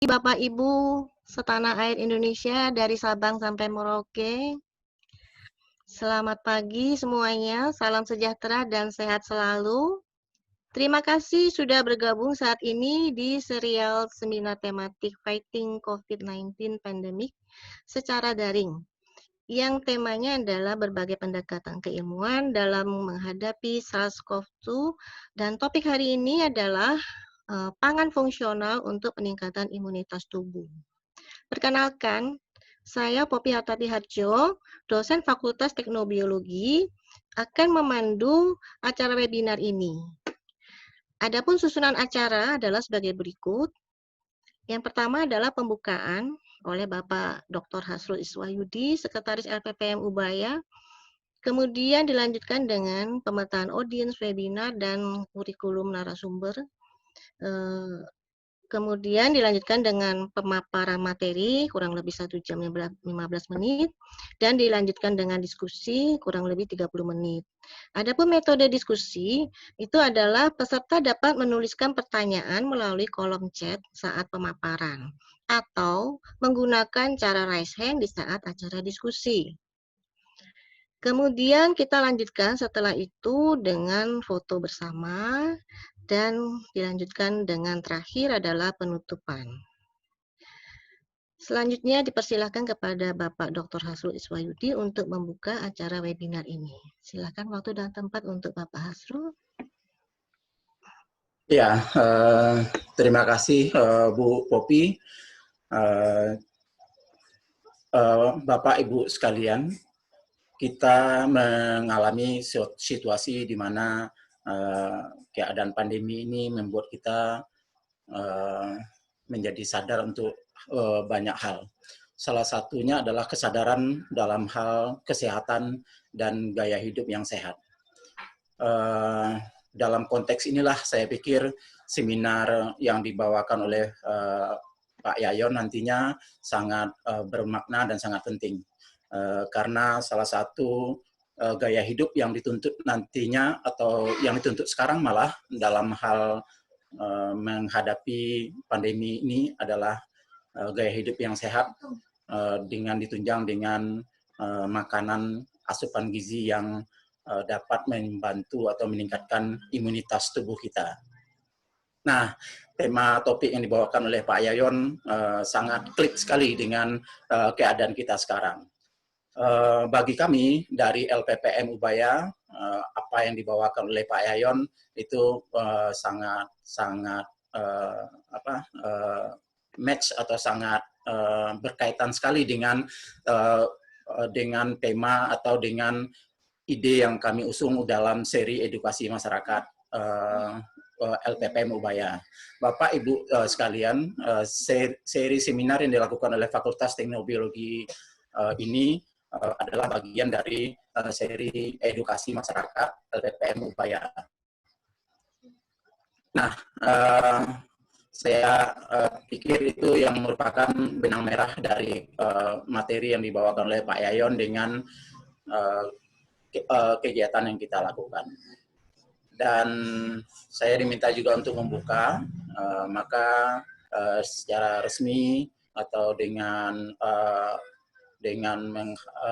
Bapak Ibu setanah air Indonesia dari Sabang sampai Merauke. Selamat pagi semuanya, salam sejahtera dan sehat selalu. Terima kasih sudah bergabung saat ini di serial seminar tematik Fighting COVID-19 Pandemic secara daring, yang temanya adalah berbagai pendekatan keilmuan dalam menghadapi SARS-CoV-2, dan topik hari ini adalah pangan fungsional untuk peningkatan imunitas tubuh. Perkenalkan, saya Poppy Hartati Harjo, dosen Fakultas Teknobiologi, akan memandu acara webinar ini. Adapun susunan acara adalah sebagai berikut. Yang pertama adalah pembukaan oleh Bapak Dr. Hasrul Iswayudi, Sekretaris LPPM Ubaya. Kemudian dilanjutkan dengan pemetaan audiens webinar dan kurikulum narasumber. Kemudian dilanjutkan dengan pemaparan materi kurang lebih 1 jam 15 menit dan dilanjutkan dengan diskusi kurang lebih 30 menit. Adapun metode diskusi itu adalah peserta dapat menuliskan pertanyaan melalui kolom chat saat pemaparan atau menggunakan cara raise hand di saat acara diskusi. Kemudian kita lanjutkan setelah itu dengan foto bersama dan dilanjutkan dengan terakhir adalah penutupan. Selanjutnya dipersilakan kepada Bapak Dr. Hasrul Iswayudi untuk membuka acara webinar ini. Silakan waktu dan tempat untuk Bapak Hasrul. Ya, terima kasih Bu Poppy. Bapak Ibu sekalian, kita mengalami situasi di mana keadaan pandemi ini membuat kita menjadi sadar untuk banyak hal. Salah satunya adalah kesadaran dalam hal kesehatan dan gaya hidup yang sehat. Dalam konteks inilah saya pikir seminar yang dibawakan oleh Pak Yayon nantinya sangat bermakna dan sangat penting. Karena salah satu gaya hidup yang dituntut nantinya atau yang dituntut sekarang malah dalam hal menghadapi pandemi ini adalah gaya hidup yang sehat dengan ditunjang dengan makanan asupan gizi yang dapat membantu atau meningkatkan imunitas tubuh kita. Nah, tema topik yang dibawakan oleh Pak Yayon sangat klik sekali dengan keadaan kita sekarang. Bagi kami dari LPPM Ubaya, apa yang dibawakan oleh Pak Yayon itu sangat match atau sangat berkaitan sekali dengan tema atau dengan ide yang kami usung dalam seri edukasi masyarakat LPPM Ubaya. Bapak Ibu sekalian, seri seminar yang dilakukan oleh Fakultas Teknobiologi ini adalah bagian dari seri edukasi masyarakat LPPM Ubaya. Nah, saya pikir itu yang merupakan benang merah dari materi yang dibawakan oleh Pak Yayon dengan kegiatan yang kita lakukan. Dan saya diminta juga untuk membuka, maka secara resmi atau dengan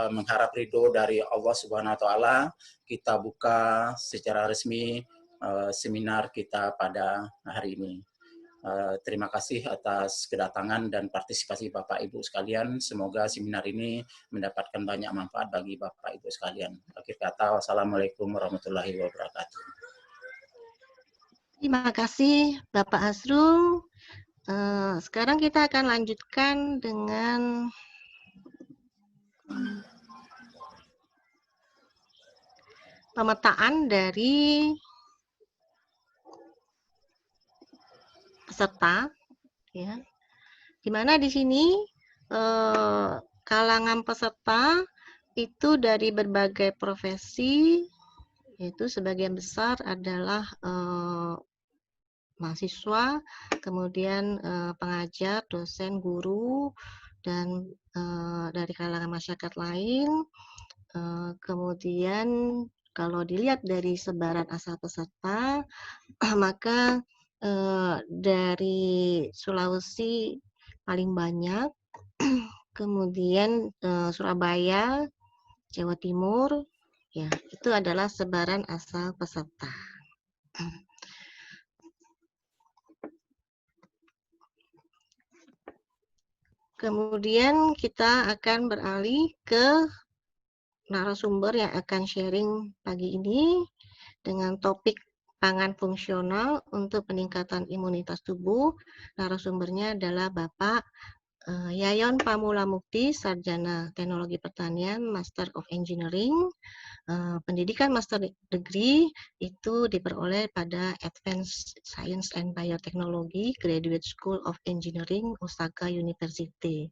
mengharap ridho dari Allah Subhanahu Wa Taala, kita buka secara resmi seminar kita pada hari ini. Terima kasih atas kedatangan dan partisipasi Bapak Ibu sekalian. Semoga seminar ini mendapatkan banyak manfaat bagi Bapak Ibu sekalian. Akhir kata, wassalamualaikum warahmatullahi wabarakatuh. Terima kasih Bapak Hasrul. Sekarang kita akan lanjutkan dengan pemetaan dari peserta, ya. Di mana di sini kalangan peserta itu dari berbagai profesi, yaitu sebagian besar adalah mahasiswa, kemudian pengajar, dosen, guru, dan dari kalangan masyarakat lain. Kemudian kalau dilihat dari sebaran asal peserta, maka dari Sulawesi paling banyak. Kemudian Surabaya, Jawa Timur, ya itu adalah sebaran asal peserta. Kemudian kita akan beralih ke narasumber yang akan sharing pagi ini dengan topik pangan fungsional untuk peningkatan imunitas tubuh. Narasumbernya adalah Bapak Yayon Pamulamukti, Sarjana Teknologi Pertanian, Master of Engineering. Pendidikan Master Degree itu diperoleh pada Advanced Science and Biotechnology Graduate School of Engineering, Osaka University.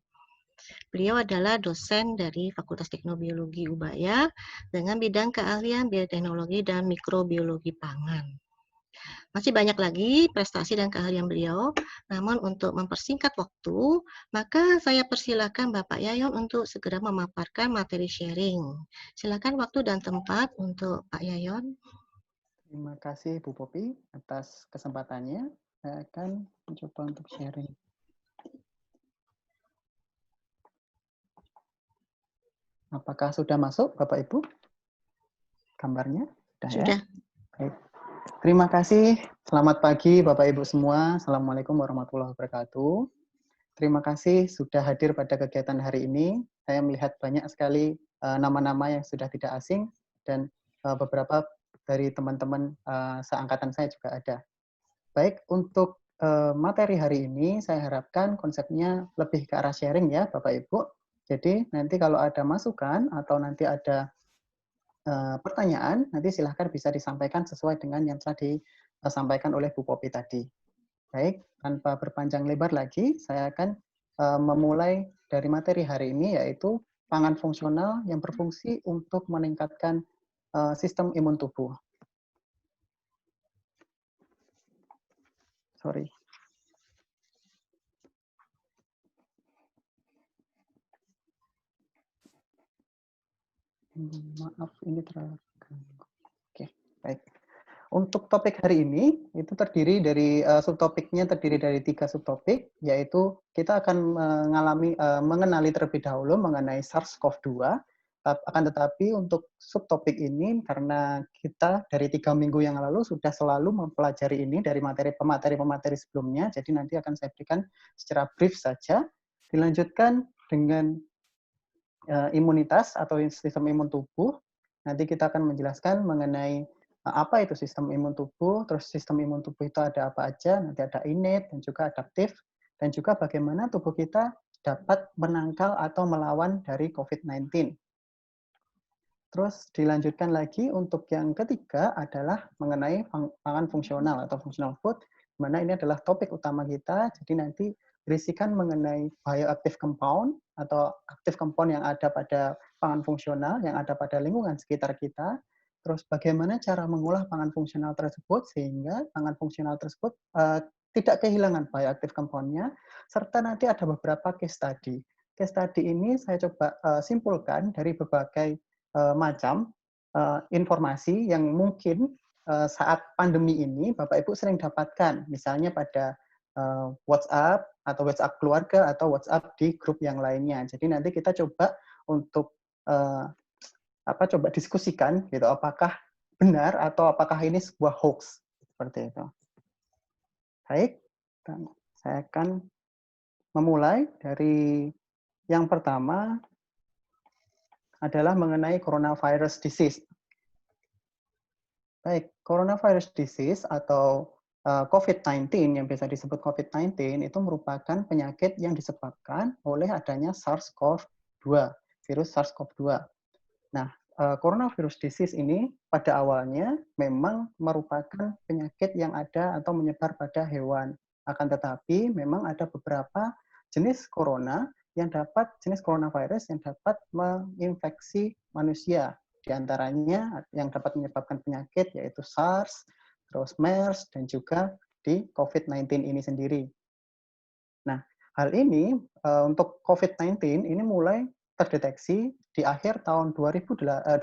Beliau adalah dosen dari Fakultas Teknobiologi Ubaya dengan bidang keahlian bioteknologi dan mikrobiologi pangan. Masih banyak lagi prestasi dan keahlian beliau, namun untuk mempersingkat waktu, maka saya persilakan Bapak Yayon untuk segera memaparkan materi sharing. Silakan waktu dan tempat untuk Pak Yayon. Terima kasih Bu Popi atas kesempatannya. Saya akan mencoba untuk sharing. Apakah sudah masuk Bapak Ibu? Gambarnya? Sudah. Ya? Baik. Terima kasih. Selamat pagi Bapak Ibu semua. Assalamualaikum warahmatullahi wabarakatuh. Terima kasih sudah hadir pada kegiatan hari ini. Saya melihat banyak sekali nama-nama yang sudah tidak asing dan beberapa dari teman-teman seangkatan saya juga ada. Baik, untuk materi hari ini saya harapkan konsepnya lebih ke arah sharing ya Bapak Ibu. Jadi nanti kalau ada masukan atau nanti ada pertanyaan, nanti silahkan bisa disampaikan sesuai dengan yang telah disampaikan oleh Bu Popi tadi. Baik, tanpa berpanjang lebar lagi, saya akan memulai dari materi hari ini, yaitu pangan fungsional yang berfungsi untuk meningkatkan sistem imun tubuh. Sorry. Maaf, ini terganggu. Oke, baik. Untuk topik hari ini, itu terdiri dari, subtopiknya terdiri dari 3 subtopik, yaitu kita akan mengenali terlebih dahulu mengenai SARS-CoV-2, akan tetapi untuk subtopik ini, karena kita dari 3 minggu yang lalu sudah selalu mempelajari ini dari pemateri sebelumnya, jadi nanti akan saya berikan secara brief saja, dilanjutkan dengan imunitas atau sistem imun tubuh. Nanti kita akan menjelaskan mengenai apa itu sistem imun tubuh, terus sistem imun tubuh itu ada apa aja, nanti ada innate dan juga adaptif, dan juga bagaimana tubuh kita dapat menangkal atau melawan dari COVID-19. Terus dilanjutkan lagi untuk yang ketiga adalah mengenai pangan fungsional atau functional food, di mana ini adalah topik utama kita, jadi nanti berisikan mengenai bioactive compound atau active compound yang ada pada pangan fungsional, yang ada pada lingkungan sekitar kita, terus bagaimana cara mengolah pangan fungsional tersebut sehingga pangan fungsional tersebut tidak kehilangan bioactive compound-nya, serta nanti ada beberapa case study. Case study ini saya coba simpulkan dari berbagai macam informasi yang mungkin saat pandemi ini Bapak Ibu sering dapatkan, misalnya pada WhatsApp atau WhatsApp keluarga atau WhatsApp di grup yang lainnya. Jadi nanti kita coba untuk coba diskusikan gitu, apakah benar atau apakah ini sebuah hoax seperti itu. Baik, saya akan memulai dari yang pertama adalah mengenai coronavirus disease. Baik, coronavirus disease atau COVID-19 yang biasa disebut COVID-19 itu merupakan penyakit yang disebabkan oleh adanya SARS-CoV-2, virus SARS-CoV-2. Nah, coronavirus disease ini pada awalnya memang merupakan penyakit yang ada atau menyebar pada hewan. Akan tetapi memang ada beberapa jenis jenis coronavirus yang dapat menginfeksi manusia. Di antaranya yang dapat menyebabkan penyakit yaitu SARS, terus MERS, dan juga di COVID-19 ini sendiri. Nah, hal ini untuk COVID-19 ini mulai terdeteksi di akhir tahun 2019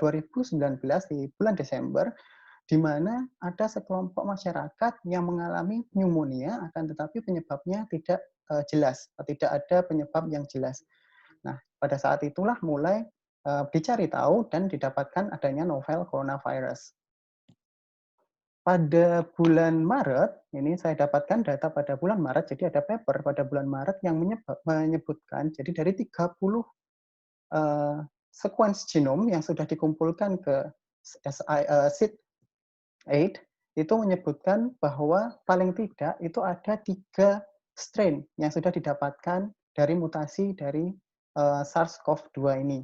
di bulan Desember, di mana ada sekelompok masyarakat yang mengalami pneumonia, akan tetapi penyebabnya tidak jelas, tidak ada penyebab yang jelas. Nah, pada saat itulah mulai dicari tahu dan didapatkan adanya novel coronavirus. Pada bulan Maret, ini saya dapatkan data pada bulan Maret, jadi ada paper pada bulan Maret yang menyebutkan, jadi dari 30 sequence genome yang sudah dikumpulkan ke SID8, itu menyebutkan bahwa paling tidak itu ada 3 strain yang sudah didapatkan dari mutasi dari SARS-CoV-2 ini.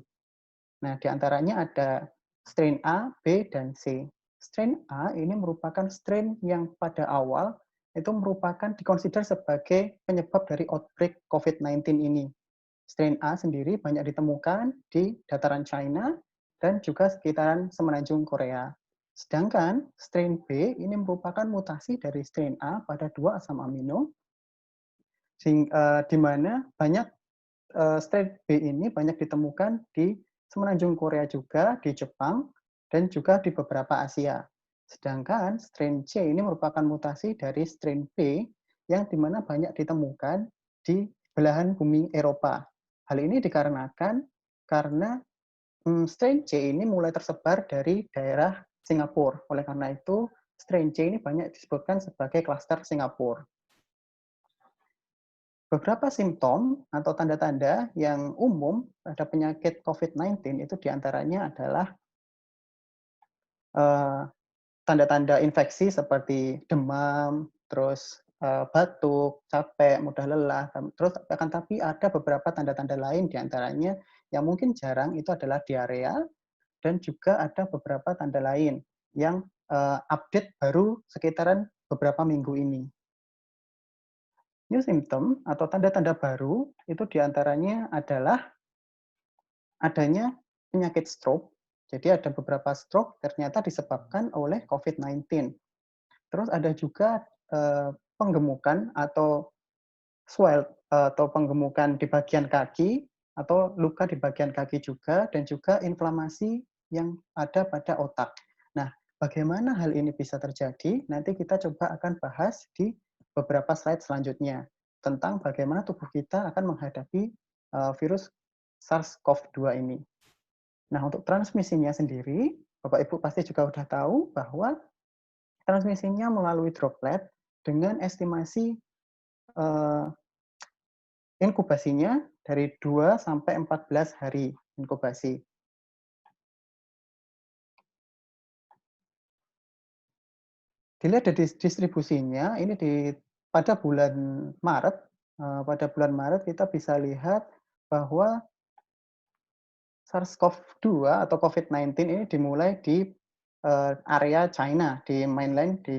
Nah, diantaranya ada strain A, B, dan C. Strain A ini merupakan strain yang pada awal itu merupakan dikonsider sebagai penyebab dari outbreak COVID-19 ini. Strain A sendiri banyak ditemukan di dataran China dan juga sekitaran semenanjung Korea. Sedangkan strain B ini merupakan mutasi dari strain A pada 2 asam amino, di mana banyak strain B ini banyak ditemukan di semenanjung Korea juga, di Jepang, dan juga di beberapa Asia. Sedangkan strain C ini merupakan mutasi dari strain B yang di mana banyak ditemukan di belahan bumi Eropa. Hal ini dikarenakan karena strain C ini mulai tersebar dari daerah Singapura. Oleh karena itu, strain C ini banyak disebutkan sebagai klaster Singapura. Beberapa simptom atau tanda-tanda yang umum pada penyakit COVID-19 itu diantaranya adalah tanda-tanda infeksi seperti demam, terus batuk, capek, mudah lelah, terus akan tapi ada beberapa tanda-tanda lain diantaranya yang mungkin jarang itu adalah diarea, dan juga ada beberapa tanda lain yang update baru sekitaran beberapa minggu ini. New symptom atau tanda-tanda baru itu diantaranya adalah adanya penyakit stroke. Jadi ada beberapa stroke ternyata disebabkan oleh COVID-19. Terus ada juga penggemukan atau swell atau penggemukan di bagian kaki atau luka di bagian kaki juga, dan juga inflamasi yang ada pada otak. Nah, bagaimana hal ini bisa terjadi? Nanti kita coba akan bahas di beberapa slide selanjutnya tentang bagaimana tubuh kita akan menghadapi virus SARS-CoV-2 ini. Nah, untuk transmisinya sendiri, Bapak Ibu pasti juga sudah tahu bahwa transmisinya melalui droplet dengan estimasi inkubasinya dari 2 sampai 14 hari inkubasi. Dilihat dari distribusinya, ini pada bulan Maret kita bisa lihat bahwa SARS-CoV-2 atau COVID-19 ini dimulai di area China, di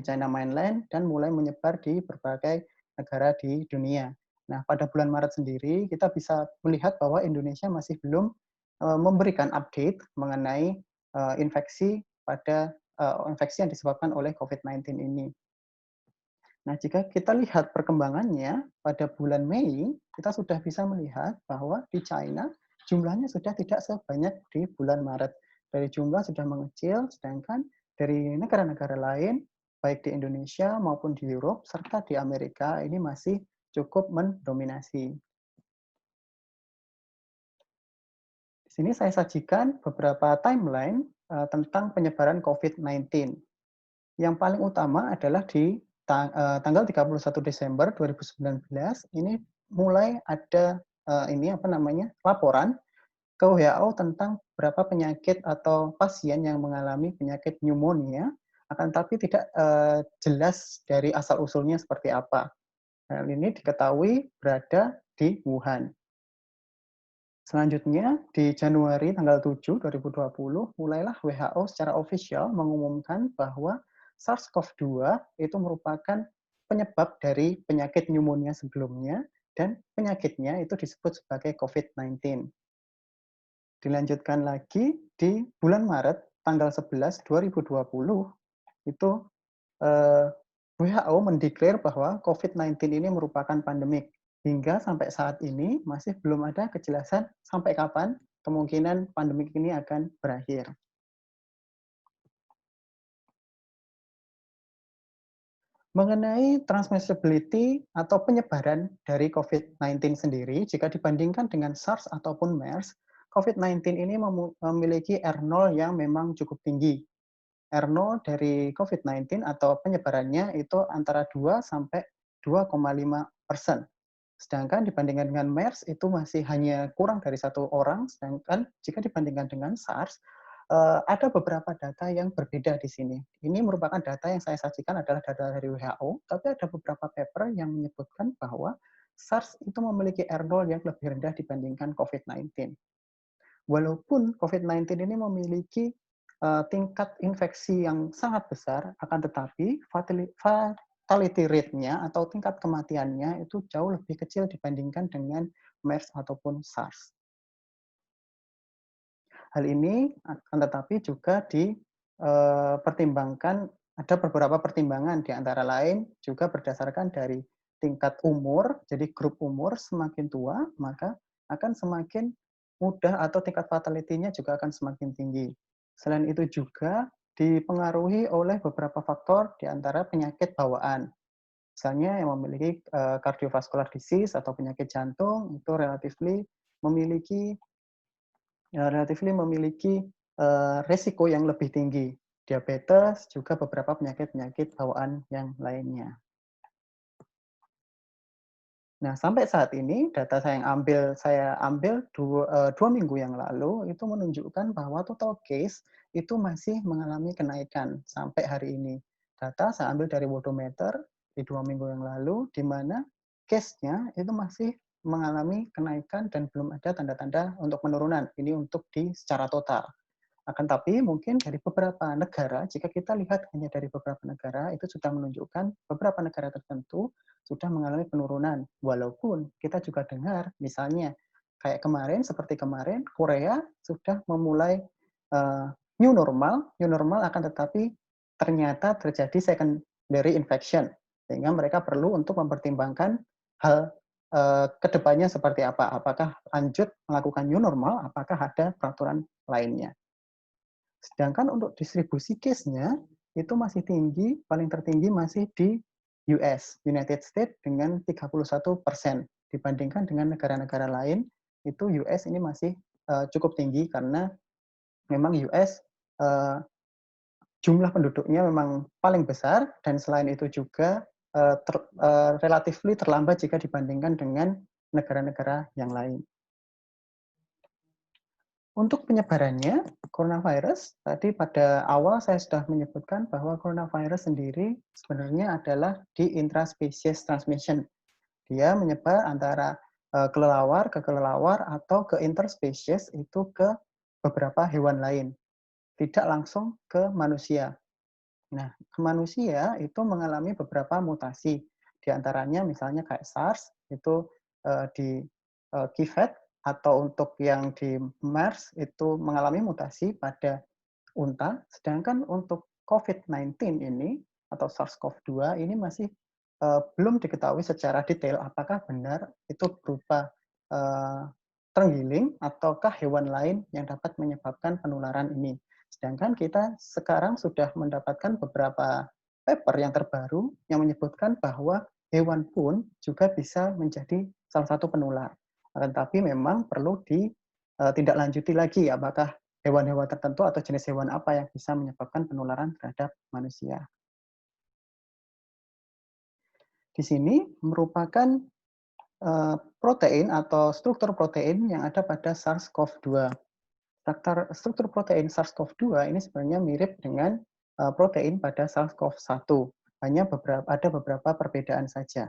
China mainland, dan mulai menyebar di berbagai negara di dunia. Nah, pada bulan Maret sendiri, kita bisa melihat bahwa Indonesia masih belum memberikan update mengenai infeksi yang disebabkan oleh COVID-19 ini. Nah, jika kita lihat perkembangannya, pada bulan Mei, kita sudah bisa melihat bahwa di China jumlahnya sudah tidak sebanyak di bulan Maret. Dari jumlah sudah mengecil, sedangkan dari negara-negara lain, baik di Indonesia maupun di Eropa, serta di Amerika, ini masih cukup mendominasi. Di sini saya sajikan beberapa timeline tentang penyebaran COVID-19. Yang paling utama adalah di tanggal 31 Desember 2019 ini mulai ada laporan ke WHO tentang beberapa penyakit atau pasien yang mengalami penyakit pneumonia, akan tapi tidak jelas dari asal-usulnya seperti apa. Hal ini diketahui berada di Wuhan. Selanjutnya, di Januari tanggal 7, 2020, mulailah WHO secara ofisial mengumumkan bahwa SARS-CoV-2 itu merupakan penyebab dari penyakit pneumonia sebelumnya, dan penyakitnya itu disebut sebagai COVID-19. Dilanjutkan lagi di bulan Maret tanggal 11, 2020, itu WHO mendeklar bahwa COVID-19 ini merupakan pandemik. Hingga sampai saat ini masih belum ada kejelasan sampai kapan kemungkinan pandemik ini akan berakhir. Mengenai transmissibility atau penyebaran dari COVID-19 sendiri, jika dibandingkan dengan SARS ataupun MERS, COVID-19 ini memiliki R0 yang memang cukup tinggi. R0 dari COVID-19 atau penyebarannya itu antara 2 sampai 2,5%. Sedangkan dibandingkan dengan MERS itu masih hanya kurang dari 1 orang, sedangkan jika dibandingkan dengan SARS, ada beberapa data yang berbeda di sini. Ini merupakan data yang saya sajikan adalah data dari WHO, tapi ada beberapa paper yang menyebutkan bahwa SARS itu memiliki R0 yang lebih rendah dibandingkan COVID-19. Walaupun COVID-19 ini memiliki tingkat infeksi yang sangat besar, akan tetapi fatality rate-nya atau tingkat kematiannya itu jauh lebih kecil dibandingkan dengan MERS ataupun SARS. Hal ini akan tetapi juga dipertimbangkan, ada beberapa pertimbangan, di antara lain juga berdasarkan dari tingkat umur, jadi grup umur semakin tua, maka akan semakin mudah atau tingkat fatality-nya juga akan semakin tinggi. Selain itu juga dipengaruhi oleh beberapa faktor, di antara penyakit bawaan. Misalnya yang memiliki cardiovascular disease atau penyakit jantung, itu relatively memiliki resiko yang lebih tinggi. Diabetes, juga beberapa penyakit-penyakit bawaan yang lainnya. Nah, sampai saat ini data saya ambil 2 minggu yang lalu itu menunjukkan bahwa total case itu masih mengalami kenaikan sampai hari ini. Data saya ambil dari Worldometer di 2 minggu yang lalu, di mana case-nya itu masih mengalami kenaikan dan belum ada tanda-tanda untuk penurunan. Ini untuk secara total. Akan tapi mungkin dari beberapa negara, jika kita lihat hanya dari beberapa negara, itu sudah menunjukkan beberapa negara tertentu sudah mengalami penurunan. Walaupun kita juga dengar, misalnya kayak seperti kemarin, Korea sudah memulai new normal akan tetapi ternyata terjadi secondary infection, sehingga mereka perlu untuk mempertimbangkan hal kedepannya seperti apa. Apakah lanjut melakukan new normal, apakah ada peraturan lainnya. Sedangkan untuk distribusi case-nya, itu masih tinggi, paling tertinggi masih di US, United States, dengan 31%. Dibandingkan dengan negara-negara lain, itu US ini masih cukup tinggi, karena memang US jumlah penduduknya memang paling besar, dan selain itu juga relatively terlambat jika dibandingkan dengan negara-negara yang lain. Untuk penyebarannya, coronavirus, tadi pada awal saya sudah menyebutkan bahwa coronavirus sendiri sebenarnya adalah di intraspecies transmission. Dia menyebar antara kelelawar ke kelelawar atau ke interspecies itu ke beberapa hewan lain, tidak langsung ke manusia. Nah, ke manusia itu mengalami beberapa mutasi, di antaranya misalnya kayak SARS, itu di KIVET, atau untuk yang di MERS itu mengalami mutasi pada unta, sedangkan untuk COVID-19 ini atau SARS-CoV-2 ini masih belum diketahui secara detail apakah benar itu berupa terenggiling ataukah hewan lain yang dapat menyebabkan penularan ini. Sedangkan kita sekarang sudah mendapatkan beberapa paper yang terbaru yang menyebutkan bahwa hewan pun juga bisa menjadi salah satu penular. Tetapi memang perlu ditindaklanjuti lagi apakah hewan-hewan tertentu atau jenis hewan apa yang bisa menyebabkan penularan terhadap manusia. Di sini merupakan protein atau struktur protein yang ada pada SARS-CoV-2. Struktur protein SARS-CoV-2 ini sebenarnya mirip dengan protein pada SARS-CoV-1. Hanya ada beberapa perbedaan saja.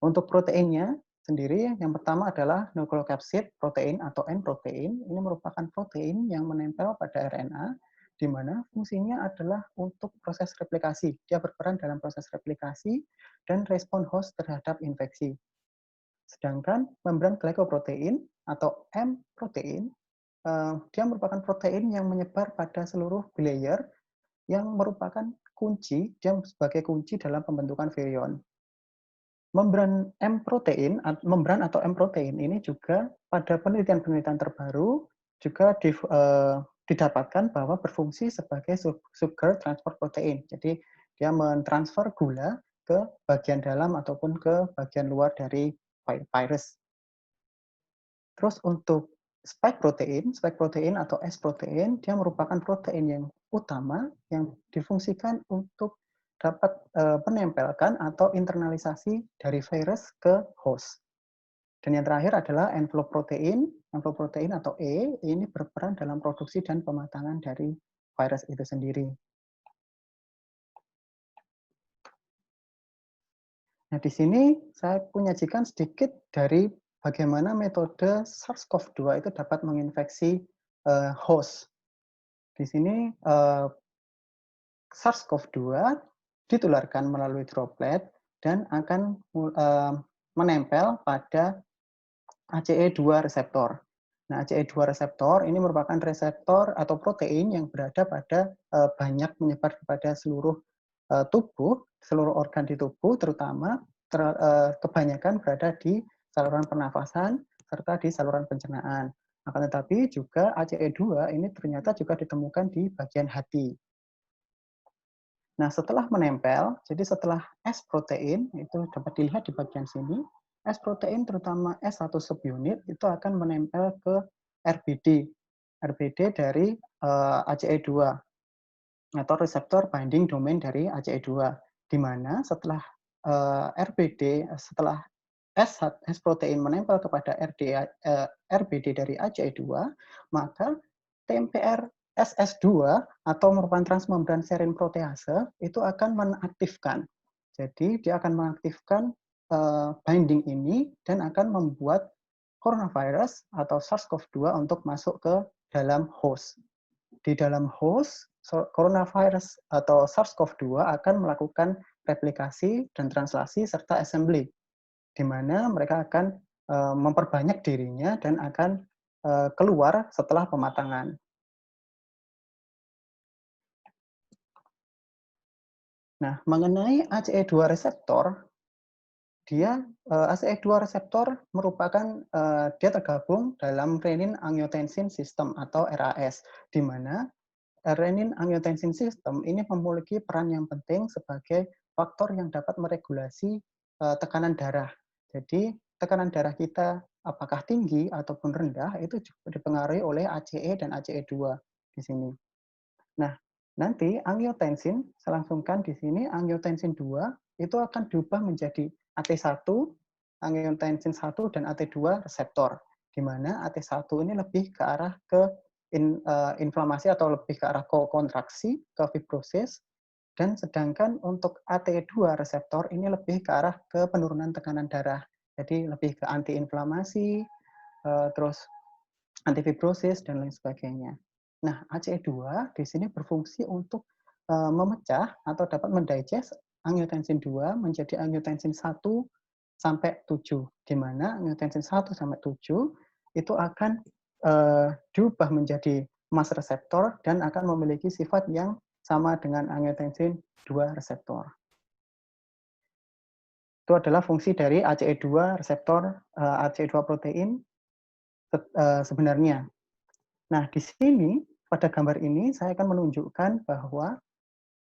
Untuk proteinnya sendiri, yang pertama adalah nucleocapsid protein atau N-protein. Ini merupakan protein yang menempel pada RNA, di mana fungsinya adalah untuk proses replikasi. Dia berperan dalam proses replikasi dan respon host terhadap infeksi. Sedangkan membran glycoprotein atau M-protein, dia merupakan protein yang menyebar pada seluruh bilayer yang merupakan kunci, dia sebagai kunci dalam pembentukan virion. Membran atau M-protein ini juga pada penelitian-penelitian terbaru juga didapatkan bahwa berfungsi sebagai sugar transport protein. Jadi dia mentransfer gula ke bagian dalam ataupun ke bagian luar dari virus. Terus untuk spike protein atau S protein, dia merupakan protein yang utama yang difungsikan untuk dapat menempelkan atau internalisasi dari virus ke host. Dan yang terakhir adalah envelope protein atau E, ini berperan dalam produksi dan pematangan dari virus itu sendiri. Nah, di sini saya menyajikan sedikit dari bagaimana metode SARS-CoV-2 itu dapat menginfeksi host. Di sini SARS-CoV-2 ditularkan melalui droplet dan akan menempel pada ACE2 reseptor. Nah, ACE2 reseptor ini merupakan reseptor atau protein yang berada pada banyak menyebar kepada seluruh tubuh, seluruh organ di tubuh, terutama kebanyakan berada di saluran pernafasan serta di saluran pencernaan. Akan tetapi juga ACE2 ini ternyata juga ditemukan di bagian hati. Nah, setelah menempel, jadi setelah S protein, itu dapat dilihat di bagian sini, S protein terutama S1 subunit itu akan menempel ke RBD dari ACE2 atau reseptor binding domain dari ACE2, di mana setelah setelah S protein menempel kepada RBD dari ACE2, maka TMPR SS2 atau merupakan transmembran serin protease itu akan menaktifkan. Jadi dia akan mengaktifkan binding ini dan akan membuat coronavirus atau SARS-CoV-2 untuk masuk ke dalam host. Di dalam host, coronavirus atau SARS-CoV-2 akan melakukan replikasi dan translasi serta assembly, di mana mereka akan memperbanyak dirinya dan akan keluar setelah pematangan. Nah, mengenai ACE2 reseptor, ACE2 reseptor merupakan dia tergabung dalam renin-angiotensin system atau RAS, di mana renin-angiotensin system ini memiliki peran yang penting sebagai faktor yang dapat meregulasi tekanan darah. Jadi tekanan darah kita apakah tinggi ataupun rendah itu dipengaruhi oleh ACE dan ACE2 di sini. Nah, nanti angiotensin, saya langsungkan di sini, angiotensin 2 itu akan diubah menjadi AT1, angiotensin 1, dan AT2 reseptor, di mana AT1 ini lebih ke arah ke inflamasi atau lebih ke arah kontraksi, ke fibrosis, dan sedangkan untuk AT2 reseptor ini lebih ke arah ke penurunan tekanan darah. Jadi lebih ke antiinflamasi, terus antifibrosis, dan lain sebagainya. Nah, ACE2 di sini berfungsi untuk memecah atau dapat mendigest angiotensin 2 menjadi angiotensin 1 sampai 7, di mana angiotensin 1 sampai 7 itu akan diubah menjadi MAS reseptor dan akan memiliki sifat yang sama dengan angiotensin 2 reseptor. Itu adalah fungsi dari ACE2 reseptor, ACE2 protein sebenarnya. Nah, di sini, pada gambar ini, saya akan menunjukkan bahwa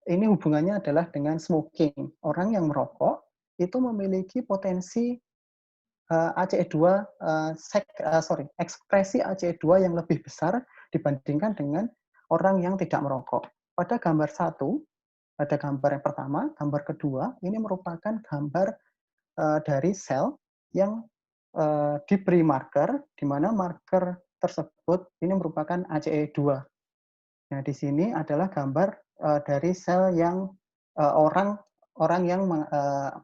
ini hubungannya adalah dengan smoking. Orang yang merokok itu memiliki potensi ACE2, ekspresi ACE2 yang lebih besar dibandingkan dengan orang yang tidak merokok. Pada gambar 1, pada gambar yang pertama, gambar kedua, ini merupakan gambar dari sel yang diberi marker, di mana marker tersebut ini merupakan ACE2. Nah, di sini adalah gambar dari sel yang orang yang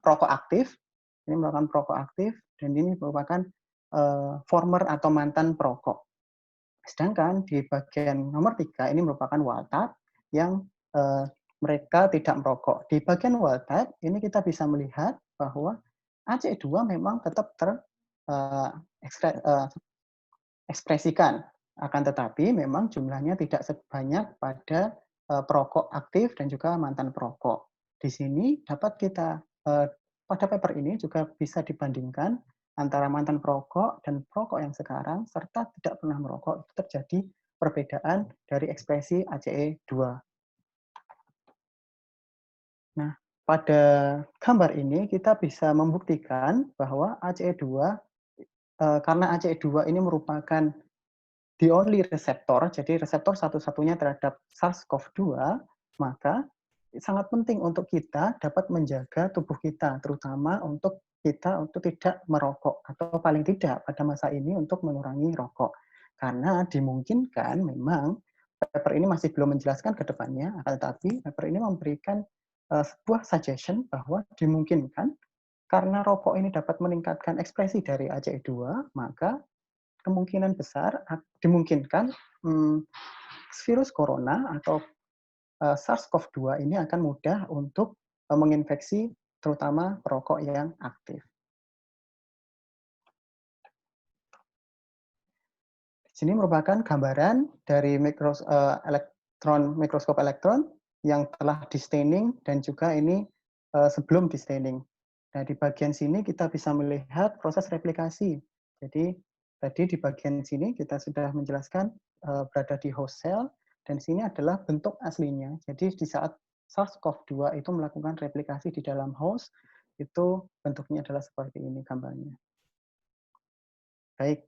perokok aktif, ini merupakan perokok aktif, dan ini merupakan former atau mantan perokok. Sedangkan di bagian nomor 3 ini merupakan wild type yang mereka tidak merokok. Di bagian wild type ini kita bisa melihat bahwa ACE2 memang tetap ekspresikan, akan tetapi memang jumlahnya tidak sebanyak pada perokok aktif dan juga mantan perokok. Di sini dapat kita pada paper ini juga bisa dibandingkan antara mantan perokok dan perokok yang sekarang serta tidak pernah merokok, itu terjadi perbedaan dari ekspresi ACE2. Nah, pada gambar ini kita bisa membuktikan bahwa ACE2 karena ACE2 ini merupakan the only reseptor, jadi reseptor satu-satunya terhadap SARS-CoV-2, maka sangat penting untuk kita dapat menjaga tubuh kita, terutama untuk kita untuk tidak merokok, atau paling tidak pada masa ini untuk mengurangi rokok. Karena dimungkinkan memang paper ini masih belum menjelaskan ke depannya, akan tetapi paper ini memberikan sebuah suggestion bahwa dimungkinkan karena rokok ini dapat meningkatkan ekspresi dari ACE2, maka kemungkinan besar dimungkinkan virus corona atau SARS-CoV-2 ini akan mudah untuk menginfeksi terutama perokok yang aktif. Di sini merupakan gambaran dari mikroskop elektron yang telah di staining dan juga ini sebelum di staining. Nah, di bagian sini kita bisa melihat proses replikasi. Jadi tadi di bagian sini kita sudah menjelaskan berada di host cell, dan sini adalah bentuk aslinya. Jadi di saat SARS-CoV-2 itu melakukan replikasi di dalam host, itu bentuknya adalah seperti ini gambarnya. Baik,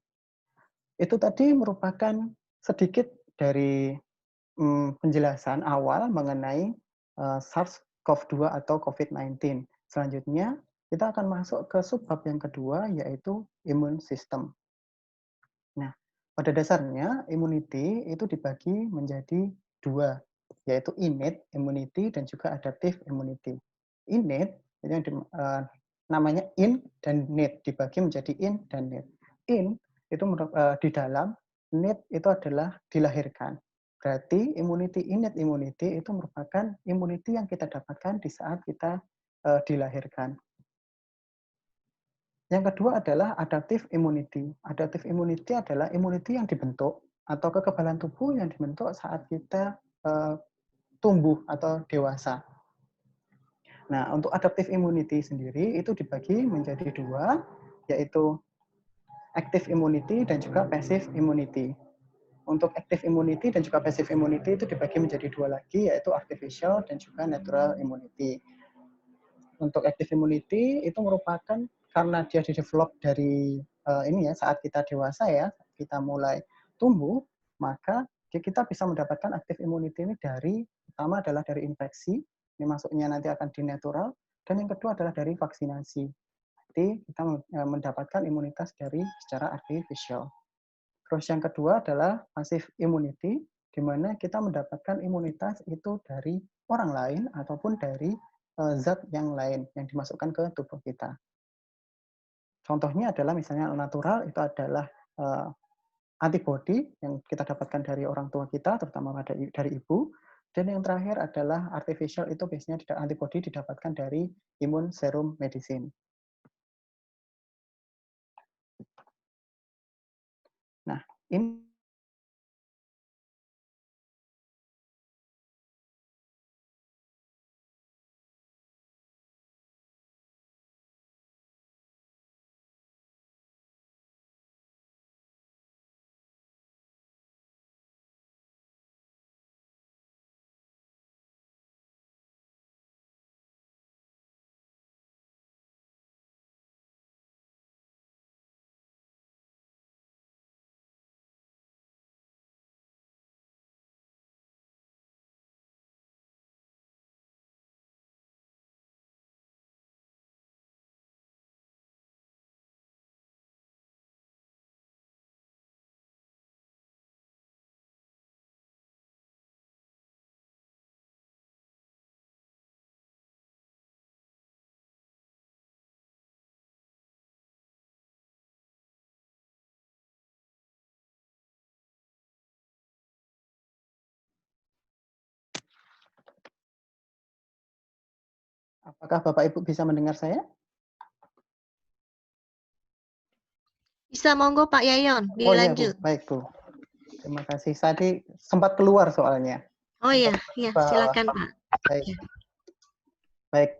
itu tadi merupakan sedikit dari penjelasan awal mengenai SARS-CoV-2 atau COVID-19. Selanjutnya, kita akan masuk ke subbab yang kedua, yaitu imun system. Nah, pada dasarnya immunity itu dibagi menjadi dua, yaitu innate immunity dan juga adaptive immunity. Innate itu yang namanya in dan need, dibagi menjadi in dan need. In itu di dalam, need itu adalah dilahirkan. Berarti innate immunity itu merupakan immunity yang kita dapatkan di saat kita dilahirkan. Yang kedua adalah adaptive immunity. Adaptive immunity adalah immunity yang dibentuk atau kekebalan tubuh yang dibentuk saat kita tumbuh atau dewasa. Nah, untuk adaptive immunity sendiri itu dibagi menjadi dua, yaitu active immunity dan juga passive immunity. Untuk active immunity dan juga passive immunity itu dibagi menjadi dua lagi, yaitu artificial dan juga natural immunity. Untuk active immunity itu merupakan karena dia di-develop dari ini ya, saat kita dewasa ya, kita mulai tumbuh, maka kita bisa mendapatkan active immunity ini dari, pertama adalah dari infeksi, ini masuknya nanti akan di natural, dan yang kedua adalah dari vaksinasi. Jadi kita mendapatkan imunitas dari secara artificial. Terus yang kedua adalah passive immunity, di mana kita mendapatkan imunitas itu dari orang lain ataupun dari zat yang lain yang dimasukkan ke tubuh kita. Contohnya adalah misalnya natural itu adalah antibody yang kita dapatkan dari orang tua kita, terutama dari ibu. Dan yang terakhir adalah artificial, itu biasanya antibody didapatkan dari imun serum medicine. Nah, ini apakah Bapak Ibu bisa mendengar saya? Bisa, monggo Pak Yayon, Oh iya Bu, dilanjut. baik Bu. Terima kasih. Tadi sempat keluar soalnya. Oh iya, silakan Pak. Baik, baik.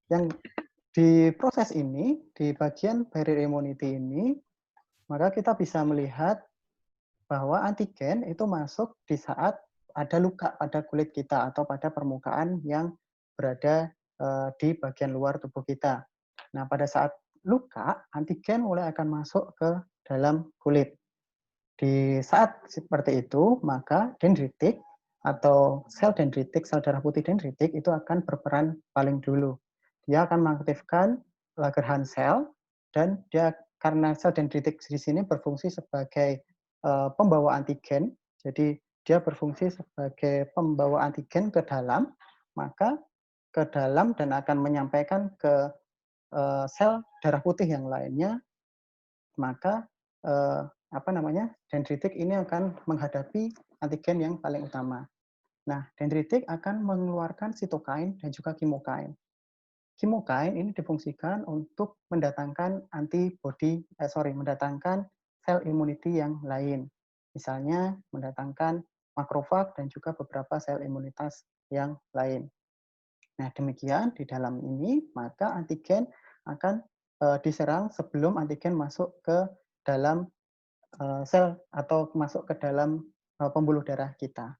Yang di proses ini, di bagian barrier immunity ini, maka kita bisa melihat bahwa antigen itu masuk di saat ada luka pada kulit kita atau pada permukaan yang berada di bagian luar tubuh kita. Nah, pada saat luka, antigen mulai akan masuk ke dalam kulit. Di saat seperti itu, maka dendritik atau sel dendritik, sel darah putih dendritik itu akan berperan paling dulu. Dia akan mengaktifkan Langerhans sel dan dia karena sel dendritik di sini berfungsi sebagai pembawa antigen, jadi dia berfungsi sebagai pembawa antigen ke dalam, maka ke dalam dan akan menyampaikan ke sel darah putih yang lainnya, maka dendritik ini akan menghadapi antigen yang paling utama. Nah, dendritik akan mengeluarkan sitokain dan juga kimokain. Kimokain ini difungsikan untuk mendatangkan mendatangkan sel immunity yang lain. Misalnya mendatangkan makrofag dan juga beberapa sel imunitas yang lain. Nah, demikian di dalam ini, maka antigen akan diserang sebelum antigen masuk ke dalam sel atau masuk ke dalam pembuluh darah kita.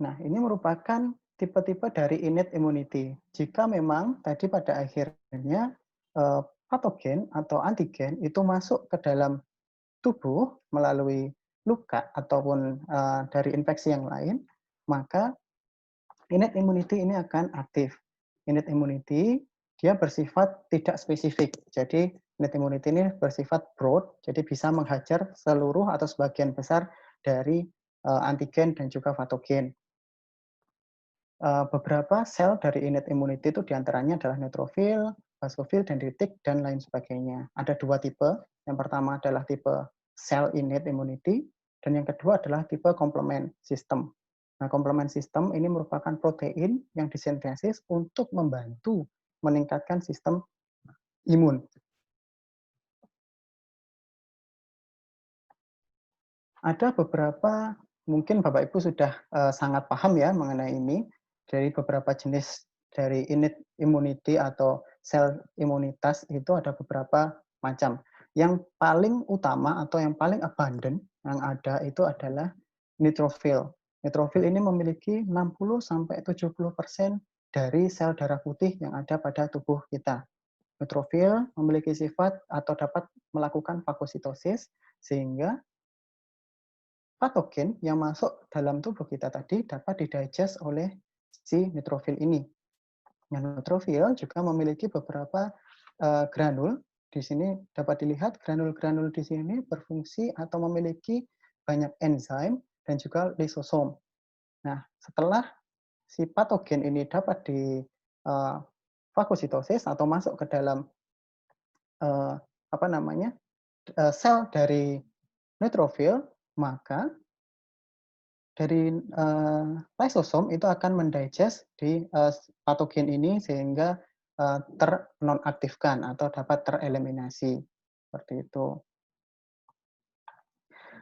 Nah, ini merupakan tipe-tipe dari innate immunity. Jika memang tadi pada akhirnya patogen atau antigen itu masuk ke dalam tubuh melalui luka ataupun dari infeksi yang lain, maka innate immunity ini akan aktif. Innate immunity dia bersifat tidak spesifik. Jadi innate immunity ini bersifat broad, jadi bisa menghajar seluruh atau sebagian besar dari antigen dan juga patogen. Beberapa sel dari innate immunity itu diantaranya adalah neutrofil, basofil, dendritik, dan lain sebagainya. Ada dua tipe. Yang pertama adalah tipe sel innate immunity, dan yang kedua adalah tipe complement system. Nah, complement system ini merupakan protein yang disintesis untuk membantu meningkatkan sistem imun. Ada beberapa, mungkin Bapak Ibu sudah sangat paham ya mengenai ini, dari beberapa jenis dari innate immunity atau sel imunitas itu ada beberapa macam. Yang paling utama atau yang paling abundant yang ada itu adalah neutrophil. Neutrophil ini memiliki 60-70% dari sel darah putih yang ada pada tubuh kita. Neutrophil memiliki sifat atau dapat melakukan fagositosis sehingga patogen yang masuk dalam tubuh kita tadi dapat didigest oleh si neutrofil ini. Nah, neutrofil juga memiliki beberapa granul. Di sini dapat dilihat granul-granul di sini berfungsi atau memiliki banyak enzim dan juga lisosom. Nah, setelah si patogen ini dapat di fagositosis atau masuk ke dalam sel dari neutrofil, maka dari lisosom itu akan mendigest di patogen ini sehingga ternonaktifkan atau dapat tereliminasi seperti itu.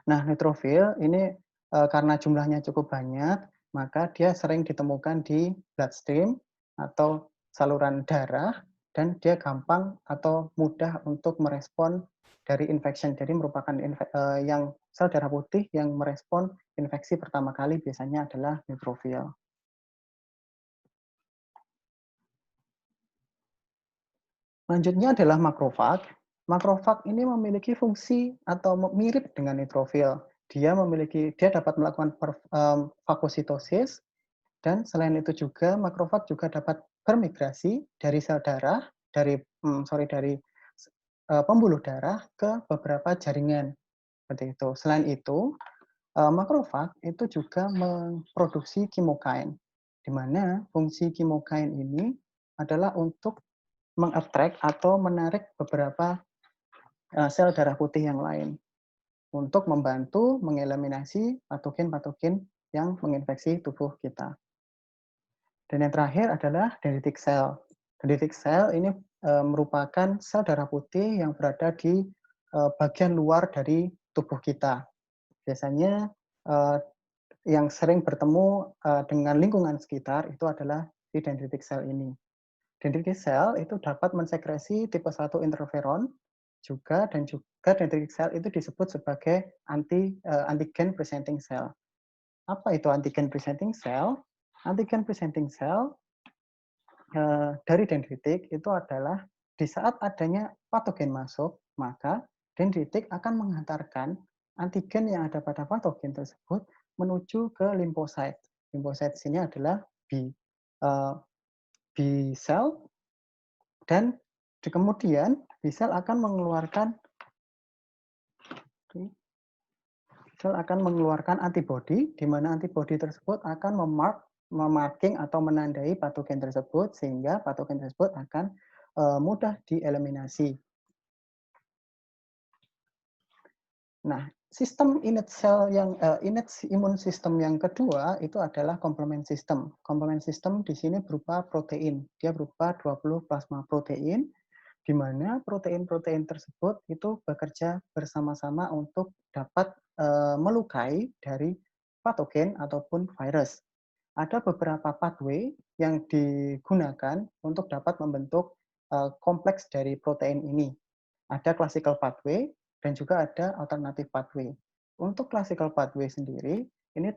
Nah, neutrofil ini karena jumlahnya cukup banyak, maka dia sering ditemukan di bloodstream atau saluran darah dan dia gampang atau mudah untuk merespon dari infection. Jadi merupakan yang sel darah putih yang merespon infeksi pertama kali biasanya adalah neutrofil. Selanjutnya adalah makrofag. Makrofag ini memiliki fungsi atau mirip dengan neutrofil. Dia dapat melakukan fagositosis dan selain itu juga makrofag juga dapat bermigrasi dari sel darah dari pembuluh darah ke beberapa jaringan seperti itu. Selain itu, makrofag itu juga memproduksi kimokain, di mana fungsi kimokain ini adalah untuk mengattract atau menarik beberapa sel darah putih yang lain untuk membantu mengeliminasi patogen-patogen yang menginfeksi tubuh kita. Dan yang terakhir adalah dendritic cell. Dendritic cell ini merupakan sel darah putih yang berada di bagian luar dari tubuh kita. Biasanya yang sering bertemu dengan lingkungan sekitar itu adalah di dendritic cell ini. Dendritic cell itu dapat mensekresi tipe 1 interferon dan juga dendritic cell itu disebut sebagai antigen presenting cell. apa itu antigen presenting cell? Antigen presenting cell dari dendritik itu adalah di saat adanya patogen masuk, maka dendritik akan menghantarkan antigen yang ada pada patogen tersebut menuju ke limfosit. Limfosit sini adalah B cell, dan kemudian B cell akan mengeluarkan antibodi, di mana antibodi tersebut akan memarking atau menandai patogen tersebut, sehingga patogen tersebut akan mudah dieliminasi. Nah, sistem innate immune system yang kedua itu adalah complement system. Complement system di sini berupa protein. Dia berupa 20 plasma protein, di mana protein-protein tersebut itu bekerja bersama-sama untuk dapat melukai dari patogen ataupun virus. Ada beberapa pathway yang digunakan untuk dapat membentuk kompleks dari protein ini. Ada classical pathway dan juga ada alternative pathway. Untuk classical pathway sendiri, ini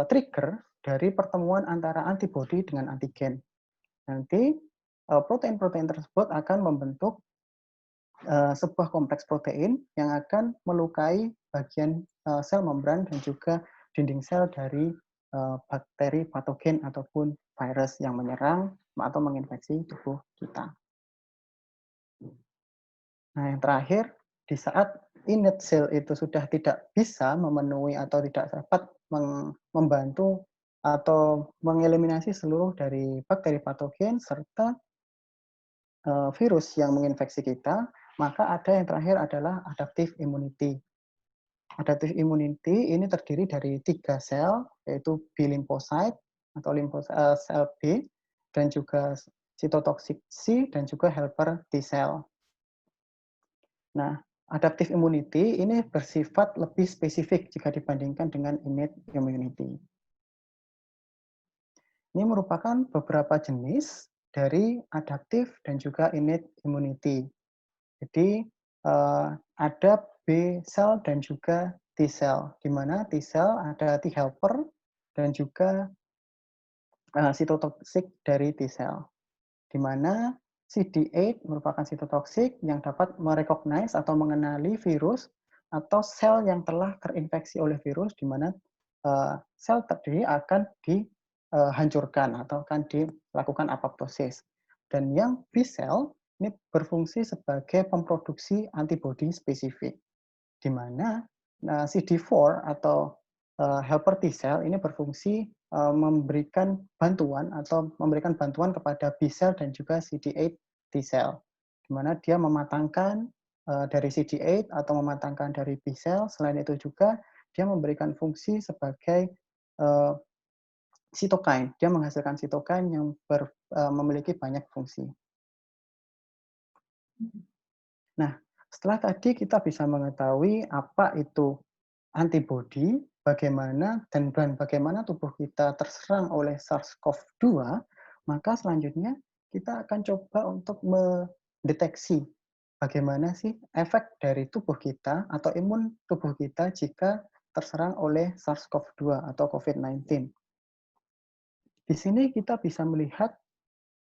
trigger dari pertemuan antara antibodi dengan antigen. Nanti protein-protein tersebut akan membentuk sebuah kompleks protein yang akan melukai bagian sel membran dan juga dinding sel dari bakteri patogen ataupun virus yang menyerang atau menginfeksi tubuh kita. Nah, yang terakhir, di saat innate cell itu sudah tidak bisa memenuhi atau tidak dapat membantu atau mengeliminasi seluruh dari bakteri patogen serta virus yang menginfeksi kita, maka ada yang terakhir adalah adaptive immunity. Adaptive immunity ini terdiri dari 3 sel, yaitu B lymphocyte atau sel B, dan juga cytotoxic C, dan juga helper T cell. Nah, adaptive immunity ini bersifat lebih spesifik jika dibandingkan dengan innate immunity. Ini merupakan beberapa jenis dari adaptive dan juga innate immunity. Jadi ada B cell dan juga T cell, di mana T cell ada T helper dan juga cytotoxic dari T cell, di mana CD8 merupakan cytotoxic yang dapat merecognize atau mengenali virus atau sel yang telah terinfeksi oleh virus, di mana sel tadi akan dihancurkan atau akan dilakukan apoptosis. Dan yang B cell ini berfungsi sebagai pemproduksi antibodi spesifik, di mana CD4 atau helper T cell ini berfungsi memberikan bantuan kepada B cell dan juga CD8 T cell, di mana dia mematangkan dari CD8 atau mematangkan dari B cell. Selain itu juga dia memberikan fungsi sebagai sitokain. Dia menghasilkan sitokain yang memiliki banyak fungsi. Nah, setelah tadi kita bisa mengetahui apa itu antibodi, bagaimana tubuh kita terserang oleh SARS-CoV-2, maka selanjutnya kita akan coba untuk mendeteksi bagaimana sih efek dari tubuh kita atau imun tubuh kita jika terserang oleh SARS-CoV-2 atau COVID-19. Di sini kita bisa melihat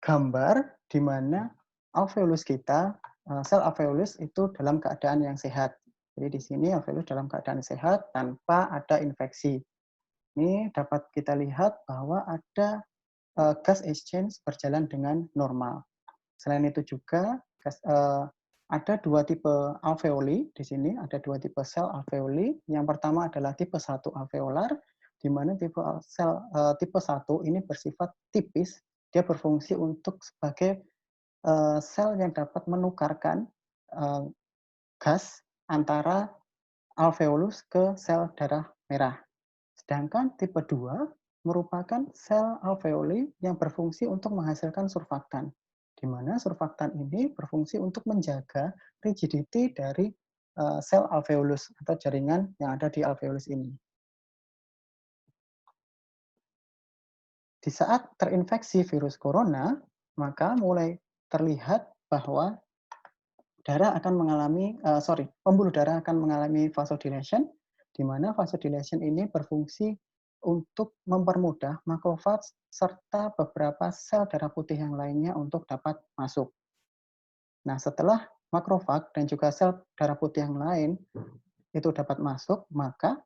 gambar di mana alveolus kita, sel alveolus itu dalam keadaan yang sehat. Jadi di sini alveolus dalam keadaan sehat tanpa ada infeksi. Ini dapat kita lihat bahwa ada gas exchange berjalan dengan normal. Selain itu juga ada dua tipe alveoli di sini, ada dua tipe sel alveoli. Yang pertama adalah tipe 1 alveolar, di mana tipe 1 ini bersifat tipis, dia berfungsi untuk sebagai sel yang dapat menukarkan gas antara alveolus ke sel darah merah. Sedangkan tipe 2 merupakan sel alveoli yang berfungsi untuk menghasilkan surfaktan, di mana surfaktan ini berfungsi untuk menjaga rigidity dari sel alveolus atau jaringan yang ada di alveolus ini. Di saat terinfeksi virus corona, maka mulai terlihat bahwa pembuluh darah akan mengalami vasodilation, di mana vasodilation ini berfungsi untuk mempermudah makrofag serta beberapa sel darah putih yang lainnya untuk dapat masuk. Nah, setelah makrofag dan juga sel darah putih yang lain itu dapat masuk, maka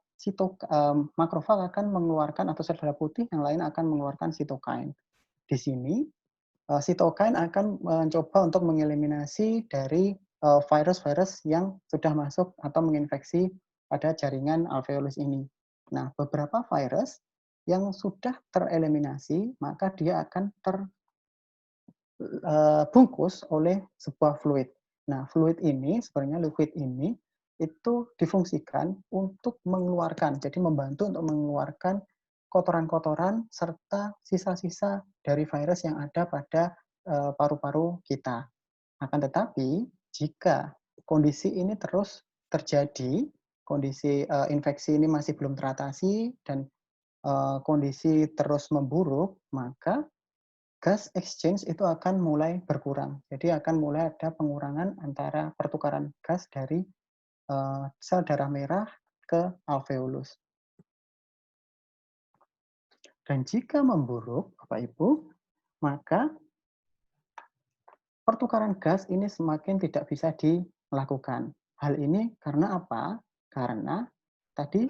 makrofag akan mengeluarkan, atau sel darah putih yang lain akan mengeluarkan sitokain. Di sini, sitokain akan mencoba untuk mengeliminasi dari virus-virus yang sudah masuk atau menginfeksi pada jaringan alveolus ini. Nah, beberapa virus yang sudah tereliminasi, maka dia akan terbungkus oleh sebuah fluid. Nah, fluid ini, sebenarnya liquid ini, itu difungsikan untuk mengeluarkan, jadi membantu untuk mengeluarkan kotoran-kotoran serta sisa-sisa dari virus yang ada pada paru-paru kita. Akan tetapi, jika kondisi ini terus terjadi, kondisi infeksi ini masih belum teratasi, dan kondisi terus memburuk, maka gas exchange itu akan mulai berkurang. Jadi akan mulai ada pengurangan antara pertukaran gas dari sel darah merah ke alveolus. Dan jika memburuk, Bapak Ibu, maka pertukaran gas ini semakin tidak bisa dilakukan. Hal ini karena apa? Karena tadi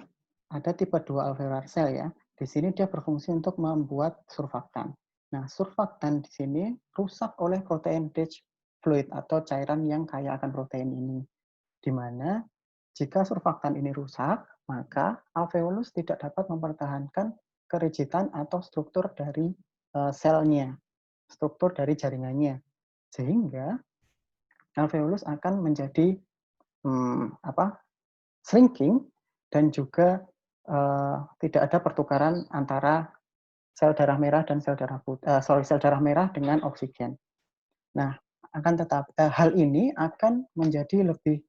ada tipe 2 alveolar cell ya. Di sini dia berfungsi untuk membuat surfaktan. Nah, surfaktan di sini rusak oleh protein rich fluid atau cairan yang kaya akan protein ini. Di mana jika surfaktan ini rusak, maka alveolus tidak dapat mempertahankan kerigidan atau struktur dari selnya, struktur dari jaringannya. Sehingga alveolus akan menjadi shrinking dan juga tidak ada pertukaran antara sel darah merah dan sel darah merah dengan oksigen. Nah, akan tetapi hal ini akan menjadi lebih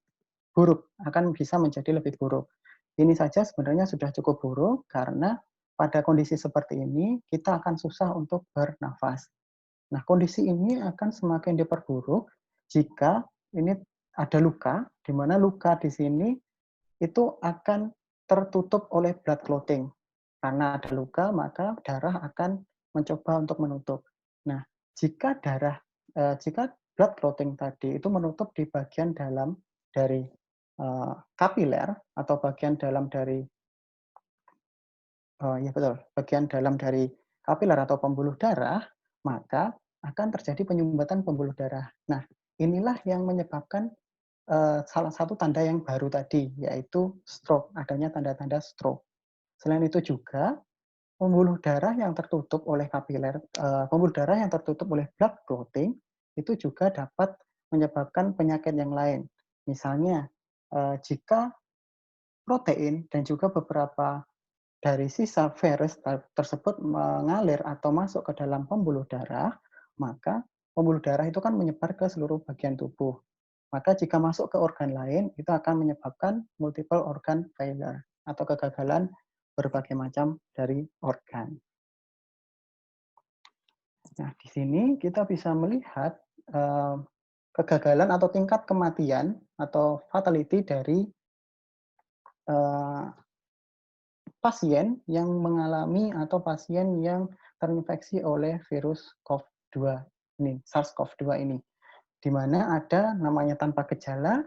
buruk, akan bisa menjadi lebih buruk. Ini saja sebenarnya sudah cukup buruk karena pada kondisi seperti ini kita akan susah untuk bernafas. Nah, kondisi ini akan semakin diperburuk jika ini ada luka, di mana luka di sini itu akan tertutup oleh blood clotting. Karena ada luka, maka darah akan mencoba untuk menutup. Nah, jika blood clotting tadi itu menutup di bagian dalam dari kapiler atau bagian dalam dari bagian dalam dari kapiler atau pembuluh darah, maka akan terjadi penyumbatan pembuluh darah. Nah, inilah yang menyebabkan salah satu tanda yang baru tadi, yaitu stroke, adanya tanda-tanda stroke. Selain itu juga, pembuluh darah yang tertutup oleh kapiler, pembuluh darah yang tertutup oleh blood clotting, itu juga dapat menyebabkan penyakit yang lain. Misalnya, jika protein dan juga beberapa dari sisa virus tersebut mengalir atau masuk ke dalam pembuluh darah, maka pembuluh darah itu kan menyebar ke seluruh bagian tubuh. Maka jika masuk ke organ lain, itu akan menyebabkan multiple organ failure atau kegagalan berbagai macam dari organ. Nah, di sini kita bisa melihat kegagalan atau tingkat kematian atau fatality dari pasien yang mengalami atau pasien yang terinfeksi oleh virus COVID-2 ini, SARS-CoV-2 ini, di mana ada namanya tanpa gejala,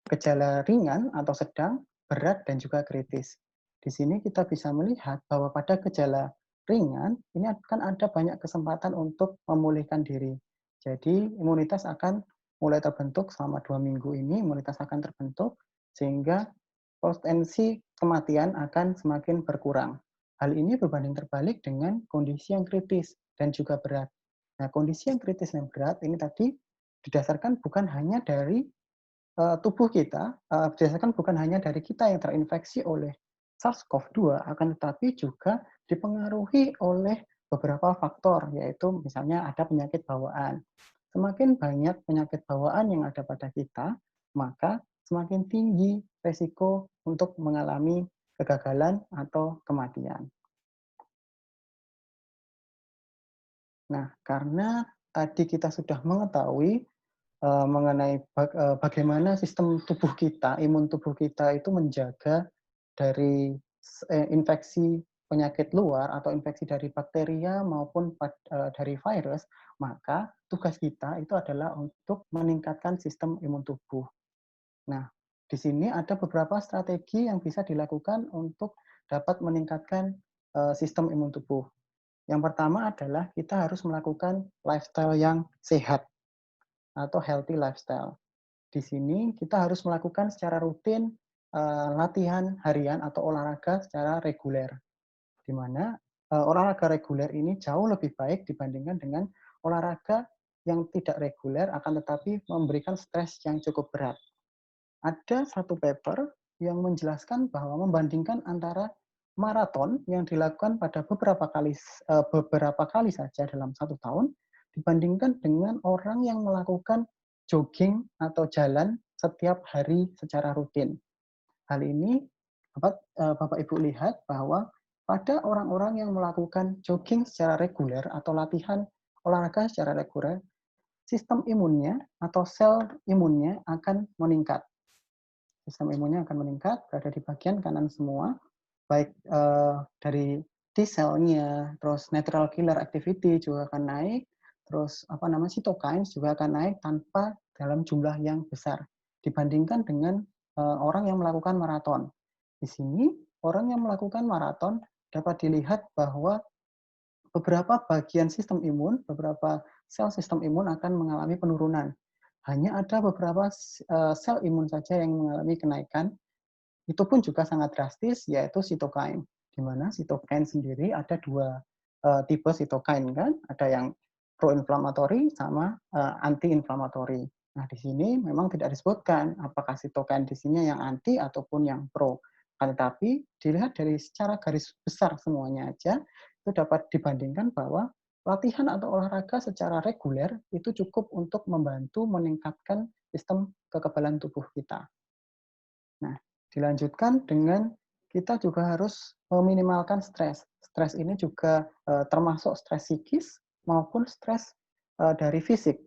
gejala ringan atau sedang, berat, dan juga kritis. Di sini kita bisa melihat bahwa pada gejala ringan, ini akan ada banyak kesempatan untuk memulihkan diri. Jadi imunitas akan mulai terbentuk selama 2 minggu ini, imunitas akan terbentuk, sehingga potensi kematian akan semakin berkurang. Hal ini berbanding terbalik dengan kondisi yang kritis dan juga berat. Nah, kondisi yang kritis dan berat ini tadi didasarkan bukan hanya dari tubuh kita, berdasarkan bukan hanya dari kita yang terinfeksi oleh SARS-CoV-2, akan tetapi juga dipengaruhi oleh beberapa faktor, yaitu misalnya ada penyakit bawaan. Semakin banyak penyakit bawaan yang ada pada kita, maka semakin tinggi resiko untuk mengalami kegagalan atau kematian. Nah, karena tadi kita sudah mengetahui mengenai bagaimana sistem tubuh kita, imun tubuh kita itu menjaga dari infeksi penyakit luar atau infeksi dari bakteria maupun dari virus, maka tugas kita itu adalah untuk meningkatkan sistem imun tubuh. Nah, di sini ada beberapa strategi yang bisa dilakukan untuk dapat meningkatkan sistem imun tubuh. Yang pertama adalah kita harus melakukan lifestyle yang sehat atau healthy lifestyle. Di sini kita harus melakukan secara rutin latihan harian atau olahraga secara reguler, di mana olahraga reguler ini jauh lebih baik dibandingkan dengan olahraga yang tidak reguler akan tetapi memberikan stres yang cukup berat. Ada satu paper yang menjelaskan bahwa membandingkan antara maraton yang dilakukan pada beberapa kali saja dalam 1 tahun dibandingkan dengan orang yang melakukan jogging atau jalan setiap hari secara rutin. Hal ini Bapak Ibu lihat bahwa pada orang-orang yang melakukan jogging secara reguler atau latihan olahraga secara reguler, sistem imunnya atau sel imunnya akan meningkat. Sistem imunnya akan meningkat, berada di bagian kanan semua, baik dari T-cell-nya, terus natural killer activity juga akan naik, terus cytokines juga akan naik tanpa dalam jumlah yang besar dibandingkan dengan orang yang melakukan maraton. Di sini orang yang melakukan maraton dapat dilihat bahwa beberapa bagian sistem imun, beberapa sel sistem imun akan mengalami penurunan. Hanya ada beberapa sel imun saja yang mengalami kenaikan. Itu pun juga sangat drastis, yaitu sitokain. Di mana sitokain sendiri ada dua tipe sitokain kan, ada yang pro-inflammatory sama anti-inflammatory. Nah, di sini memang tidak disebutkan apakah sitokain di sini yang anti ataupun yang pro. Tetapi dilihat dari secara garis besar semuanya aja, itu dapat dibandingkan bahwa latihan atau olahraga secara reguler itu cukup untuk membantu meningkatkan sistem kekebalan tubuh kita. Nah, dilanjutkan dengan kita juga harus meminimalkan stres. Stres ini juga termasuk stres psikis maupun stres dari fisik.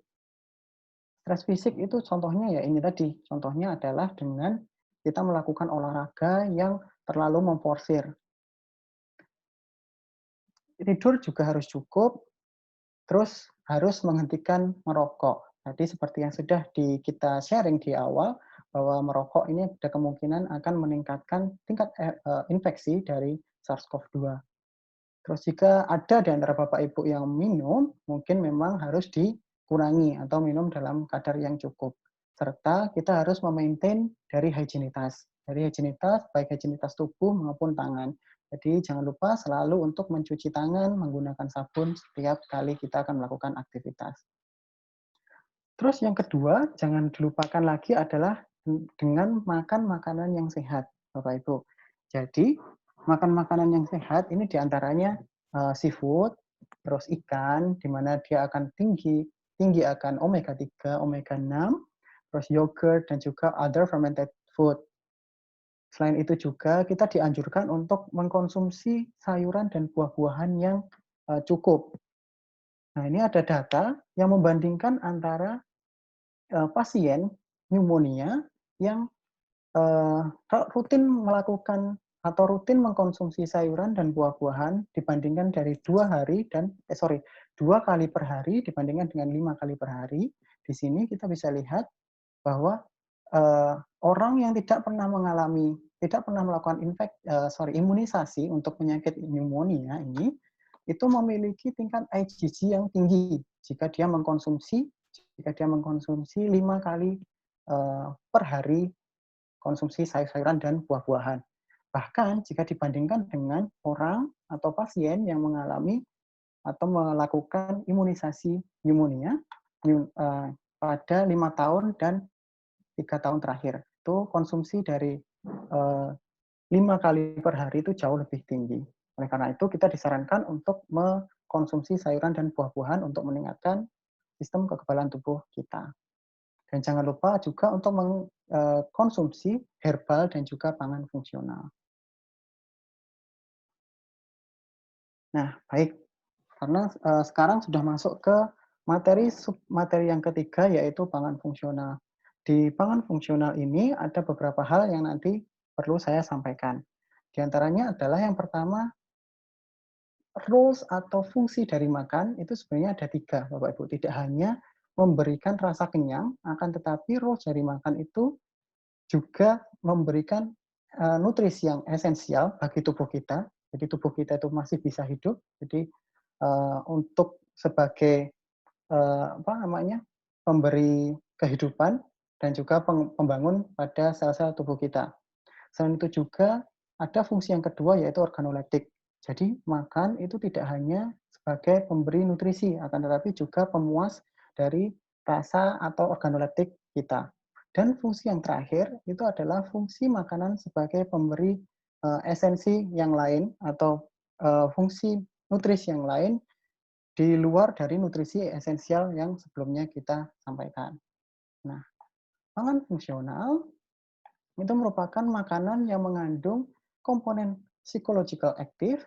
Stres fisik itu contohnya ya ini tadi. Contohnya adalah dengan kita melakukan olahraga yang terlalu memforsir. Tidur juga harus cukup, terus harus menghentikan merokok. Jadi seperti yang sudah kita sharing di awal, bahwa merokok ini ada kemungkinan akan meningkatkan tingkat infeksi dari SARS-CoV-2. Terus jika ada di antara Bapak Ibu yang minum, mungkin memang harus dikurangi atau minum dalam kadar yang cukup. Serta kita harus memaintain dari higienitas. Dari higienitas, baik higienitas tubuh maupun tangan. Jadi jangan lupa selalu untuk mencuci tangan menggunakan sabun setiap kali kita akan melakukan aktivitas. Terus yang kedua, jangan dilupakan lagi adalah dengan makan makanan yang sehat, Bapak Ibu. Jadi, makan makanan yang sehat ini diantaranya seafood, terus ikan, di mana dia akan tinggi akan omega 3, omega 6, terus yogurt, dan juga other fermented food. Selain itu juga kita dianjurkan untuk mengkonsumsi sayuran dan buah-buahan yang cukup. Nah, ini ada data yang membandingkan antara pasien pneumonia yang rutin melakukan atau rutin mengkonsumsi sayuran dan buah-buahan dibandingkan dari 2 kali per hari dibandingkan dengan 5 kali per hari. Di sini kita bisa lihat bahwa orang yang tidak pernah melakukan imunisasi untuk penyakit pneumonia ini itu memiliki tingkat IgG yang tinggi jika dia mengkonsumsi 5 kali per hari konsumsi sayur-sayuran dan buah-buahan. Bahkan jika dibandingkan dengan orang atau pasien yang mengalami atau melakukan imunisasi pneumonia pada 5 tahun dan 3 tahun terakhir. Itu konsumsi dari 5 kali per hari itu jauh lebih tinggi. Oleh karena itu kita disarankan untuk mengkonsumsi sayuran dan buah-buahan untuk meningkatkan sistem kekebalan tubuh kita. Dan jangan lupa juga untuk mengkonsumsi herbal dan juga pangan fungsional. Nah, baik. Karena sekarang sudah masuk ke materi yang ketiga, yaitu pangan fungsional. Di pangan fungsional ini ada beberapa hal yang nanti perlu saya sampaikan. Di antaranya adalah yang pertama, roles atau fungsi dari makan itu sebenarnya ada 3, Bapak Ibu. Tidak hanya memberikan rasa kenyang, akan tetapi roles dari makan itu juga memberikan nutrisi yang esensial bagi tubuh kita. Jadi tubuh kita itu masih bisa hidup. Jadi untuk sebagai pemberi kehidupan dan juga pembangun pada sel-sel tubuh kita. Selain itu juga ada fungsi yang kedua yaitu organoleptik. Jadi makan itu tidak hanya sebagai pemberi nutrisi, akan tetapi juga pemuas dari rasa atau organoleptik kita. Dan fungsi yang terakhir itu adalah fungsi makanan sebagai pemberi esensi yang lain atau fungsi nutrisi yang lain di luar dari nutrisi esensial yang sebelumnya kita sampaikan. Nah, pangan fungsional itu merupakan makanan yang mengandung komponen psychological active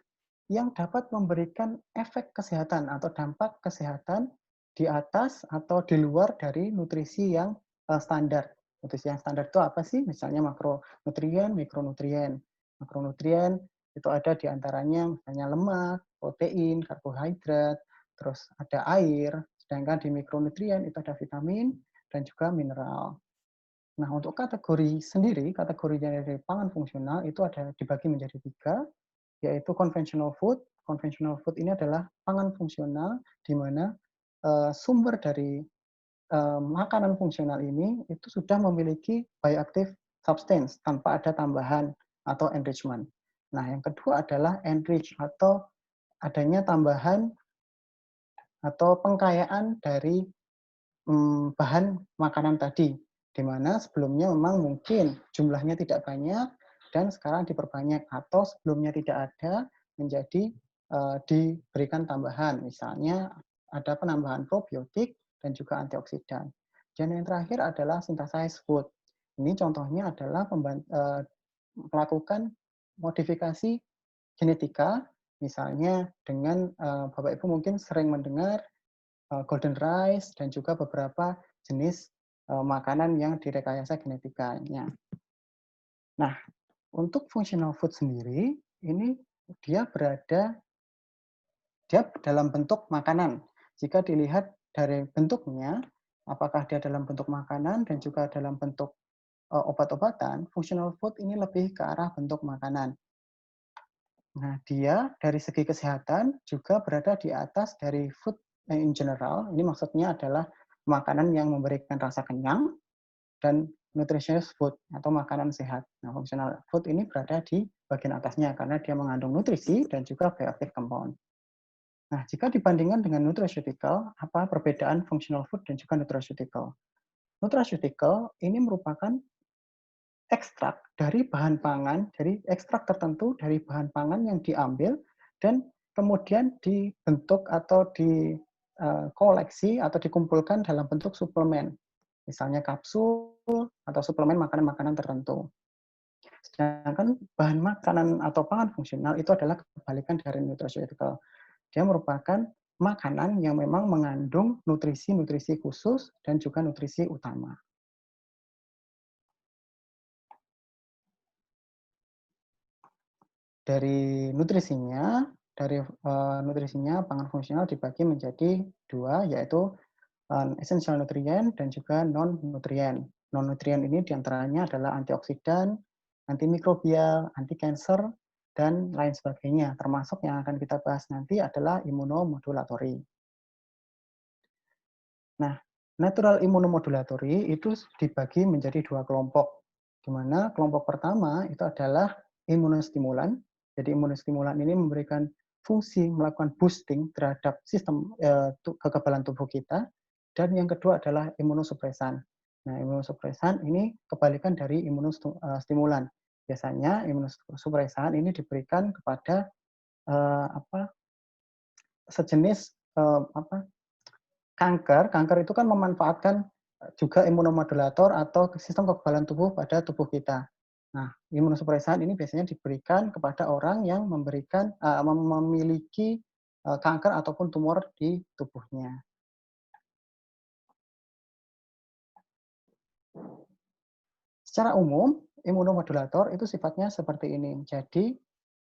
yang dapat memberikan efek kesehatan atau dampak kesehatan di atas atau di luar dari nutrisi yang standar. Nutrisi yang standar itu apa sih? Misalnya makronutrien, mikronutrien. Makronutrien itu ada di antaranya misalnya lemak, protein, karbohidrat, terus ada air, sedangkan di mikronutrien itu ada vitamin dan juga mineral. Nah, untuk kategori sendiri, kategori dari pangan fungsional itu ada dibagi menjadi 3, yaitu conventional food. Conventional food ini adalah pangan fungsional di mana sumber dari makanan fungsional ini itu sudah memiliki bioactive substance tanpa ada tambahan atau enrichment. Nah, yang kedua adalah enrich atau adanya tambahan atau pengkayaan dari bahan makanan tadi, di mana sebelumnya memang mungkin jumlahnya tidak banyak dan sekarang diperbanyak, atau sebelumnya tidak ada menjadi diberikan tambahan, misalnya ada penambahan probiotik dan juga antioksidan. Dan yang terakhir adalah synthesized food. Ini contohnya adalah melakukan modifikasi genetika, misalnya dengan Bapak Ibu mungkin sering mendengar golden rice, dan juga beberapa jenis makanan yang direkayasa genetikanya. Nah, untuk functional food sendiri, ini dia dalam bentuk makanan. Jika dilihat dari bentuknya, apakah dia dalam bentuk makanan dan juga dalam bentuk obat-obatan, functional food ini lebih ke arah bentuk makanan. Nah, dia dari segi kesehatan juga berada di atas dari food in general. Ini maksudnya adalah makanan yang memberikan rasa kenyang dan nutritious food atau makanan sehat. Nah, functional food ini berada di bagian atasnya karena dia mengandung nutrisi dan juga bioactive compound. Nah, jika dibandingkan dengan nutraceutical, apa perbedaan functional food dan juga nutraceutical? Nutraceutical ini merupakan ekstrak dari bahan pangan, dari ekstrak tertentu dari bahan pangan yang diambil dan kemudian dibentuk atau dikoleksi atau dikumpulkan dalam bentuk suplemen, misalnya kapsul atau suplemen makanan-makanan tertentu. Sedangkan bahan makanan atau pangan fungsional itu adalah kebalikan dari nutraceutical. Dia merupakan makanan yang memang mengandung nutrisi-nutrisi khusus dan juga nutrisi utama. Dari nutrisinya, pangan fungsional dibagi menjadi 2, yaitu essential nutrien dan juga non-nutrien. Non-nutrien ini diantaranya adalah antioksidan, antimikrobial, anti-cancer, dan lain sebagainya. Termasuk yang akan kita bahas nanti adalah immunomodulatory. Nah, natural immunomodulatory itu dibagi menjadi 2 kelompok, di mana kelompok pertama itu adalah imunostimulan. Jadi imunostimulan ini memberikan fungsi melakukan boosting terhadap sistem kekebalan tubuh kita. Dan yang kedua adalah imunosupresan. Nah, imunosupresan ini kebalikan dari imunostimulan. Biasanya imunosupresan ini diberikan kepada sejenis kanker itu kan memanfaatkan juga imunomodulator atau sistem kekebalan tubuh pada tubuh kita. Nah, imunosupresan ini biasanya diberikan kepada orang yang memiliki kanker ataupun tumor di tubuhnya. Secara umum, imunomodulator itu sifatnya seperti ini. Jadi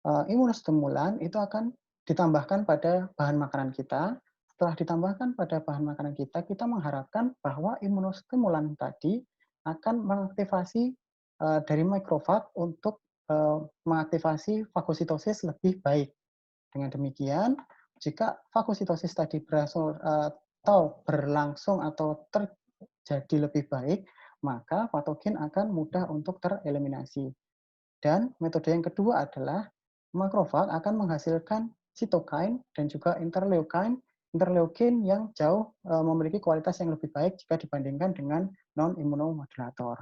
imunostimulan itu akan ditambahkan pada bahan makanan kita. Setelah ditambahkan pada bahan makanan kita, kita mengharapkan bahwa imunostimulan tadi akan mengaktifasi dari makrofag untuk mengaktifasi fagositosis lebih baik. Dengan demikian, jika fagositosis tadi berlangsung atau terjadi lebih baik, maka patogen akan mudah untuk tereliminasi. Dan metode yang kedua adalah makrofag akan menghasilkan sitokain dan juga interleukin yang jauh memiliki kualitas yang lebih baik jika dibandingkan dengan non-imunomodulator.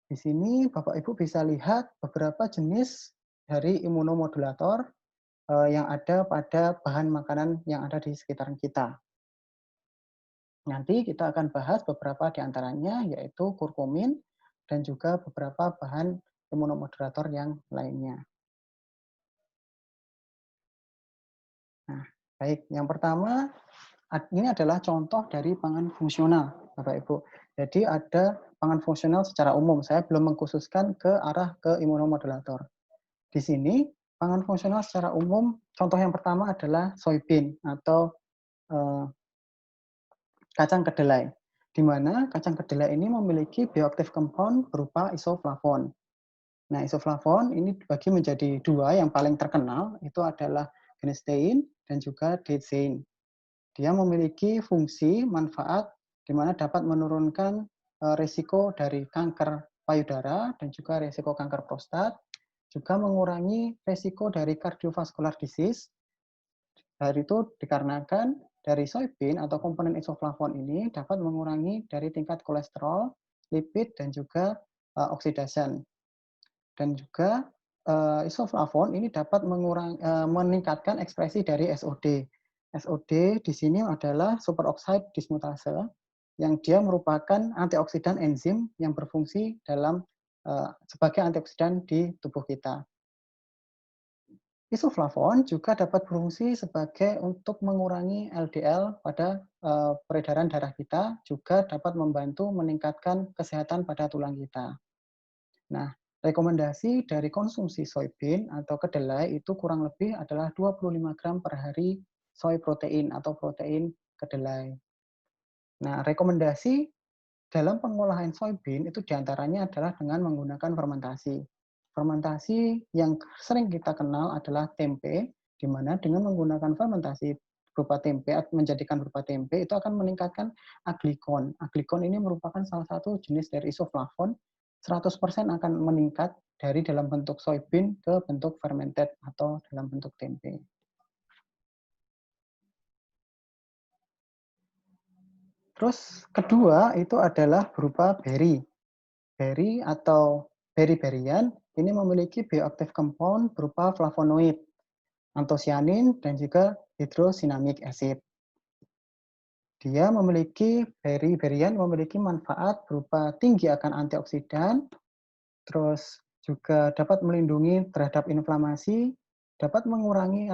Di sini Bapak Ibu bisa lihat beberapa jenis dari imunomodulator yang ada pada bahan makanan yang ada di sekitaran kita. Nanti kita akan bahas beberapa di antaranya, yaitu kurkumin dan juga beberapa bahan imunomodulator yang lainnya. Nah, baik. Yang pertama, ini adalah contoh dari pangan fungsional, Bapak Ibu. Jadi ada pangan fungsional secara umum. Saya belum mengkhususkan ke arah ke imunomodulator. Di sini, pangan fungsional secara umum, contoh yang pertama adalah soybean atau kacang kedelai, di mana kacang kedelai ini memiliki bioaktif compound berupa isoflavon. Nah, isoflavon ini dibagi menjadi dua, yang paling terkenal itu adalah genistein dan juga deitzein. Dia memiliki fungsi manfaat di mana dapat menurunkan risiko dari kanker payudara dan juga risiko kanker prostat, juga mengurangi risiko dari cardiovascular disease. Hal itu dikarenakan dari soybean atau komponen isoflavon ini dapat mengurangi dari tingkat kolesterol, lipid, dan juga oksidasi. Dan juga isoflavon ini dapat meningkatkan ekspresi dari SOD. SOD di sini adalah superoxide dismutase yang dia merupakan antioksidan enzim yang berfungsi sebagai antioksidan di tubuh kita. Isoflavon juga dapat berfungsi sebagai untuk mengurangi LDL pada peredaran darah kita, juga dapat membantu meningkatkan kesehatan pada tulang kita. Nah, rekomendasi dari konsumsi soybean atau kedelai itu kurang lebih adalah 25 gram per hari soy protein atau protein kedelai. Nah, rekomendasi dalam pengolahan soybean itu diantaranya adalah dengan menggunakan fermentasi. Fermentasi yang sering kita kenal adalah tempe, di mana dengan menggunakan fermentasi berupa tempe, menjadikan berupa tempe, itu akan meningkatkan aglikon. Aglikon ini merupakan salah satu jenis dari isoflavon, 100% akan meningkat dari dalam bentuk soybean ke bentuk fermented atau dalam bentuk tempe. Terus kedua itu adalah berupa berry. Berry atau berry-berryan ini memiliki bioaktif compound berupa flavonoid, antosianin, dan juga hydrocinamic acid. Dia memiliki berry-berryan memiliki manfaat berupa tinggi akan antioksidan, terus juga dapat melindungi terhadap inflamasi, dapat mengurangi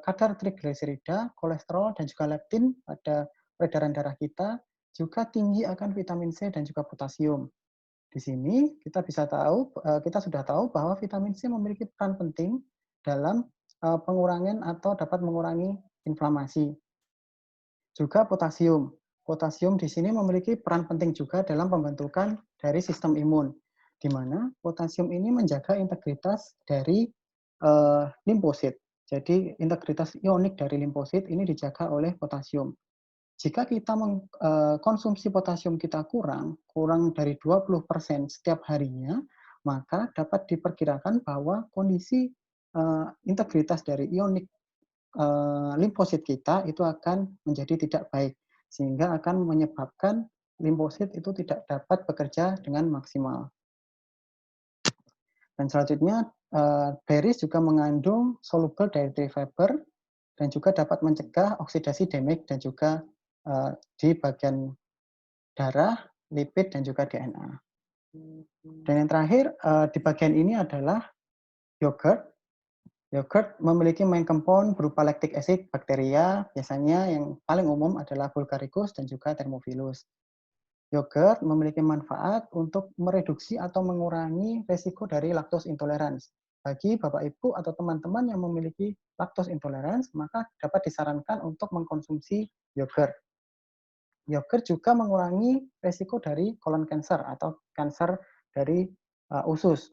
kadar trigliserida, kolesterol, dan juga leptin pada peredaran darah kita, juga tinggi akan vitamin C dan juga potasium. Di sini kita sudah tahu bahwa vitamin C memiliki peran penting dalam pengurangan atau dapat mengurangi inflamasi. Juga potasium. Potasium di sini memiliki peran penting juga dalam pembentukan dari sistem imun, di mana potasium ini menjaga integritas dari limfosit. Jadi integritas ionik dari limfosit ini dijaga oleh potasium. Jika kita mengkonsumsi potasium kita kurang dari 20% setiap harinya, maka dapat diperkirakan bahwa kondisi integritas dari ionik limfosit kita itu akan menjadi tidak baik, sehingga akan menyebabkan limfosit itu tidak dapat bekerja dengan maksimal. Dan selanjutnya, berries juga mengandung soluble dietary fiber dan juga dapat mencegah oksidasi damage dan juga di bagian darah, lipid, dan juga DNA. Dan yang terakhir, di bagian ini adalah yogurt. Yogurt memiliki main compound berupa lactic acid bakteria, biasanya yang paling umum adalah Bulgaricus dan juga Thermophilus. Yogurt memiliki manfaat untuk mereduksi atau mengurangi resiko dari lactose intolerance. Bagi Bapak Ibu atau teman-teman yang memiliki lactose intolerance, maka dapat disarankan untuk mengkonsumsi yogurt. Yogurt juga mengurangi resiko dari colon cancer atau kanker dari usus.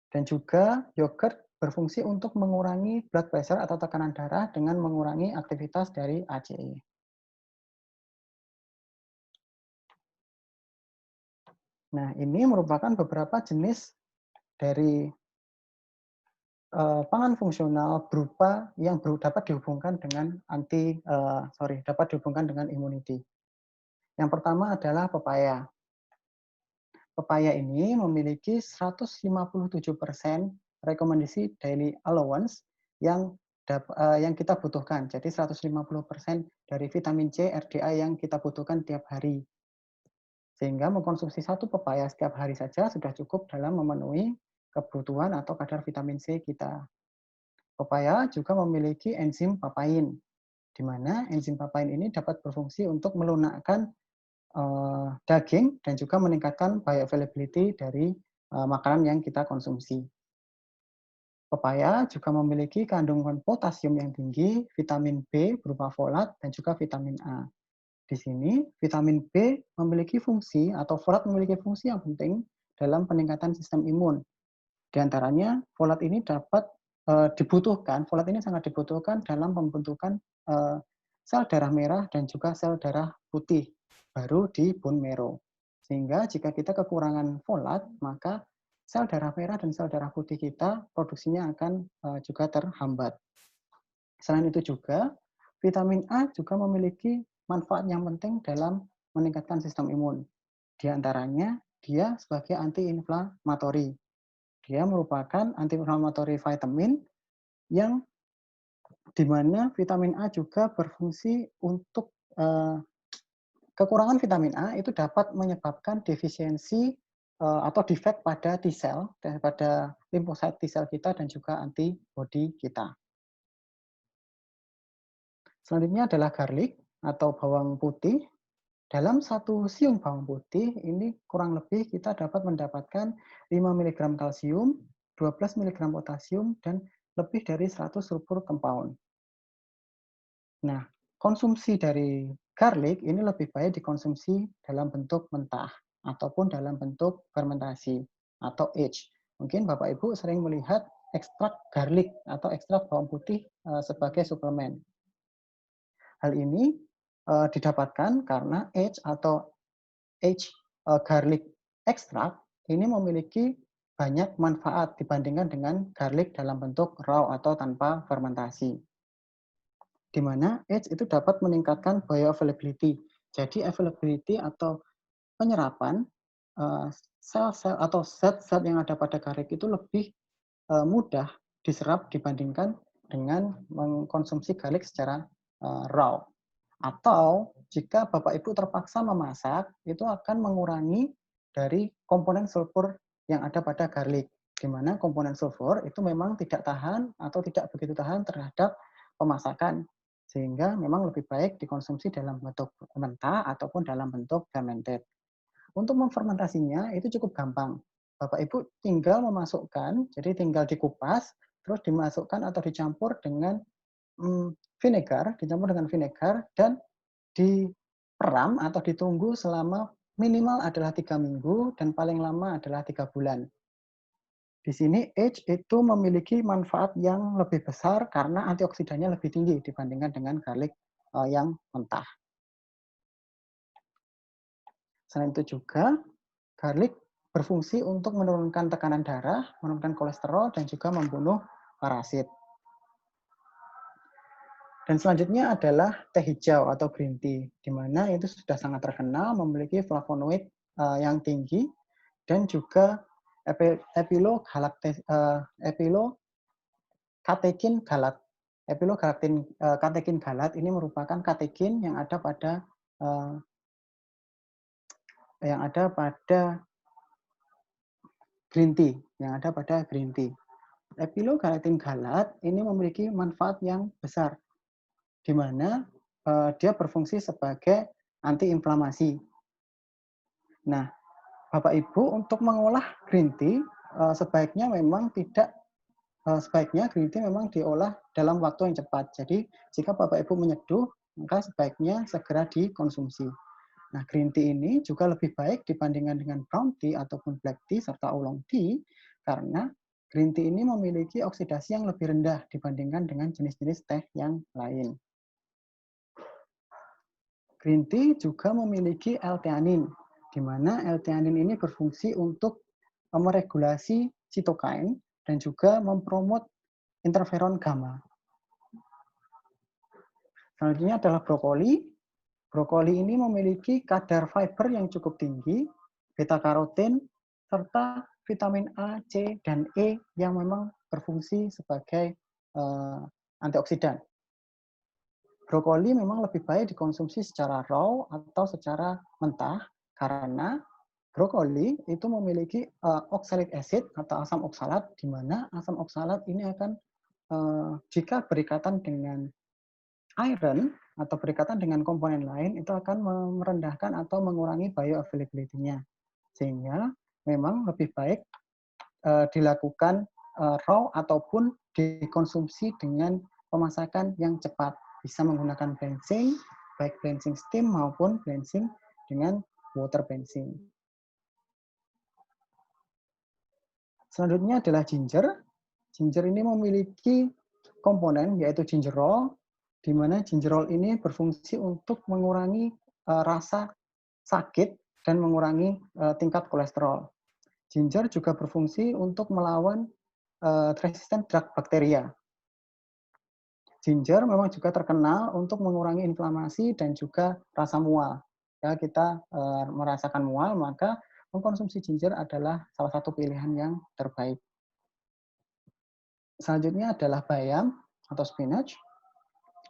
Dan juga yogurt berfungsi untuk mengurangi blood pressure atau tekanan darah dengan mengurangi aktivitas dari ACE. Nah, ini merupakan beberapa jenis dari pangan fungsional berupa yang dapat dihubungkan dengan dapat dihubungkan dengan immunity. Yang pertama adalah pepaya. Pepaya ini memiliki 157% rekomendasi daily allowance yang kita butuhkan. Jadi 150% dari vitamin C, RDA yang kita butuhkan tiap hari. Sehingga mengkonsumsi satu pepaya setiap hari saja sudah cukup dalam memenuhi kebutuhan atau kadar vitamin C kita. Pepaya juga memiliki enzim papain, di mana enzim papain ini dapat berfungsi untuk melunakkan daging dan juga meningkatkan bioavailability dari makanan yang kita konsumsi. Pepaya juga memiliki kandungan potasium yang tinggi, vitamin B berupa folat, dan juga vitamin A. Di sini, vitamin B memiliki fungsi atau folat memiliki fungsi yang penting dalam peningkatan sistem imun. Di antaranya, folat ini folat ini sangat dibutuhkan dalam pembentukan sel darah merah dan juga sel darah putih baru di bone marrow. Sehingga jika kita kekurangan folat, maka sel darah merah dan sel darah putih kita produksinya akan juga terhambat. Selain itu juga, vitamin A juga memiliki manfaat yang penting dalam meningkatkan sistem imun. Di antaranya, dia sebagai anti-inflamatori. Dia merupakan anti-inflamatori vitamin yang di mana vitamin A juga berfungsi untuk kekurangan vitamin A itu dapat menyebabkan defisiensi atau defect pada T-cell, pada limfosit T-cell kita dan juga antibodi kita. Selanjutnya adalah garlic atau bawang putih. Dalam satu siung bawang putih, ini kurang lebih kita dapat mendapatkan 5 mg kalsium, 12 mg potasium, dan lebih dari 100 sulfur compound. Nah, konsumsi dari garlic ini lebih baik dikonsumsi dalam bentuk mentah ataupun dalam bentuk fermentasi atau age. Mungkin Bapak Ibu sering melihat ekstrak garlic atau ekstrak bawang putih sebagai suplemen. Hal ini didapatkan karena garlic extract ini memiliki banyak manfaat dibandingkan dengan garlic dalam bentuk raw atau tanpa fermentasi. Di mana age itu dapat meningkatkan bioavailability. Jadi availability atau penyerapan sel-sel atau zat-zat yang ada pada garlic itu lebih mudah diserap dibandingkan dengan mengkonsumsi garlic secara raw. Atau jika Bapak Ibu terpaksa memasak, itu akan mengurangi dari komponen sulfur yang ada pada garlic. Di mana komponen sulfur itu memang tidak tahan atau tidak begitu tahan terhadap pemasakan. Sehingga memang lebih baik dikonsumsi dalam bentuk mentah ataupun dalam bentuk fermented. Untuk memfermentasinya itu cukup gampang. Bapak Ibu tinggal memasukkan, jadi tinggal dikupas, terus dimasukkan atau dicampur dengan vinegar, dan diperam atau ditunggu selama minimal adalah 3 minggu dan paling lama adalah 3 bulan. Di sini age itu memiliki manfaat yang lebih besar karena antioksidannya lebih tinggi dibandingkan dengan garlic yang mentah. Selain itu juga, garlic berfungsi untuk menurunkan tekanan darah, menurunkan kolesterol, dan juga membunuh parasit. Dan selanjutnya adalah teh hijau atau green tea, di mana itu sudah sangat terkenal memiliki flavonoid yang tinggi dan juga epilocatechin galat. Epilocatechin galat ini merupakan katekin yang ada pada green tea, Epilocatechin galat ini memiliki manfaat yang besar, di mana dia berfungsi sebagai antiinflamasi. Nah, Bapak Ibu untuk mengolah green tea sebaiknya memang tidak sebaiknya green tea memang diolah dalam waktu yang cepat. Jadi jika Bapak Ibu menyeduh, maka sebaiknya segera dikonsumsi. Nah, green tea ini juga lebih baik dibandingkan dengan brown tea ataupun black tea serta oolong tea karena green tea ini memiliki oksidasi yang lebih rendah dibandingkan dengan jenis-jenis teh yang lain. Green tea juga memiliki L-theanin, di mana L-theanin ini berfungsi untuk meregulasi sitokain dan juga mempromot interferon gamma. Selanjutnya adalah brokoli. Brokoli ini memiliki kadar fiber yang cukup tinggi, beta-karotin, serta vitamin A, C, dan E yang memang berfungsi sebagai antioksidan. Brokoli memang lebih baik dikonsumsi secara raw atau secara mentah karena brokoli itu memiliki oxalic acid atau asam oksalat, di mana asam oksalat ini akan jika berikatan dengan iron atau berikatan dengan komponen lain itu akan merendahkan atau mengurangi bioavailability-nya. Sehingga memang lebih baik dilakukan raw ataupun dikonsumsi dengan pemasakan yang cepat. Bisa menggunakan blanching, baik blanching steam maupun blanching dengan water blanching. Selanjutnya adalah ginger. Ginger ini memiliki komponen yaitu gingerol, di mana gingerol ini berfungsi untuk mengurangi rasa sakit dan mengurangi tingkat kolesterol. Ginger juga berfungsi untuk melawan resisten drug bakteria. Ginger memang juga terkenal untuk mengurangi inflamasi dan juga rasa mual. Ya, kita merasakan mual, maka mengkonsumsi ginger adalah salah satu pilihan yang terbaik. Selanjutnya adalah bayam atau spinach.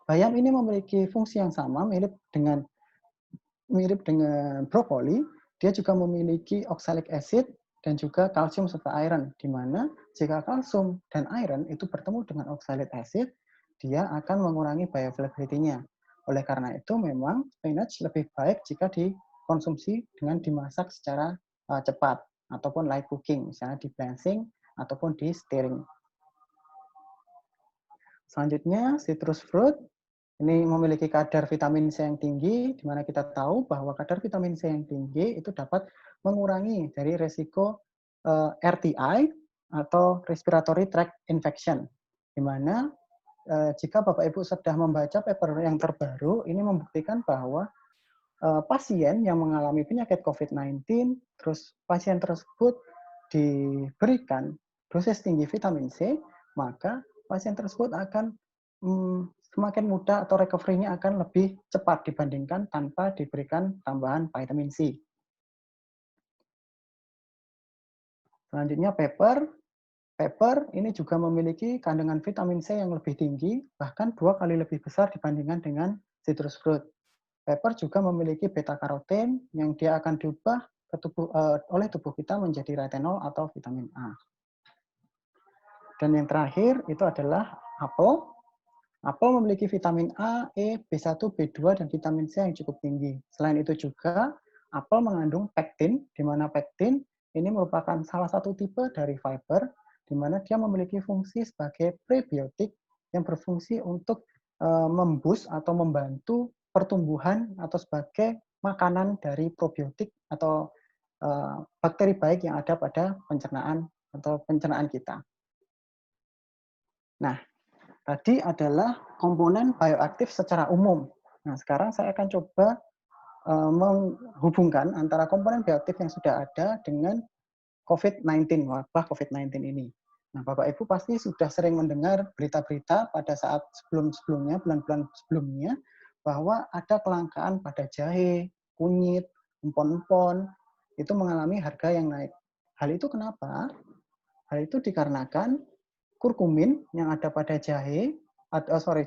Bayam ini memiliki fungsi yang sama, mirip dengan brokoli. Dia juga memiliki oxalic acid dan juga kalsium serta iron, di mana jika kalsium dan iron itu bertemu dengan oxalic acid, dia akan mengurangi bioavailability-nya. Oleh karena itu, memang spinach lebih baik jika dikonsumsi dengan dimasak secara cepat ataupun light cooking, misalnya di blanching ataupun di stirring. Selanjutnya, citrus fruit. Ini memiliki kadar vitamin C yang tinggi, di mana kita tahu bahwa kadar vitamin C yang tinggi itu dapat mengurangi dari resiko RTI atau respiratory tract infection, di mana jika Bapak Ibu sudah membaca paper yang terbaru, ini membuktikan bahwa pasien yang mengalami penyakit COVID-19, terus pasien tersebut diberikan dosis tinggi vitamin C, maka pasien tersebut akan semakin mudah atau recovery-nya akan lebih cepat dibandingkan tanpa diberikan tambahan vitamin C. Selanjutnya pepper. Pepper ini juga memiliki kandungan vitamin C yang lebih tinggi, bahkan 2 kali lebih besar dibandingkan dengan citrus fruit. Pepper juga memiliki beta-karoten yang dia akan diubah ke oleh tubuh kita menjadi retinol atau vitamin A. Dan yang terakhir itu adalah apel. Apel memiliki vitamin A, E, B1, B2, dan vitamin C yang cukup tinggi. Selain itu juga, apel mengandung pektin, di mana pektin ini merupakan salah satu tipe dari fiber, di mana dia memiliki fungsi sebagai prebiotik yang berfungsi untuk memboost atau membantu pertumbuhan atau sebagai makanan dari probiotik atau bakteri baik yang ada pada pencernaan atau pencernaan kita. Nah, tadi adalah komponen bioaktif secara umum. Nah, sekarang saya akan coba menghubungkan antara komponen bioaktif yang sudah ada dengan COVID-19, wabah COVID-19 ini. Nah, Bapak Ibu pasti sudah sering mendengar berita-berita pada saat sebelum-sebelumnya, bulan-bulan sebelumnya, bahwa ada kelangkaan pada jahe, kunyit, empon-empon, itu mengalami harga yang naik. Hal itu kenapa? Hal itu dikarenakan kurkumin yang ada pada jahe,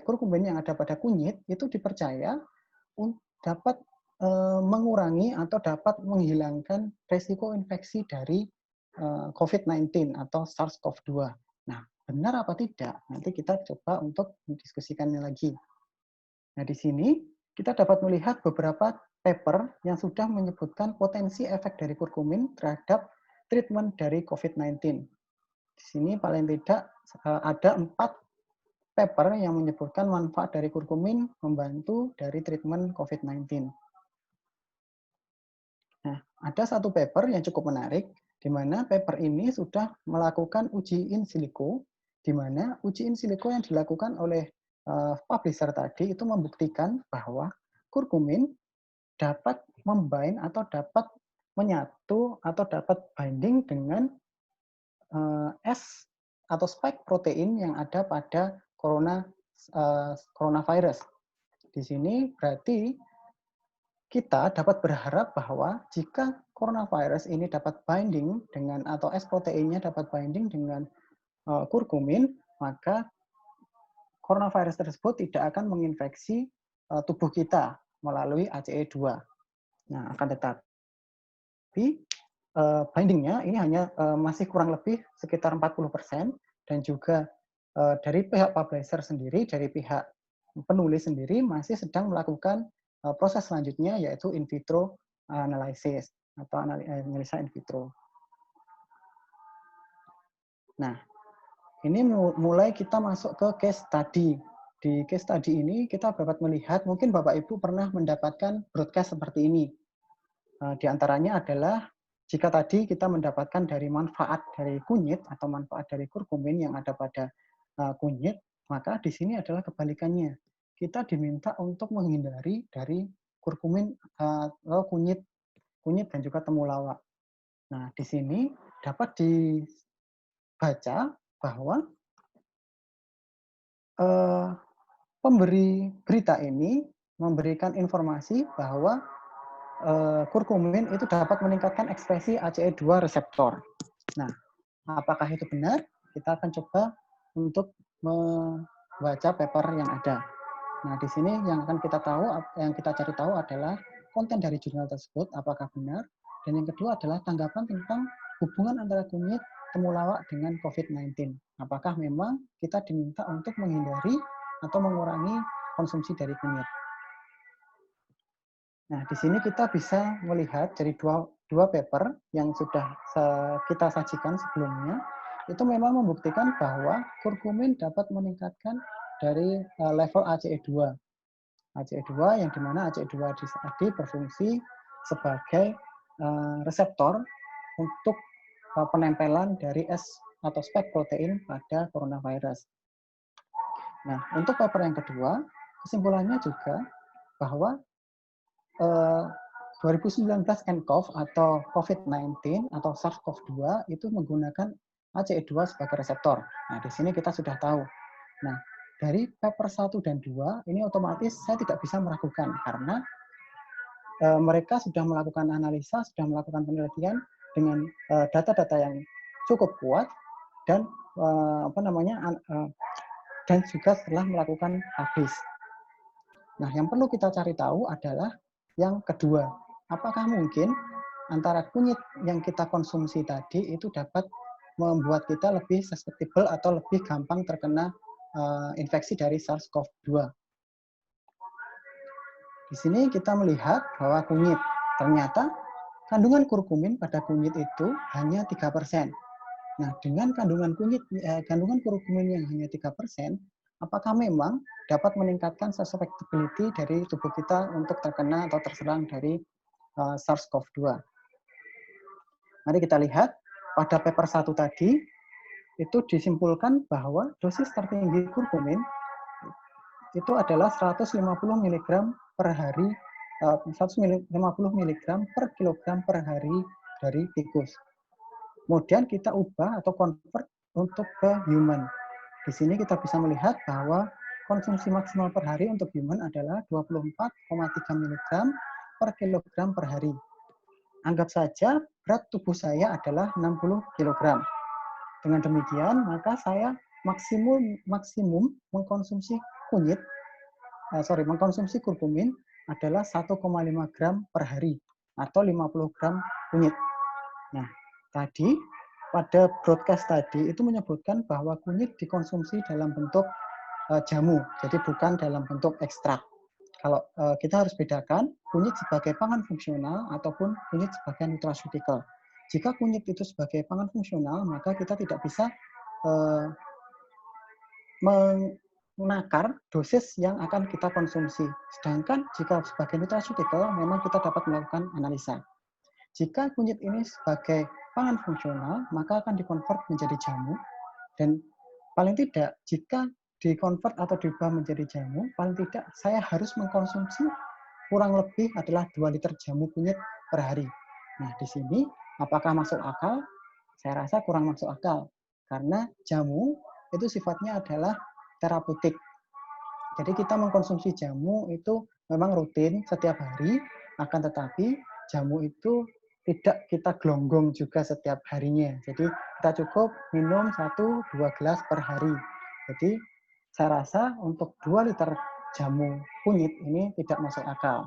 kurkumin yang ada pada kunyit itu dipercaya dapat mengurangi atau dapat menghilangkan resiko infeksi dari COVID-19 atau SARS-CoV-2. Nah, benar apa tidak? Nanti kita coba untuk mendiskusikannya lagi. Nah, di sini kita dapat melihat beberapa paper yang sudah menyebutkan potensi efek dari kurkumin terhadap treatment dari COVID-19. Di sini paling tidak ada 4 paper yang menyebutkan manfaat dari kurkumin membantu dari treatment COVID-19. Nah, ada satu paper yang cukup menarik, di mana paper ini sudah melakukan uji in silico, di mana uji in silico yang dilakukan oleh publisher tadi itu membuktikan bahwa kurkumin dapat membind atau dapat menyatu atau dapat binding dengan S atau spike protein yang ada pada coronavirus. Di sini berarti kita dapat berharap bahwa jika coronavirus ini dapat binding dengan atau S proteinnya dapat binding dengan kurkumin, maka coronavirus tersebut tidak akan menginfeksi tubuh kita melalui ACE2. Nah, akan tetapi bindingnya ini hanya masih kurang lebih sekitar 40%, dan juga dari pihak publisher sendiri, dari pihak penulis sendiri masih sedang melakukan proses selanjutnya, yaitu in vitro analysis atau analisa in vitro. Nah, ini mulai kita masuk ke case study. Di case study ini kita dapat melihat, mungkin Bapak Ibu pernah mendapatkan broadcast seperti ini. Di antaranya adalah jika tadi kita mendapatkan dari manfaat dari kunyit atau manfaat dari kurkumin yang ada pada kunyit, maka di sini adalah kebalikannya. Kita diminta untuk menghindari dari kurkumin atau kunyit dan juga temulawak. Nah, di sini dapat dibaca bahwa pemberi berita ini memberikan informasi bahwa kurkumin itu dapat meningkatkan ekspresi ACE2 reseptor. Nah, apakah itu benar? Kita akan coba untuk membaca paper yang ada. Nah, di sini yang akan kita tahu, yang kita cari tahu adalah konten dari jurnal tersebut, apakah benar. Dan yang kedua adalah tanggapan tentang hubungan antara kunyit temulawak dengan COVID-19. Apakah memang kita diminta untuk menghindari atau mengurangi konsumsi dari kunyit. Nah, di sini kita bisa melihat dari dua paper yang sudah kita sajikan sebelumnya, itu memang membuktikan bahwa kurkumin dapat meningkatkan dari level ACE2. ACE2 yang dimana ACE2 tadi berfungsi sebagai reseptor untuk penempelan dari S atau spike protein pada coronavirus. Nah, untuk paper yang kedua, kesimpulannya juga bahwa 2019 nCoV atau COVID-19 atau SARS-CoV-2 itu menggunakan ACE2 sebagai reseptor. Nah, di sini kita sudah tahu. Nah, dari paper 1 dan 2 ini otomatis saya tidak bisa meragukan karena mereka sudah melakukan analisa, sudah melakukan penelitian dengan data-data yang cukup kuat dan dan juga setelah melakukan publish. Nah, yang perlu kita cari tahu adalah yang kedua, apakah mungkin antara kunyit yang kita konsumsi tadi itu dapat membuat kita lebih susceptible atau lebih gampang terkena infeksi dari SARS-CoV-2. Di sini kita melihat bahwa kunyit, ternyata kandungan kurkumin pada kunyit itu hanya 3%. Nah, dengan kandungan kurkumin yang hanya 3%, apakah memang dapat meningkatkan susceptibility dari tubuh kita untuk terkena atau terserang dari SARS-CoV-2. Mari kita lihat pada paper 1 tadi, itu disimpulkan bahwa dosis tertinggi kurkumin itu adalah 150 mg per hari, 150 mg per kilogram per hari dari tikus. Kemudian kita ubah atau convert untuk ke human. Di sini kita bisa melihat bahwa konsumsi maksimal per hari untuk human adalah 24,3 mg per kilogram per hari. Anggap saja berat tubuh saya adalah 60 kg. Dengan demikian, maka saya maksimum mengkonsumsi mengkonsumsi kurkumin adalah 1,5 gram per hari atau 50 gram kunyit. Nah, tadi pada broadcast tadi itu menyebutkan bahwa kunyit dikonsumsi dalam bentuk jamu, jadi bukan dalam bentuk ekstrak. kalau kita harus bedakan kunyit sebagai pangan fungsional ataupun kunyit sebagai nutraceutical. Jika kunyit itu sebagai pangan fungsional, maka kita tidak bisa menakar dosis yang akan kita konsumsi. Sedangkan jika sebagai nutraceutical, memang kita dapat melakukan analisa. Jika kunyit ini sebagai pangan fungsional, maka akan dikonvert menjadi jamu. Dan paling tidak, jika dikonvert atau diubah menjadi jamu, paling tidak saya harus mengkonsumsi kurang lebih adalah 2 liter jamu kunyit per hari. Nah, di sini apakah masuk akal? Saya rasa kurang masuk akal. Karena jamu itu sifatnya adalah terapeutik. Jadi kita mengkonsumsi jamu itu memang rutin setiap hari, akan tetapi jamu itu tidak kita gelonggong juga setiap harinya. Jadi kita cukup minum 1-2 gelas per hari. Jadi saya rasa untuk 2 liter jamu kunyit ini tidak masuk akal.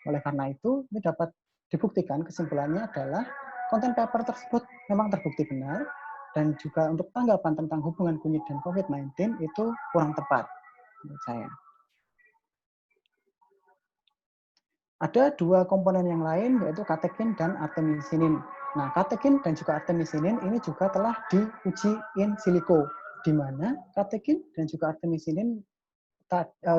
Oleh karena itu, ini dapat dibuktikan kesimpulannya adalah konten paper tersebut memang terbukti benar, dan juga untuk tanggapan tentang hubungan kunyit dan COVID-19 itu kurang tepat menurut saya. Ada 2 komponen yang lain, yaitu katekin dan artemisinin. Nah, katekin dan juga artemisinin ini juga telah diuji in silico, di mana katekin dan juga artemisinin,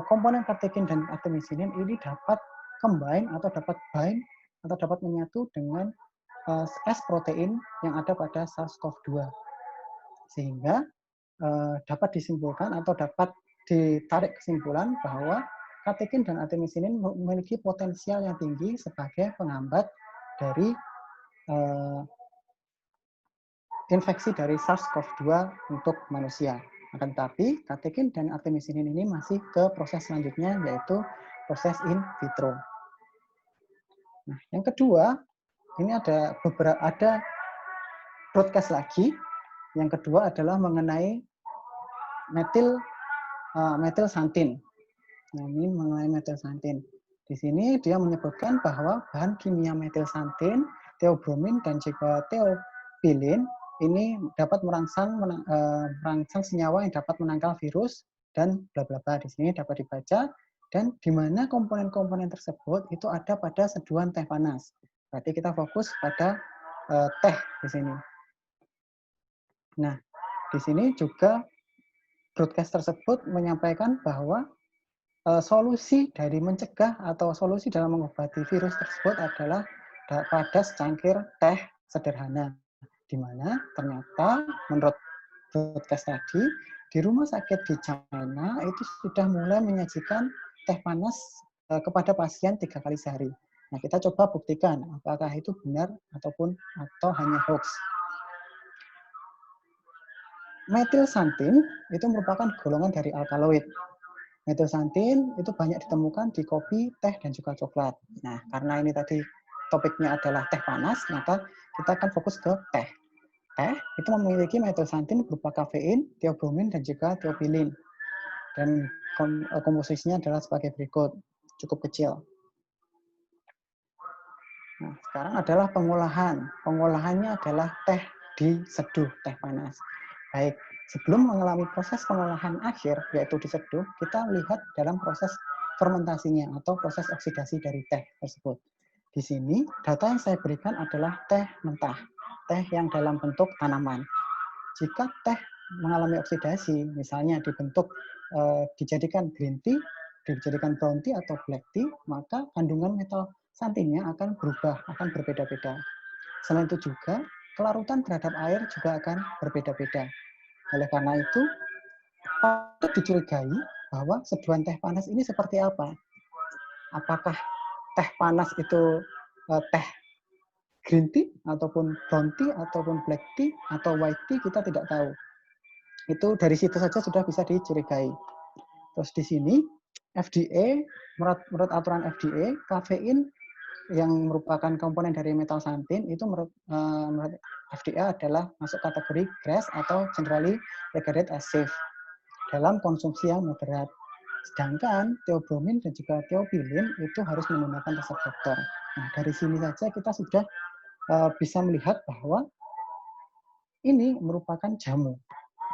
komponen katekin dan artemisinin ini dapat combine atau dapat bind atau dapat menyatu dengan S protein yang ada pada SARS-CoV-2. Sehingga dapat disimpulkan atau dapat ditarik kesimpulan bahwa katekin dan artemisinin memiliki potensial yang tinggi sebagai penghambat dari infeksi dari SARS-CoV-2 untuk manusia. Akan tetapi, katekin dan artemisinin ini masih ke proses selanjutnya, yaitu proses in vitro. Nah, yang kedua, ini ada broadcast lagi. Yang kedua adalah mengenai metilsantin. Nah, ini mengenai metilsantin. Di sini dia menyebutkan bahwa bahan kimia metilsantin, theobromin, dan juga theopilin ini dapat merangsang senyawa yang dapat menangkal virus dan bla bla bla. Di sini dapat dibaca, dan di mana komponen-komponen tersebut itu ada pada seduhan teh panas. Berarti kita fokus pada teh di sini. Nah, di sini juga broadcast tersebut menyampaikan bahwa solusi dari mencegah atau solusi dalam mengobati virus tersebut adalah pada secangkir teh sederhana, di mana ternyata menurut broadcast tadi, di rumah sakit di China itu sudah mulai menyajikan teh panas kepada pasien 3 kali sehari. Nah, kita coba buktikan apakah itu benar atau hanya hoax. Metilsantin itu merupakan golongan dari alkaloid. Metilsantin itu banyak ditemukan di kopi, teh, dan juga coklat. Nah, karena ini tadi topiknya adalah teh panas, maka kita akan fokus ke teh. Teh itu memiliki metilsantin berupa kafein, theobromin, dan juga theopilin. Dan komposisinya adalah sebagai berikut, cukup kecil. Nah, sekarang adalah pengolahan. Pengolahannya adalah teh diseduh, teh panas. Baik, sebelum mengalami proses pengolahan akhir, yaitu diseduh, kita lihat dalam proses fermentasinya atau proses oksidasi dari teh tersebut. Di sini, data yang saya berikan adalah teh mentah, teh yang dalam bentuk tanaman. Jika teh mengalami oksidasi, misalnya dijadikan green tea, dijadikan brown tea atau black tea, maka kandungan metilsantinnya akan berubah, akan berbeda-beda. Selain itu juga, kelarutan terhadap air juga akan berbeda-beda. Oleh karena itu, patut dicurigai bahwa seduhan teh panas ini seperti apa? Apakah teh panas itu teh green tea, ataupun brown tea, ataupun black tea, atau white tea, kita tidak tahu. Itu dari situ saja sudah bisa dicurigai. Terus di sini, FDA, menurut aturan FDA, kafein yang merupakan komponen dari metilsantin itu menurut FDA adalah masuk kategori GRAS atau generally regarded as safe dalam konsumsi yang moderat. Sedangkan theobromin dan juga theopilin itu harus menggunakan resep dokter. Nah, dari sini saja kita sudah bisa melihat bahwa ini merupakan jamu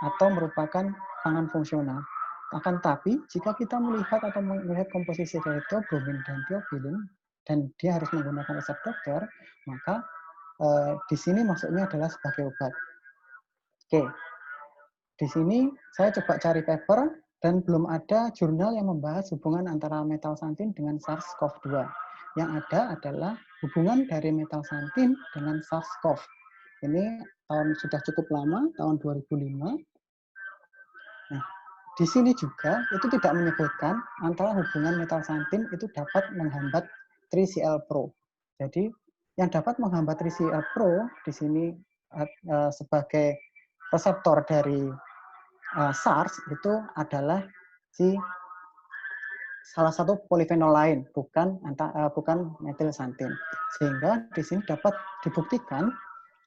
atau merupakan pangan fungsional. Akan tetapi, jika kita melihat atau melihat komposisi dari teobromin dan tiobilin, dan dia harus menggunakan resep dokter, maka di sini maksudnya adalah sebagai obat. Oke, di sini saya coba cari paper dan belum ada jurnal yang membahas hubungan antara metalsantin dengan SARS-CoV-2. Yang ada adalah hubungan dari metalsantin dengan SARS-CoV. Ini sudah cukup lama, tahun 2005. Nah, di sini juga itu tidak menyebutkan antara hubungan metalsantin itu dapat menghambat 3CL Pro. Jadi yang dapat menghambat 3CL Pro di sini sebagai reseptor dari SARS itu adalah salah satu polifenol lain, bukan metilsantin. Sehingga di sini dapat dibuktikan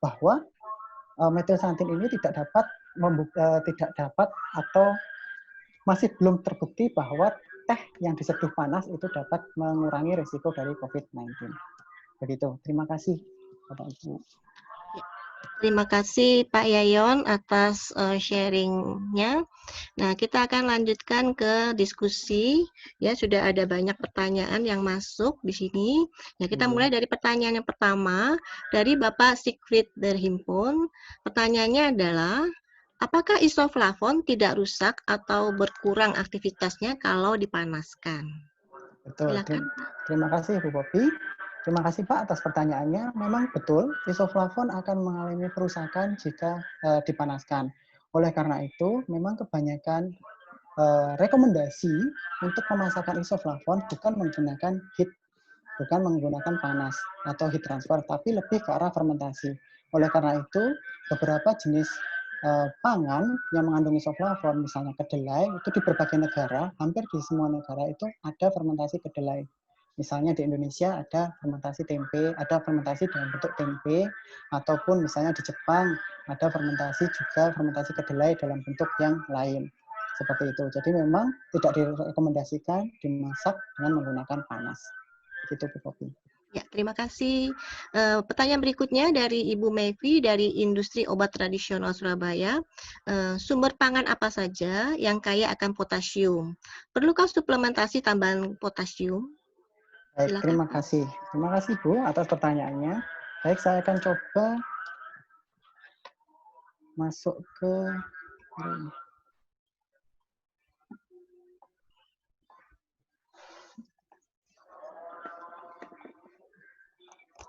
bahwa metilsantin ini tidak dapat atau masih belum terbukti bahwa teh yang diseduh panas itu dapat mengurangi risiko dari COVID-19. Begitu. Terima kasih, Bapak Ibu. Terima kasih Pak Yayon atas sharing-nya. Nah, kita akan lanjutkan ke diskusi. Ya, sudah ada banyak pertanyaan yang masuk di sini. Ya, kita mulai dari pertanyaan yang pertama dari Bapak Siegfried Berhimpun. Pertanyaannya adalah, apakah isoflavon tidak rusak atau berkurang aktivitasnya kalau dipanaskan? Betul. Silakan. Terima kasih Bu Poppy. Terima kasih Pak atas pertanyaannya. Memang betul, isoflavon akan mengalami kerusakan jika dipanaskan. Oleh karena itu, memang kebanyakan rekomendasi untuk pemasakan isoflavon bukan menggunakan panas atau heat transfer, tapi lebih ke arah fermentasi. Oleh karena itu, beberapa jenis pangan yang mengandung isoflavon, misalnya kedelai, itu di berbagai negara, hampir di semua negara itu ada fermentasi kedelai. Misalnya di Indonesia ada fermentasi tempe, ada fermentasi dalam bentuk tempe, ataupun misalnya di Jepang ada fermentasi kedelai dalam bentuk yang lain. Seperti itu. Jadi memang tidak direkomendasikan dimasak dengan menggunakan panas. Begitu, Bu Poppy. Ya, terima kasih. Pertanyaan berikutnya dari Ibu Mevi dari Industri Obat Tradisional Surabaya. Sumber pangan apa saja yang kaya akan potasium? Perlukah suplementasi tambahan potasium? Baik, Silakan. terima kasih. Terima kasih Bu atas pertanyaannya. Baik, saya akan coba masuk ke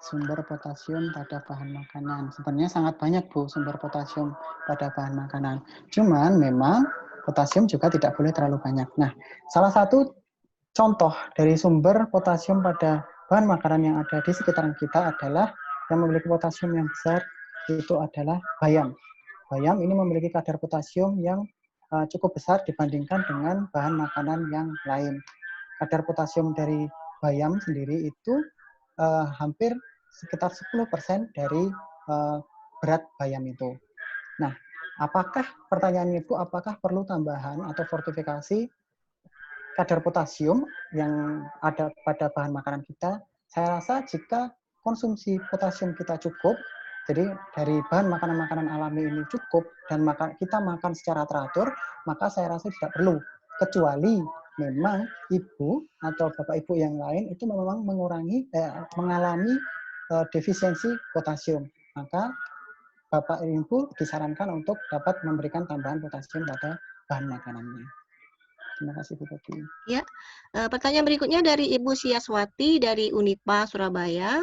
sumber potasium pada bahan makanan. Sebenarnya sangat banyak Bu sumber potasium pada bahan makanan. Cuman memang potasium juga tidak boleh terlalu banyak. Nah, salah satu contoh dari sumber potasium pada bahan makanan yang ada di sekitaran kita adalah yang memiliki potasium yang besar itu adalah bayam. Bayam ini memiliki kadar potasium yang cukup besar dibandingkan dengan bahan makanan yang lain. Kadar potasium dari bayam sendiri itu hampir sekitar 10% dari berat bayam itu. Nah, pertanyaannya itu apakah perlu tambahan atau fortifikasi kadar potasium yang ada pada bahan makanan kita? Saya rasa jika konsumsi potasium kita cukup, jadi dari bahan makanan-makanan alami ini cukup dan kita makan secara teratur, maka saya rasa tidak perlu. Kecuali memang ibu atau bapak ibu yang lain itu memang mengalami defisiensi potasium, maka bapak ibu disarankan untuk dapat memberikan tambahan potasium pada bahan makanannya. Terima kasih Bu Poppy. Ya, pertanyaan berikutnya dari Ibu Siaswati dari Unipa Surabaya.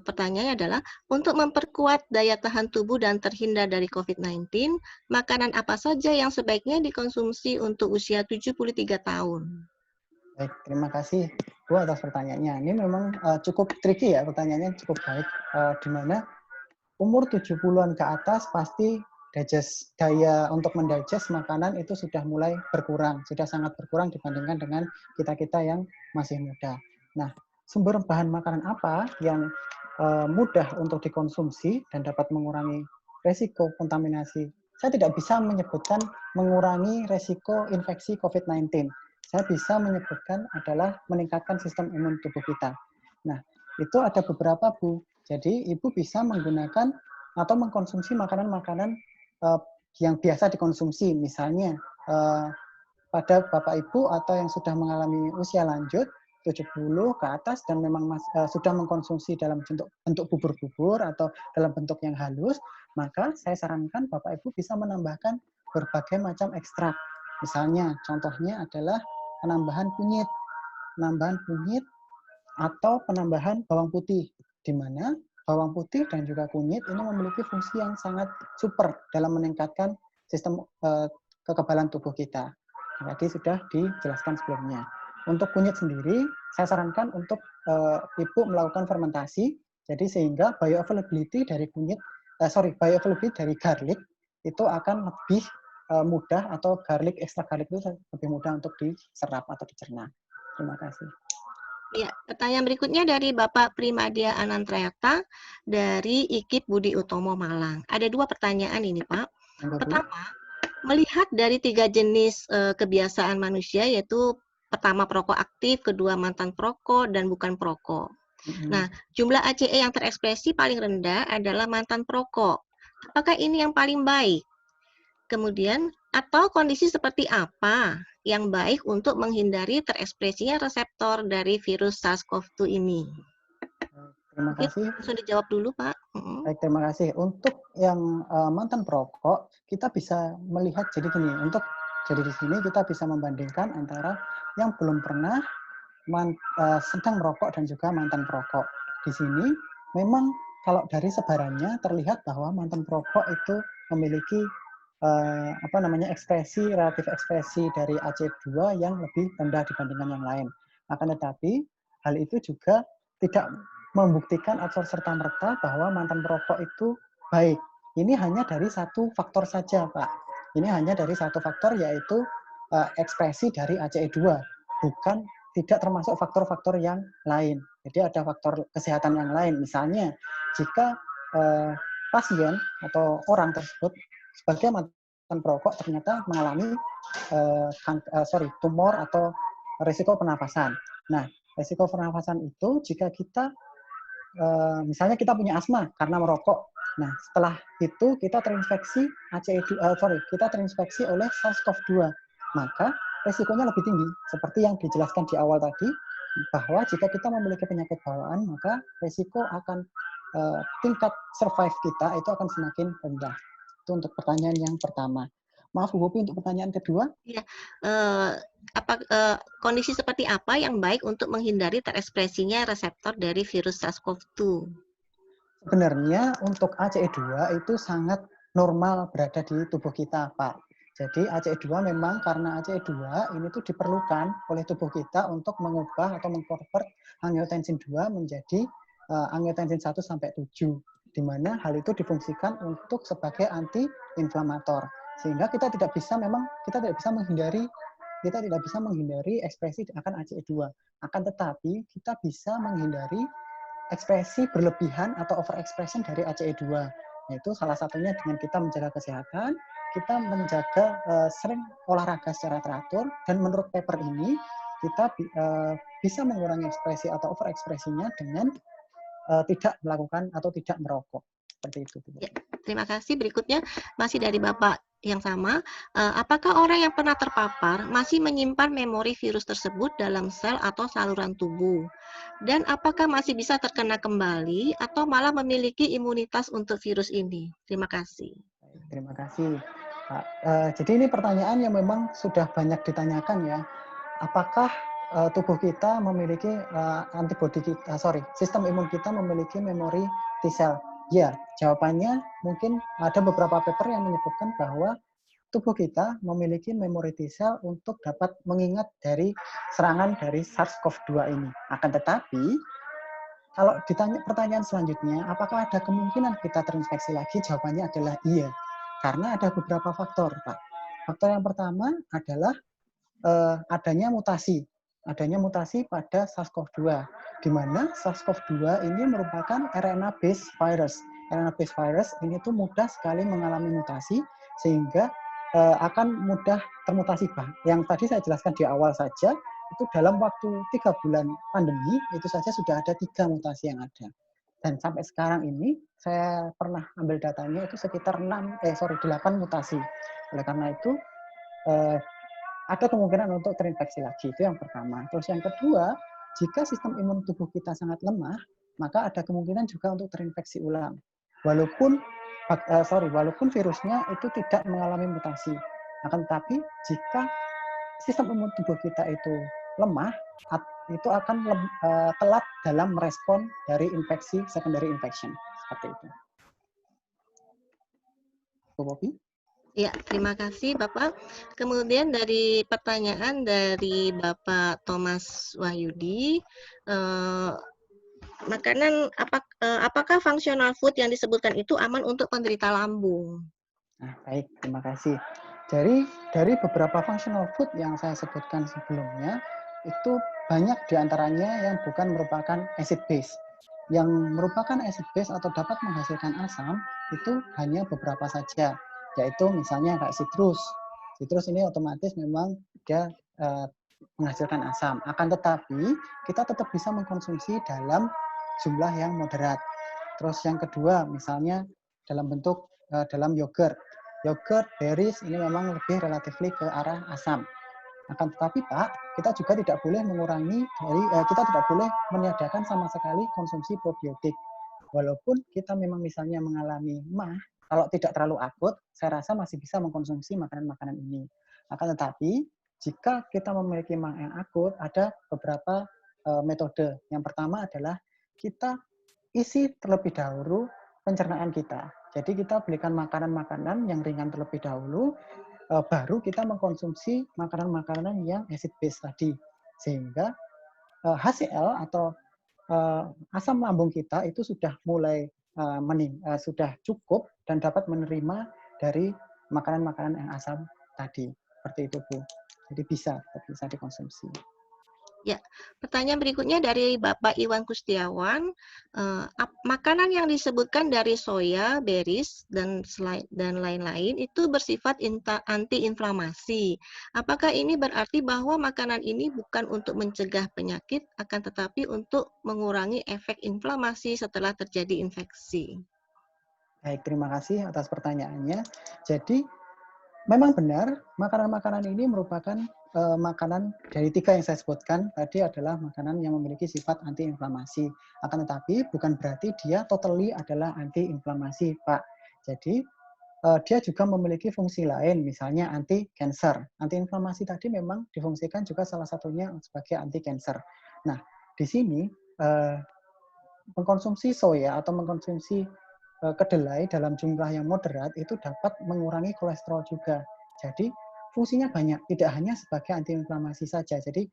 Pertanyaannya adalah, untuk memperkuat daya tahan tubuh dan terhindar dari COVID-19, makanan apa saja yang sebaiknya dikonsumsi untuk usia 73 tahun? Baik, terima kasih Bu atas pertanyaannya. Ini memang cukup tricky ya, pertanyaannya cukup baik. Di mana umur 70-an ke atas pasti daya untuk mendigest makanan itu sudah mulai berkurang, sudah sangat berkurang dibandingkan dengan kita-kita yang masih muda. Nah, sumber bahan makanan apa yang mudah untuk dikonsumsi dan dapat mengurangi resiko kontaminasi? Saya tidak bisa menyebutkan mengurangi resiko infeksi COVID-19. Saya bisa menyebutkan adalah meningkatkan sistem imun tubuh kita. Nah, itu ada beberapa Bu. Jadi Ibu bisa menggunakan atau mengkonsumsi makanan-makanan yang biasa dikonsumsi, misalnya pada Bapak Ibu atau yang sudah mengalami usia lanjut 70 ke atas dan memang sudah mengkonsumsi dalam bentuk bubur-bubur atau dalam bentuk yang halus, maka saya sarankan Bapak Ibu bisa menambahkan berbagai macam ekstrak. Misalnya, contohnya adalah penambahan kunyit atau penambahan bawang putih, di mana bawang putih dan juga kunyit ini memiliki fungsi yang sangat super dalam meningkatkan sistem kekebalan tubuh kita. Tadi sudah dijelaskan sebelumnya. Untuk kunyit sendiri, saya sarankan untuk Ibu melakukan fermentasi, jadi sehingga bioavailability dari bioavailability dari garlic itu akan lebih mudah, atau extra garlic itu lebih mudah untuk diserap atau dicerna. Terima kasih. Ya, pertanyaan berikutnya dari Bapak Primadia Anantrayata dari IKIP Budi Utomo Malang. Ada 2 pertanyaan ini, Pak. Pertama, melihat dari 3 jenis kebiasaan manusia, yaitu pertama perokok aktif, kedua mantan perokok, dan bukan perokok. Nah, jumlah ACE yang terekspresi paling rendah adalah mantan perokok. Apakah ini yang paling baik? Kemudian, atau kondisi seperti apa yang baik untuk menghindari terekspresinya reseptor dari virus SARS-CoV-2 ini? Terima kasih. Langsung dijawab dulu, Pak. Baik, terima kasih. Untuk yang mantan perokok, kita bisa melihat jadi gini. Jadi di sini kita bisa membandingkan antara yang belum pernah, sedang merokok, dan juga mantan perokok. Di sini memang kalau dari sebarannya terlihat bahwa mantan perokok itu memiliki relatif ekspresi dari ACE2 yang lebih rendah dibandingkan yang lain. Akan tetapi hal itu juga tidak membuktikan atau serta-merta bahwa mantan perokok itu baik. Ini hanya dari satu faktor saja, Pak. Ini hanya dari satu faktor, yaitu ekspresi dari ACE2, tidak termasuk faktor-faktor yang lain. Jadi ada faktor kesehatan yang lain. Misalnya, jika pasien atau orang tersebut sebagai mantan perokok ternyata mengalami tumor atau risiko pernafasan. Nah, risiko pernafasan itu jika kita misalnya kita punya asma karena merokok. Nah, setelah itu kita terinfeksi kita terinfeksi oleh SARS-CoV-2. Maka resikonya lebih tinggi. Seperti yang dijelaskan di awal tadi, bahwa jika kita memiliki penyakit bawaan, maka resiko akan tingkat survive kita itu akan semakin rendah. Itu untuk pertanyaan yang pertama. Maaf, Bu Bopi, untuk pertanyaan kedua. Ya, kondisi seperti apa yang baik untuk menghindari terekspresinya reseptor dari virus SARS-CoV-2? Sebenarnya untuk ACE2 itu sangat normal berada di tubuh kita, Pak. Jadi ACE2 memang karena ACE2 ini tuh diperlukan oleh tubuh kita untuk mengubah atau mengkonvert angiotensin 2 menjadi angiotensin 1 sampai 7, di mana hal itu difungsikan untuk sebagai anti-inflamator. Sehingga kita tidak bisa menghindari ekspresi akan ACE2. Akan tetapi kita bisa menghindari ekspresi berlebihan atau overexpression dari ACE2. Yaitu salah satunya dengan kita menjaga kesehatan, kita menjaga sering olahraga secara teratur, dan menurut paper ini kita bisa mengurangi ekspresi atau overekspresinya dengan tidak melakukan atau tidak merokok. Seperti itu. Ya, terima kasih. Berikutnya masih dari Bapak yang sama. Apakah orang yang pernah terpapar masih menyimpan memori virus tersebut dalam sel atau saluran tubuh? Dan apakah masih bisa terkena kembali atau malah memiliki imunitas untuk virus ini? Terima kasih. Terima kasih, Pak. Jadi ini pertanyaan yang memang sudah banyak ditanyakan ya. Apakah tubuh kita memiliki sistem imun kita memiliki memori T-cell? Ya, jawabannya mungkin ada beberapa paper yang menyebutkan bahwa tubuh kita memiliki memori T-cell untuk dapat mengingat dari serangan dari SARS-CoV-2 ini. Akan tetapi, kalau ditanya pertanyaan selanjutnya, apakah ada kemungkinan kita terinfeksi lagi? Jawabannya adalah iya. Karena ada beberapa faktor, Pak. Faktor yang pertama adalah adanya mutasi pada SARS-CoV-2, di mana SARS-CoV-2 ini merupakan RNA-based virus. RNA-based virus ini tuh mudah sekali mengalami mutasi, sehingga akan mudah termutasi. Yang tadi saya jelaskan di awal saja, itu dalam waktu 3 bulan pandemi, itu saja sudah ada 3 mutasi yang ada. Dan sampai sekarang ini, saya pernah ambil datanya itu sekitar 8 mutasi. Oleh karena itu, ada kemungkinan untuk terinfeksi lagi. Itu yang pertama. Terus yang kedua, jika sistem imun tubuh kita sangat lemah, maka ada kemungkinan juga untuk terinfeksi ulang. Walaupun virusnya itu tidak mengalami mutasi. Akan tetapi jika sistem imun tubuh kita itu lemah, itu akan telat dalam merespon dari infeksi secondary infection. Seperti itu. Bu Poppy? Ya, terima kasih Bapak. Kemudian dari pertanyaan dari Bapak Thomas Wahyudi, apakah functional food yang disebutkan itu aman untuk penderita lambung? Nah, baik, terima kasih. Dari beberapa functional food yang saya sebutkan sebelumnya, itu banyak diantaranya yang bukan merupakan acid base. Yang merupakan acid base atau dapat menghasilkan asam, itu hanya beberapa saja, yaitu misalnya kayak citrus. Citrus ini otomatis memang dia menghasilkan asam. Akan tetapi, kita tetap bisa mengkonsumsi dalam jumlah yang moderat. Terus yang kedua, misalnya dalam bentuk dalam yogurt. Yogurt, berries ini memang lebih relatifly ke arah asam. Akan tetapi Pak, kita juga tidak boleh mengurangi kita tidak boleh meniadakan sama sekali konsumsi probiotik. Walaupun kita memang misalnya mengalami MAH, kalau tidak terlalu akut, saya rasa masih bisa mengkonsumsi makanan-makanan ini. Akan tetapi, jika kita memiliki MAH yang akut, ada beberapa metode. Yang pertama adalah kita isi terlebih dahulu pencernaan kita. Jadi kita belikan makanan-makanan yang ringan terlebih dahulu, baru kita mengkonsumsi makanan-makanan yang acid base tadi. Sehingga HCl atau asam lambung kita itu sudah mulai sudah cukup dan dapat menerima dari makanan-makanan yang asam tadi. Seperti itu, Bu. Jadi bisa dikonsumsi. Ya, pertanyaan berikutnya dari Bapak Iwan Kustiawan, makanan yang disebutkan dari soya, berries, dan lain-lain itu bersifat anti-inflamasi. Apakah ini berarti bahwa makanan ini bukan untuk mencegah penyakit, akan tetapi untuk mengurangi efek inflamasi setelah terjadi infeksi? Baik, terima kasih atas pertanyaannya. Jadi, memang benar, makanan-makanan ini merupakan makanan dari 3 yang saya sebutkan tadi adalah makanan yang memiliki sifat antiinflamasi. Akan tetapi bukan berarti dia totally adalah antiinflamasi, Pak. Jadi dia juga memiliki fungsi lain, misalnya anti-cancer. Antiinflamasi tadi memang difungsikan juga salah satunya sebagai anti-cancer. Nah, di sini mengkonsumsi soya atau mengkonsumsi kedelai dalam jumlah yang moderat itu dapat mengurangi kolesterol juga. Jadi fungsinya banyak, tidak hanya sebagai antiinflamasi saja. Jadi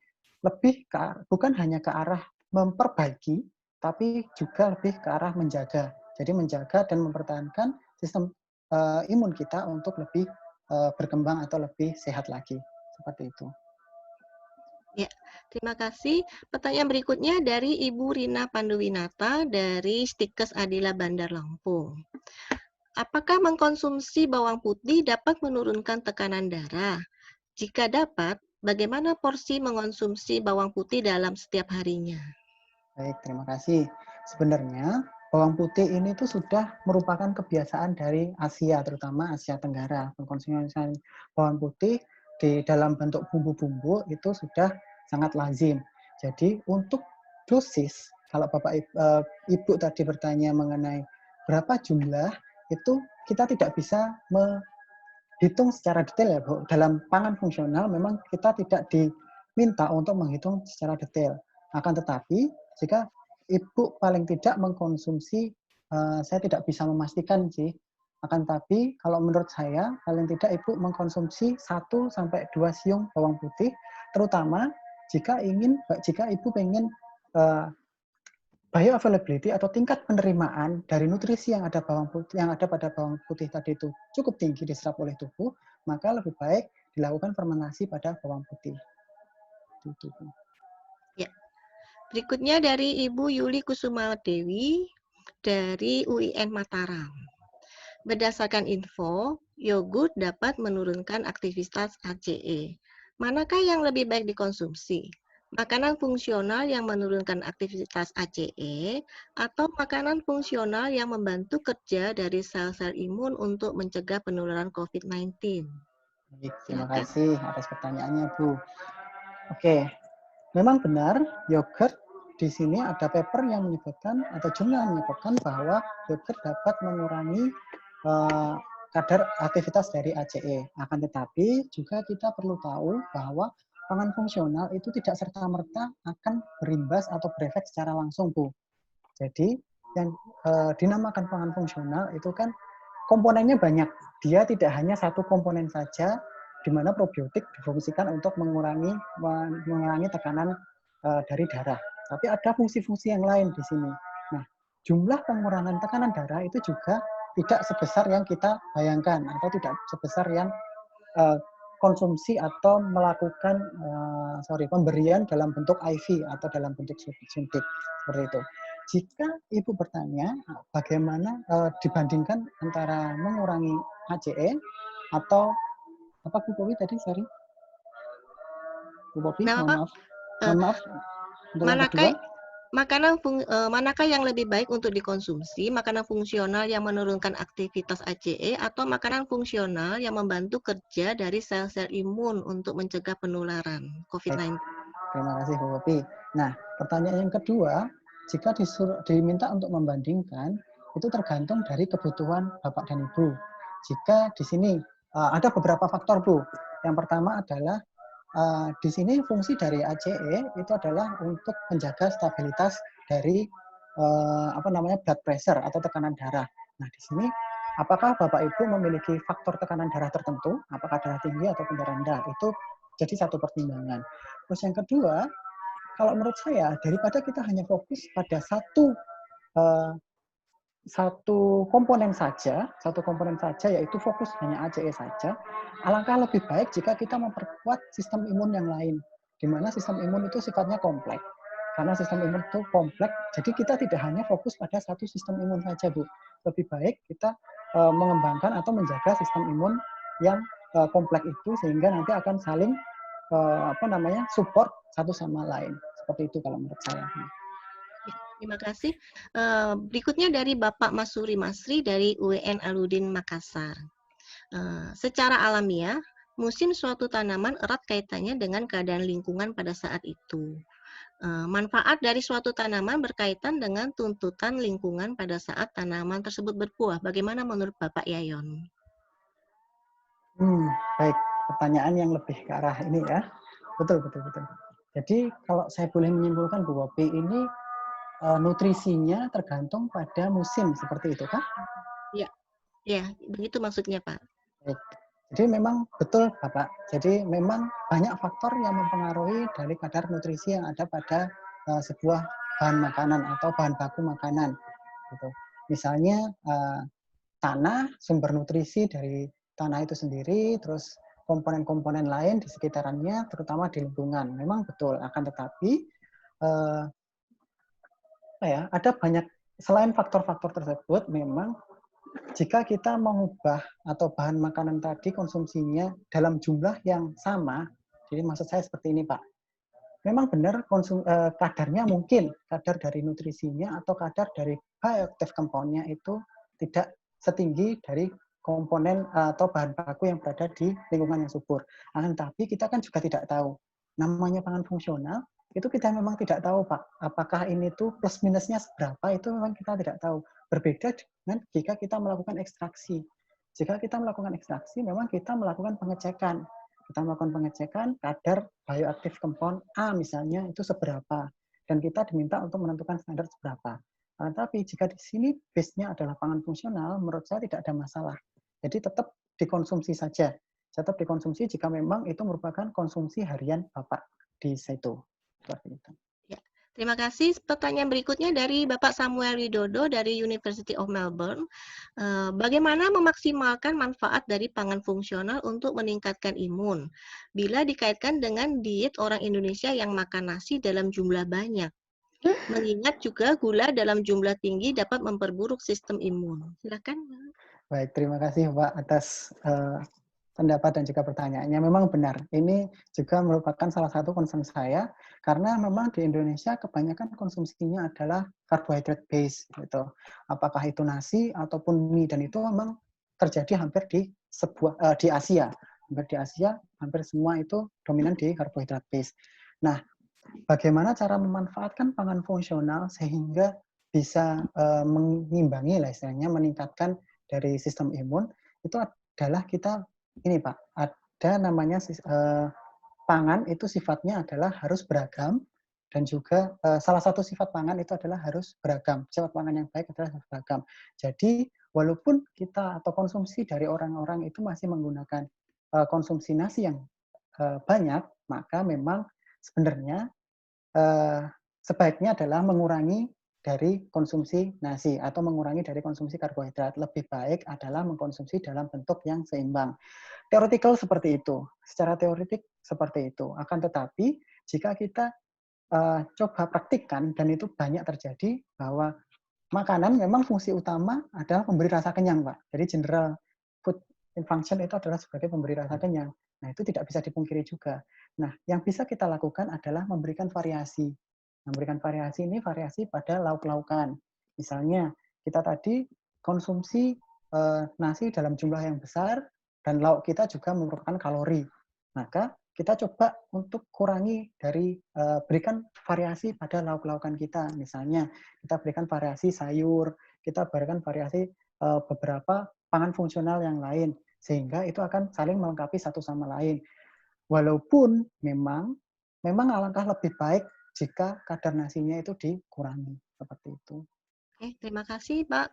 bukan hanya ke arah memperbaiki, tapi juga lebih ke arah menjaga. Jadi menjaga dan mempertahankan sistem imun kita untuk lebih berkembang atau lebih sehat lagi. Seperti itu. Ya, terima kasih. Pertanyaan berikutnya dari Ibu Rina Panduwinata dari Stikes Adila Bandar Lampung. Apakah mengkonsumsi bawang putih dapat menurunkan tekanan darah? Jika dapat, bagaimana porsi mengkonsumsi bawang putih dalam setiap harinya? Baik, terima kasih. Sebenarnya bawang putih ini tuh sudah merupakan kebiasaan dari Asia, terutama Asia Tenggara. Pengkonsumsian bawang putih di dalam bentuk bumbu-bumbu itu sudah sangat lazim. Jadi untuk dosis, kalau Ibu tadi bertanya mengenai berapa jumlah, itu kita tidak bisa menghitung secara detail ya, Bu. Dalam pangan fungsional memang kita tidak diminta untuk menghitung secara detail. Akan tetapi, jika Ibu paling tidak mengkonsumsi, saya tidak bisa memastikan sih, akan tetapi kalau menurut saya, paling tidak Ibu mengkonsumsi 1-2 siung bawang putih, terutama jika Ibu pengen bioavailability atau tingkat penerimaan dari nutrisi yang ada pada bawang putih tadi itu cukup tinggi diserap oleh tubuh, maka lebih baik dilakukan fermentasi pada bawang putih. Ya. Berikutnya dari Ibu Yuli Kusumadewi dari UIN Mataram. Berdasarkan info, yogurt dapat menurunkan aktivitas ACE. Manakah yang lebih baik dikonsumsi? Makanan fungsional yang menurunkan aktivitas ACE atau makanan fungsional yang membantu kerja dari sel-sel imun untuk mencegah penularan COVID-19? Baik, terima Silakan. kasih atas pertanyaannya, Bu. Oke, memang benar yogurt di sini ada paper yang menyebutkan atau jurnal yang menyebutkan bahwa yogurt dapat mengurangi eh, kadar aktivitas dari ACE. Akan tetapi juga kita perlu tahu bahwa pangan fungsional itu tidak serta-merta akan berimbas atau berefek secara langsung, Bu. Jadi yang dinamakan pangan fungsional itu kan komponennya banyak. Dia tidak hanya satu komponen saja, di mana probiotik difungsikan untuk mengurangi tekanan dari darah. Tapi ada fungsi-fungsi yang lain di sini. Nah, jumlah pengurangan tekanan darah itu juga tidak sebesar yang kita bayangkan atau tidak sebesar yang konsumsi atau melakukan pemberian dalam bentuk IV atau dalam bentuk suntik seperti itu. Jika Ibu bertanya bagaimana dibandingkan antara mengurangi ACE atau apa Bu Popi tadi, sorry. Bu Popi, Kenapa, mohon Pak? maaf. Eh, Mohon maaf untuk yang manakah kedua. manakah yang lebih baik untuk dikonsumsi? Makanan fungsional yang menurunkan aktivitas ACE atau makanan fungsional yang membantu kerja dari sel-sel imun untuk mencegah penularan COVID-19? Terima kasih Bu Popi. Nah, pertanyaan yang kedua, jika diminta untuk membandingkan, itu tergantung dari kebutuhan Bapak dan Ibu. Jika di sini ada beberapa faktor, Bu. Yang pertama adalah di sini fungsi dari ACE itu adalah untuk menjaga stabilitas dari blood pressure atau tekanan darah. Nah, di sini apakah Bapak Ibu memiliki faktor tekanan darah tertentu, apakah darah tinggi atau darah rendah, itu jadi satu pertimbangan. Terus yang kedua, kalau menurut saya daripada kita hanya fokus pada satu komponen saja yaitu fokus hanya ACE saja, alangkah lebih baik jika kita memperkuat sistem imun yang lain, di mana sistem imun itu sifatnya kompleks. Karena sistem imun itu kompleks, jadi kita tidak hanya fokus pada satu sistem imun saja, Bu. Lebih baik kita mengembangkan atau menjaga sistem imun yang kompleks itu sehingga nanti akan saling support satu sama lain. Seperti itu kalau menurut saya. Terima kasih. Berikutnya dari Bapak Masuri Masri dari UIN Aludin Makassar. Secara alamiah, musim suatu tanaman erat kaitannya dengan keadaan lingkungan pada saat itu. Manfaat dari suatu tanaman berkaitan dengan tuntutan lingkungan pada saat tanaman tersebut berbuah. Bagaimana menurut Bapak Yayon? Baik, pertanyaan yang lebih ke arah ini ya. Betul. Jadi kalau saya boleh menyimpulkan Bu Wopi, ini nutrisinya tergantung pada musim, seperti itu kah? Ya, begitu maksudnya Pak. Baik. Jadi memang betul Bapak. Jadi memang banyak faktor yang mempengaruhi dari kadar nutrisi yang ada pada sebuah bahan makanan atau bahan baku makanan. Gitu. Misalnya tanah, sumber nutrisi dari tanah itu sendiri, terus komponen-komponen lain di sekitarannya, terutama di lingkungan. Memang betul, akan tetapi ada banyak, selain faktor-faktor tersebut, memang jika kita mengubah atau bahan makanan tadi konsumsinya dalam jumlah yang sama, jadi maksud saya seperti ini Pak, memang benar kadarnya mungkin, kadar dari nutrisinya atau kadar dari bioactive compound-nya itu tidak setinggi dari komponen atau bahan baku yang berada di lingkungan yang subur. Akan tetapi kita kan juga tidak tahu. Namanya pangan fungsional, itu kita memang tidak tahu Pak. Apakah ini tuh plus minusnya seberapa, itu memang kita tidak tahu. Berbeda dengan jika kita melakukan ekstraksi. Jika kita melakukan ekstraksi, memang kita melakukan pengecekan. Kita melakukan pengecekan kadar bioactive compound A misalnya itu seberapa. Dan kita diminta untuk menentukan standar seberapa. Tapi jika di sini base-nya adalah pangan fungsional, menurut saya tidak ada masalah. Jadi tetap dikonsumsi saja. Tetap dikonsumsi jika memang itu merupakan konsumsi harian Bapak di situ. Seperti itu. Ya, terima kasih. Pertanyaan berikutnya dari Bapak Samuel Widodo dari University of Melbourne. Bagaimana memaksimalkan manfaat dari pangan fungsional untuk meningkatkan imun bila dikaitkan dengan diet orang Indonesia yang makan nasi dalam jumlah banyak? Mengingat juga gula dalam jumlah tinggi dapat memperburuk sistem imun. Silakan. Baik, terima kasih Pak atas pendapat dan juga pertanyaannya. Memang benar, ini juga merupakan salah satu concern saya, karena memang di Indonesia kebanyakan konsumsinya adalah carbohydrate base, gitu. Apakah itu nasi ataupun mie, dan itu memang terjadi hampir di Asia. Hampir di Asia, hampir semua itu dominan di karbohidrat base. Nah, bagaimana cara memanfaatkan pangan fungsional sehingga bisa mengimbangi lah istilahnya, meningkatkan dari sistem imun, itu adalah kita, ini Pak, ada namanya pangan itu sifatnya adalah harus beragam, dan juga salah satu sifat pangan itu adalah harus beragam. Sifat pangan yang baik adalah harus beragam. Jadi walaupun kita atau konsumsi dari orang-orang itu masih menggunakan konsumsi nasi yang banyak, maka memang sebenarnya sebaiknya adalah mengurangi dari konsumsi nasi atau mengurangi dari konsumsi karbohidrat. Lebih baik adalah mengkonsumsi dalam bentuk yang seimbang. Theoretical seperti itu, secara teoretik seperti itu. Akan tetapi jika kita coba praktikkan, dan itu banyak terjadi, bahwa makanan memang fungsi utama adalah memberi rasa kenyang, Pak. Jadi general food function itu adalah sebagai pemberi rasa kenyang. Nah, itu tidak bisa dipungkiri juga. Nah, yang bisa kita lakukan adalah memberikan variasi. Memberikan variasi ini variasi pada lauk-laukan. Misalnya, kita tadi konsumsi nasi dalam jumlah yang besar, dan lauk kita juga merupakan kalori. Maka kita coba untuk kurangi dari berikan variasi pada lauk-laukan kita. Misalnya, kita berikan variasi sayur, kita berikan variasi beberapa pangan fungsional yang lain, sehingga itu akan saling melengkapi satu sama lain. Walaupun memang alangkah lebih baik jika kadar nasinya itu dikurangi, seperti itu. Oke, terima kasih, Pak.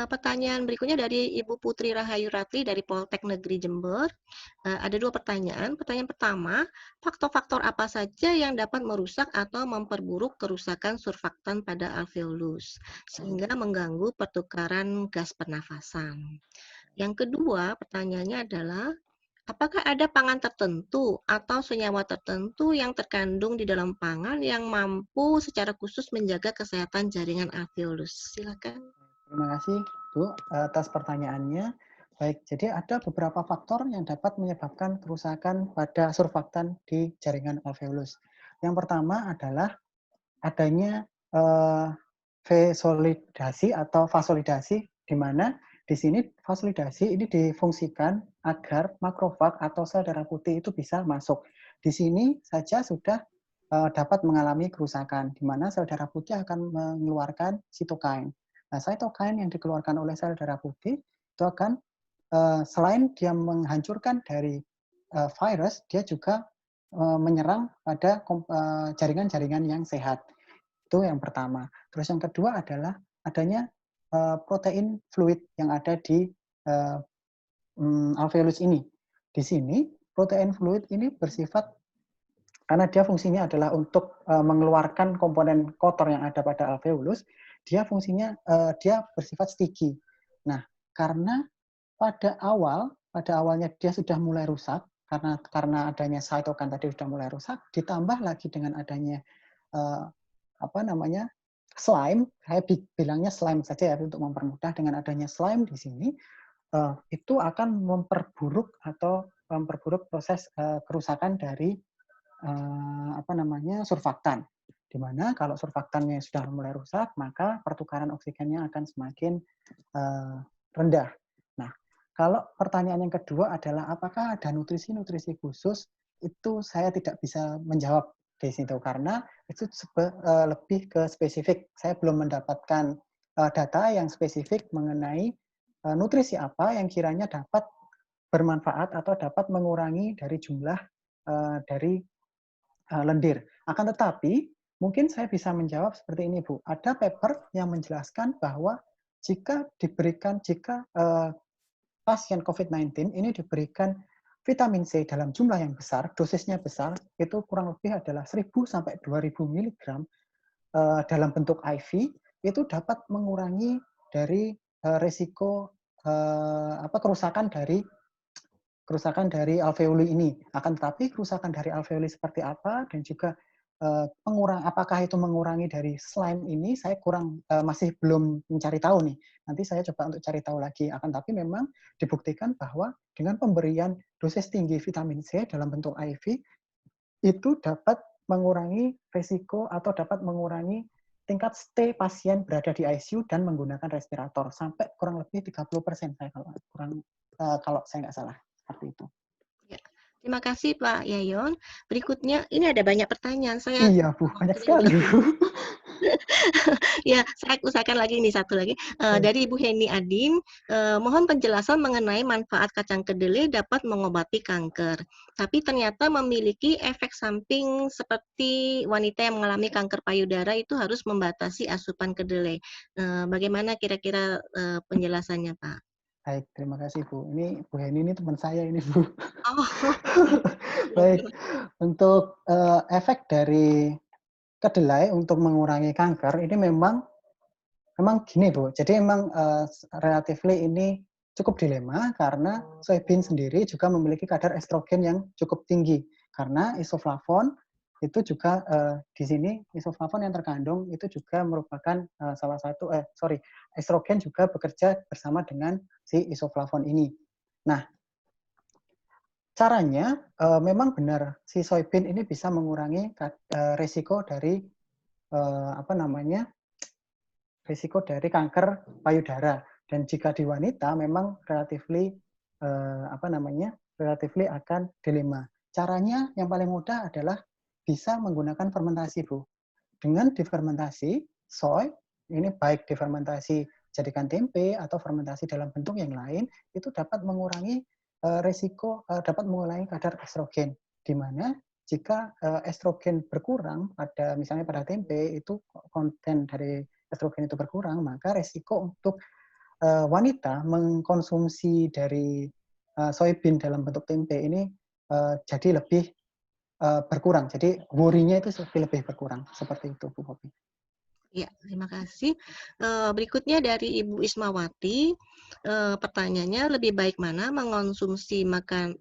Pertanyaan berikutnya dari Ibu Putri Rahayu Ratli dari Poltek Negeri Jember. Ada 2 pertanyaan. Pertanyaan pertama, faktor-faktor apa saja yang dapat merusak atau memperburuk kerusakan surfaktan pada alveolus, sehingga mengganggu pertukaran gas pernafasan? Yang kedua, pertanyaannya adalah, apakah ada pangan tertentu atau senyawa tertentu yang terkandung di dalam pangan yang mampu secara khusus menjaga kesehatan jaringan alveolus? Silakan. Terima kasih, Bu, atas pertanyaannya. Baik, jadi ada beberapa faktor yang dapat menyebabkan kerusakan pada surfaktan di jaringan alveolus. Yang pertama adalah adanya vasolidasi atau vasolidasi, di mana di sini vasolidasi ini difungsikan agar makrofag atau sel darah putih itu bisa masuk. Di sini saja sudah dapat mengalami kerusakan, di mana sel darah putih akan mengeluarkan sitokain. Nah, sitokain yang dikeluarkan oleh sel darah putih itu akan selain dia menghancurkan dari virus, dia juga menyerang pada jaringan-jaringan yang sehat. Itu yang pertama. Terus yang kedua adalah adanya protein fluid yang ada di alveolus ini. Di sini protein fluid ini bersifat, karena dia fungsinya adalah untuk mengeluarkan komponen kotor yang ada pada alveolus, dia fungsinya dia bersifat sticky. Nah, karena pada awalnya dia sudah mulai rusak, karena adanya cytokine tadi sudah mulai rusak, ditambah lagi dengan adanya slime, saya bilangnya slime saja ya untuk mempermudah, dengan adanya slime di sini itu akan memperburuk proses kerusakan dari surfaktan. Di mana kalau surfaktannya sudah mulai rusak, maka pertukaran oksigennya akan semakin rendah. Nah, kalau pertanyaan yang kedua adalah apakah ada nutrisi-nutrisi khusus, itu saya tidak bisa menjawab di situ karena itu lebih ke spesifik. Saya belum mendapatkan data yang spesifik mengenai nutrisi apa yang kiranya dapat bermanfaat atau dapat mengurangi dari jumlah dari lendir. Akan tetapi, mungkin saya bisa menjawab seperti ini, Bu. Ada paper yang menjelaskan bahwa jika pasien COVID-19 ini diberikan vitamin C dalam jumlah yang besar, dosisnya besar, itu kurang lebih adalah 1.000 sampai 2.000 mg dalam bentuk IV, itu dapat mengurangi dari risiko kerusakan dari alveoli ini. Akan tetapi kerusakan dari alveoli seperti apa dan juga apakah itu mengurangi dari slime ini, saya masih belum mencari tahu nih. Nanti saya coba untuk cari tahu lagi. Akan tapi memang dibuktikan bahwa dengan pemberian dosis tinggi vitamin C dalam bentuk IV itu dapat mengurangi risiko atau dapat mengurangi tingkat stay pasien berada di ICU dan menggunakan respirator sampai kurang lebih 30% kalau saya nggak salah, seperti itu. Ya, Terima kasih Pak Yayon. Berikutnya, ini ada banyak pertanyaan. Saya Iya, Bu, banyak sering sekali, bingung. Bu. Ya, saya usahakan lagi ini satu lagi. Dari Ibu Heni Adin, mohon penjelasan mengenai manfaat kacang kedelai dapat mengobati kanker. Tapi ternyata memiliki efek samping seperti wanita yang mengalami kanker payudara itu harus membatasi asupan kedelai. Bagaimana kira-kira penjelasannya, Pak? Baik, terima kasih, Bu. Ini Bu Heni ini teman saya ini, Bu. Oh, Baik, untuk efek dari kedelai untuk mengurangi kanker ini memang gini, Bu. Jadi memang relatively ini cukup dilema karena soybean sendiri juga memiliki kadar estrogen yang cukup tinggi. Karena isoflavon itu juga di sini isoflavon yang terkandung itu juga merupakan salah satu estrogen juga bekerja bersama dengan si isoflavon ini. Nah, caranya memang benar si soybean ini bisa mengurangi resiko dari risiko dari kanker payudara. Dan jika di wanita memang relatively akan dilema. Caranya yang paling mudah adalah bisa menggunakan fermentasi, Bu. Dengan difermentasi soy, ini baik difermentasi jadikan tempe atau fermentasi dalam bentuk yang lain, itu dapat mengurangi dapat mengurangi kadar estrogen, di mana jika estrogen berkurang misalnya pada tempe itu konten dari estrogen itu berkurang, maka resiko untuk wanita mengkonsumsi dari soybean dalam bentuk tempe ini jadi lebih berkurang. Jadi worry-nya itu lebih berkurang. Seperti itu, Bu Popi. ya, terima kasih. Berikutnya dari Ibu Ismawati, pertanyaannya lebih baik mana mengonsumsi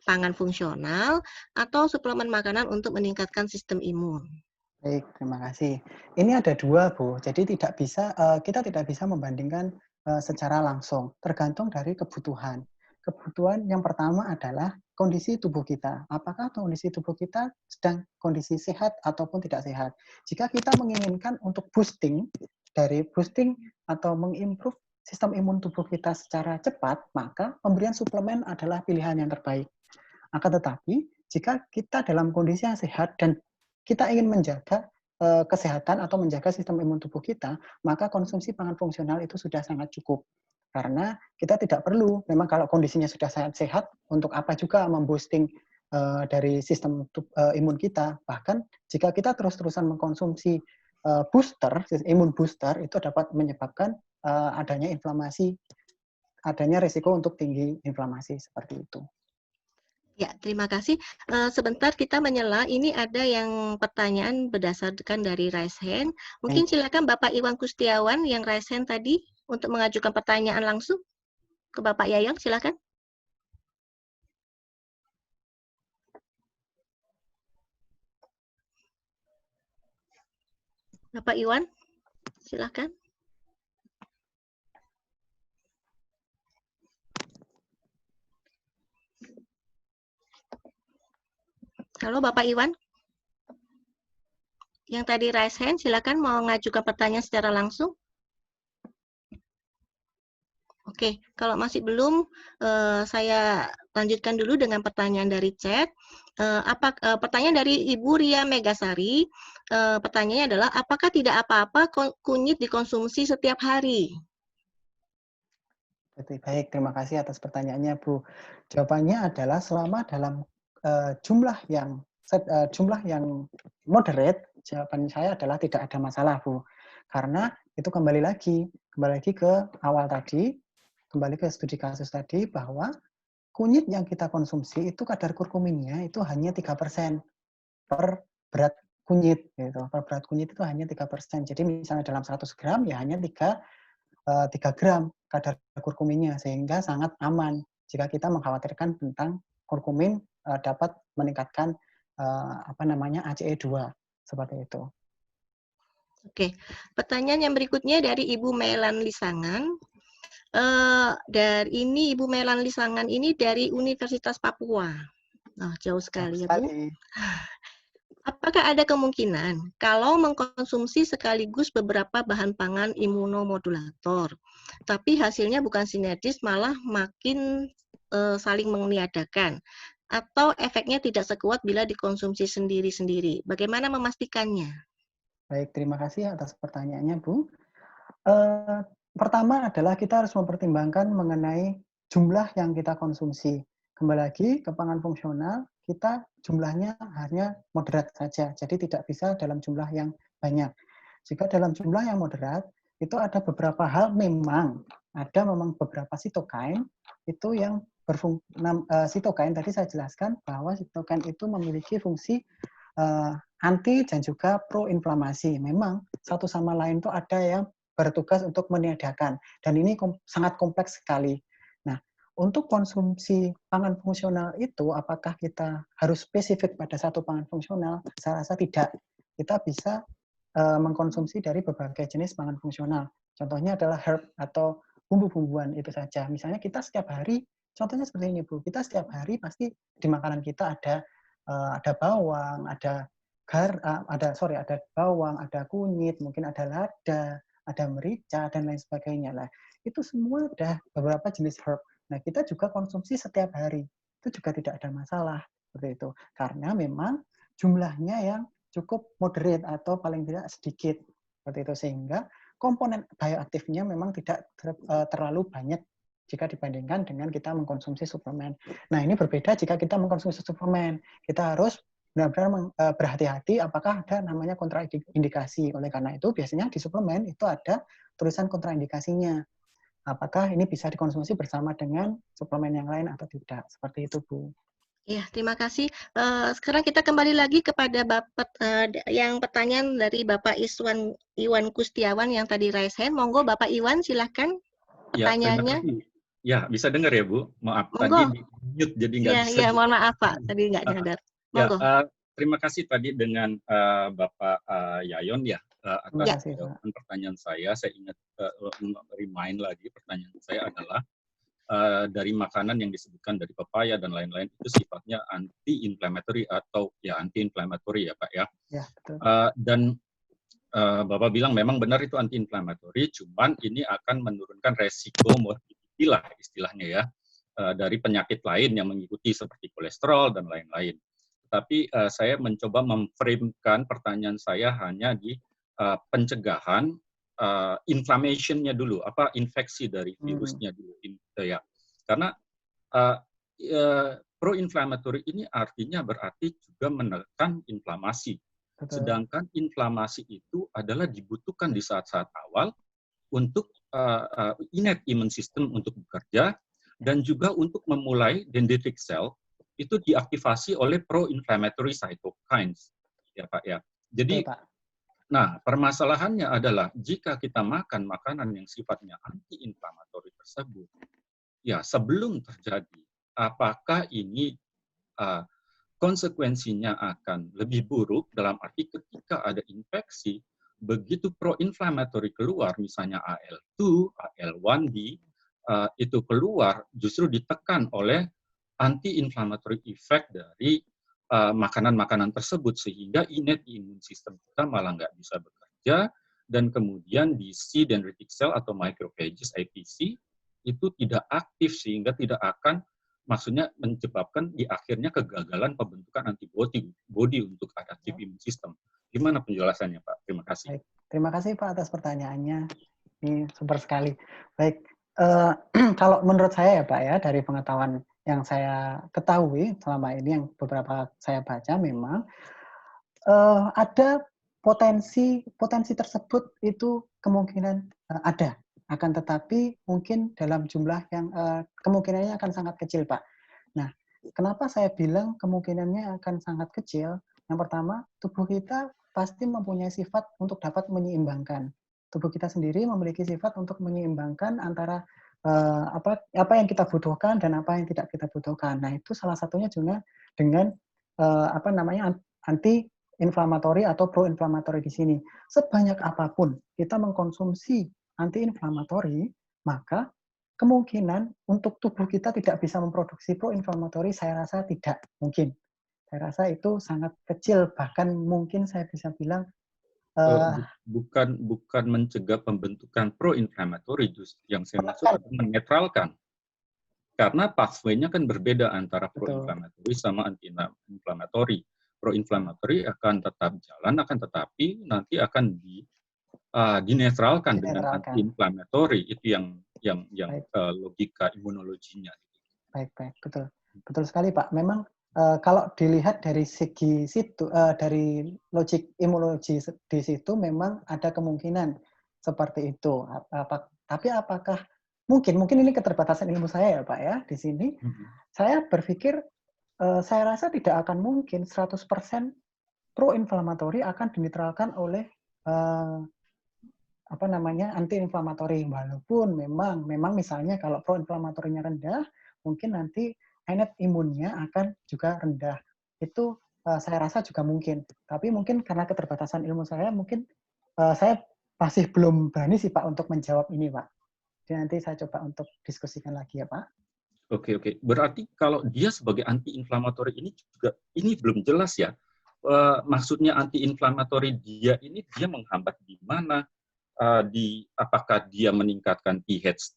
pangan fungsional atau suplemen makanan untuk meningkatkan sistem imun? Baik, terima kasih. Ini ada dua, Bu. Jadi kita tidak bisa membandingkan secara langsung, tergantung dari kebutuhan. Kebutuhan yang pertama adalah kondisi tubuh kita. Apakah kondisi tubuh kita sedang kondisi sehat ataupun tidak sehat? Jika kita menginginkan untuk boosting atau mengimprove sistem imun tubuh kita secara cepat, maka pemberian suplemen adalah pilihan yang terbaik. Akan tetapi, jika kita dalam kondisi yang sehat dan kita ingin menjaga kesehatan atau menjaga sistem imun tubuh kita, maka konsumsi pangan fungsional itu sudah sangat cukup. Karena kita tidak perlu, memang kalau kondisinya sudah sangat sehat, untuk apa juga memboosting dari sistem imun kita. Bahkan jika kita terus-terusan mengkonsumsi imun booster, itu dapat menyebabkan adanya inflamasi, adanya risiko untuk tinggi inflamasi seperti itu. Ya, terima kasih. Sebentar kita menyela, ini ada yang pertanyaan berdasarkan dari raise hand. Mungkin silakan Bapak Iwan Kustiawan yang raise hand tadi untuk mengajukan pertanyaan langsung ke Bapak Yayon, silakan. Bapak Iwan, silakan. Halo Bapak Iwan. Yang tadi raise hand, silakan mau mengajukan pertanyaan secara langsung. Oke, kalau masih belum, saya lanjutkan dulu dengan pertanyaan dari chat. Pertanyaan dari Ibu Ria Megasari, pertanyaannya adalah, apakah tidak apa-apa kunyit dikonsumsi setiap hari? Baik, terima kasih atas pertanyaannya, Bu. Jawabannya adalah selama dalam jumlah yang moderate, jawaban saya adalah tidak ada masalah, Bu. Karena itu kembali lagi ke awal tadi, kembali ke studi kasus tadi bahwa kunyit yang kita konsumsi itu kadar kurkuminnya itu hanya 3% per berat kunyit gitu. Per berat kunyit itu hanya 3%. Jadi misalnya dalam 100 gram ya hanya 3 gram kadar kurkuminnya, sehingga sangat aman jika kita mengkhawatirkan tentang kurkumin dapat meningkatkan ACE2 seperti itu. Oke, pertanyaan yang berikutnya dari Ibu Melan Lisangan. Dari ini Ibu Melan Lisangan ini dari Universitas Papua. Nah, jauh sekali ya Bu. Apakah ada kemungkinan kalau mengkonsumsi sekaligus beberapa bahan pangan imunomodulator, tapi hasilnya bukan sinergis malah makin saling meniadakan? atau efeknya tidak sekuat bila dikonsumsi sendiri-sendiri? Bagaimana memastikannya? Baik, terima kasih atas pertanyaannya, Bu. Pertama adalah kita harus mempertimbangkan mengenai jumlah yang kita konsumsi. Kembali lagi ke pangan fungsional, kita jumlahnya hanya moderat saja, jadi tidak bisa dalam jumlah yang banyak. Jika dalam jumlah yang moderat, itu ada beberapa hal memang beberapa sitokain itu yang sitokain tadi saya jelaskan bahwa sitokain itu memiliki fungsi anti dan juga proinflamasi. Memang satu sama lain itu ada yang bertugas untuk meniadakan, dan ini sangat kompleks sekali. Nah, untuk konsumsi pangan fungsional itu, apakah kita harus spesifik pada satu pangan fungsional? Saya rasa tidak. Kita bisa mengkonsumsi dari berbagai jenis pangan fungsional. Contohnya adalah herb atau bumbu-bumbuan itu saja. Misalnya kita setiap hari, contohnya seperti ini Bu, kita setiap hari pasti di makanan kita ada bawang, ada bawang, ada kunyit, mungkin ada lada, ada merica, dan lain sebagainya. Lah, itu semua ada beberapa jenis herb. Nah, kita juga konsumsi setiap hari. Itu juga tidak ada masalah seperti itu. Karena memang jumlahnya yang cukup moderate atau paling tidak sedikit seperti itu, sehingga komponen bioaktifnya memang tidak terlalu banyak jika dibandingkan dengan kita mengkonsumsi suplemen. Nah, ini berbeda jika kita mengkonsumsi suplemen. Kita harus benar-benar berhati-hati apakah ada namanya kontraindikasi. Oleh karena itu, biasanya di suplemen itu ada tulisan kontraindikasinya. Apakah ini bisa dikonsumsi bersama dengan suplemen yang lain atau tidak. Seperti itu, Bu. Ya, terima kasih. Sekarang kita kembali lagi kepada yang pertanyaan dari Bapak Iwan Kustiawan yang tadi raise hand. Monggo Bapak Iwan, silahkan pertanyaannya. Ya, terima kasih. Ya, bisa dengar ya, Bu? Maaf, Monggo. Tadi di-mute jadi nggak bisa. Iya, mohon maaf Pak, tadi nggak dengar. Monggo. Ya, terima kasih tadi dengan Bapak Yayon ya, atas jawaban pertanyaan saya. Saya ingat, remind lagi pertanyaan saya adalah, dari makanan yang disebutkan dari pepaya dan lain-lain itu sifatnya anti-inflammatory atau ya anti-inflammatory ya Pak ya. Ya, betul. Dan Bapak bilang memang benar itu anti-inflammatory, cuman ini akan menurunkan resiko morbidity lah istilahnya ya, dari penyakit lain yang mengikuti seperti kolesterol dan lain-lain. Tapi saya mencoba memframekan pertanyaan saya hanya di pencegahan inflammation-nya dulu, infeksi dari virusnya dulu, ya. Karena pro-inflammatory ini artinya berarti juga menekan inflamasi. Betul. Sedangkan inflamasi itu adalah dibutuhkan di saat-saat awal untuk innate immune system untuk bekerja dan juga untuk memulai dendritic cell itu diaktifasi oleh pro-inflammatory cytokines, ya Pak ya. Jadi, Betul, Pak. Nah, permasalahannya adalah jika kita makan makanan yang sifatnya anti-inflamatori tersebut, ya sebelum terjadi, apakah ini konsekuensinya akan lebih buruk dalam arti ketika ada infeksi, begitu pro-inflammatory keluar, misalnya AL2, AL1B, itu keluar justru ditekan oleh anti-inflammatory effect dari makanan-makanan tersebut, sehingga innate immune system kita malah nggak bisa bekerja, dan kemudian DC dendritic cell atau macrophages IPC itu tidak aktif, sehingga tidak akan, maksudnya menyebabkan di akhirnya kegagalan pembentukan antibody untuk adaptive immune system. Gimana penjelasannya Pak? Terima kasih. Baik. Terima kasih Pak atas pertanyaannya. Ini super sekali. Baik, kalau menurut saya ya Pak ya, dari pengetahuan yang saya ketahui selama ini, yang beberapa saya baca, memang ada potensi tersebut itu kemungkinan ada, akan tetapi mungkin dalam jumlah yang kemungkinannya akan sangat kecil, Pak. Nah, kenapa saya bilang kemungkinannya akan sangat kecil? Yang pertama, tubuh kita pasti mempunyai sifat untuk dapat menyeimbangkan. Tubuh kita sendiri memiliki sifat untuk menyeimbangkan antara apa yang kita butuhkan dan apa yang tidak kita butuhkan. Nah, itu salah satunya juga dengan anti-inflamatori atau pro-inflamatori di sini. Sebanyak apapun kita mengkonsumsi anti-inflamatori, maka kemungkinan untuk tubuh kita tidak bisa memproduksi pro-inflamatori saya rasa tidak mungkin. Saya rasa itu sangat kecil, bahkan mungkin saya bisa bilang bukan mencegah pembentukan pro-inflammatory, yang saya maksud adalah menetralkan. Karena pathway-nya kan berbeda antara Betul. pro-inflammatory sama anti-inflammatory. Pro-inflammatory akan tetap jalan, akan tetapi nanti akan dinetralkan dengan Dinetralkan. anti-inflammatory. Itu yang Baik. logika imunologinya. Baik, betul. Betul sekali, Pak. Memang kalau dilihat dari segi situ, dari logik imunologi di situ memang ada kemungkinan seperti itu. Tapi apakah mungkin ini keterbatasan ilmu saya ya, Pak ya, di sini. Saya berpikir saya rasa tidak akan mungkin 100% pro-inflammatory akan dinetralkan oleh anti-inflammatory, walaupun memang misalnya kalau pro-inflammatorinya rendah, mungkin nanti innate imunnya akan juga rendah. Itu saya rasa juga mungkin. Tapi mungkin karena keterbatasan ilmu saya, mungkin saya masih belum berani sih Pak untuk menjawab ini Pak. Jadi nanti saya coba untuk diskusikan lagi ya Pak. Oke. Berarti kalau dia sebagai anti-inflammatory ini belum jelas ya. Maksudnya anti-inflammatory dia menghambat di mana? Apakah dia meningkatkan TH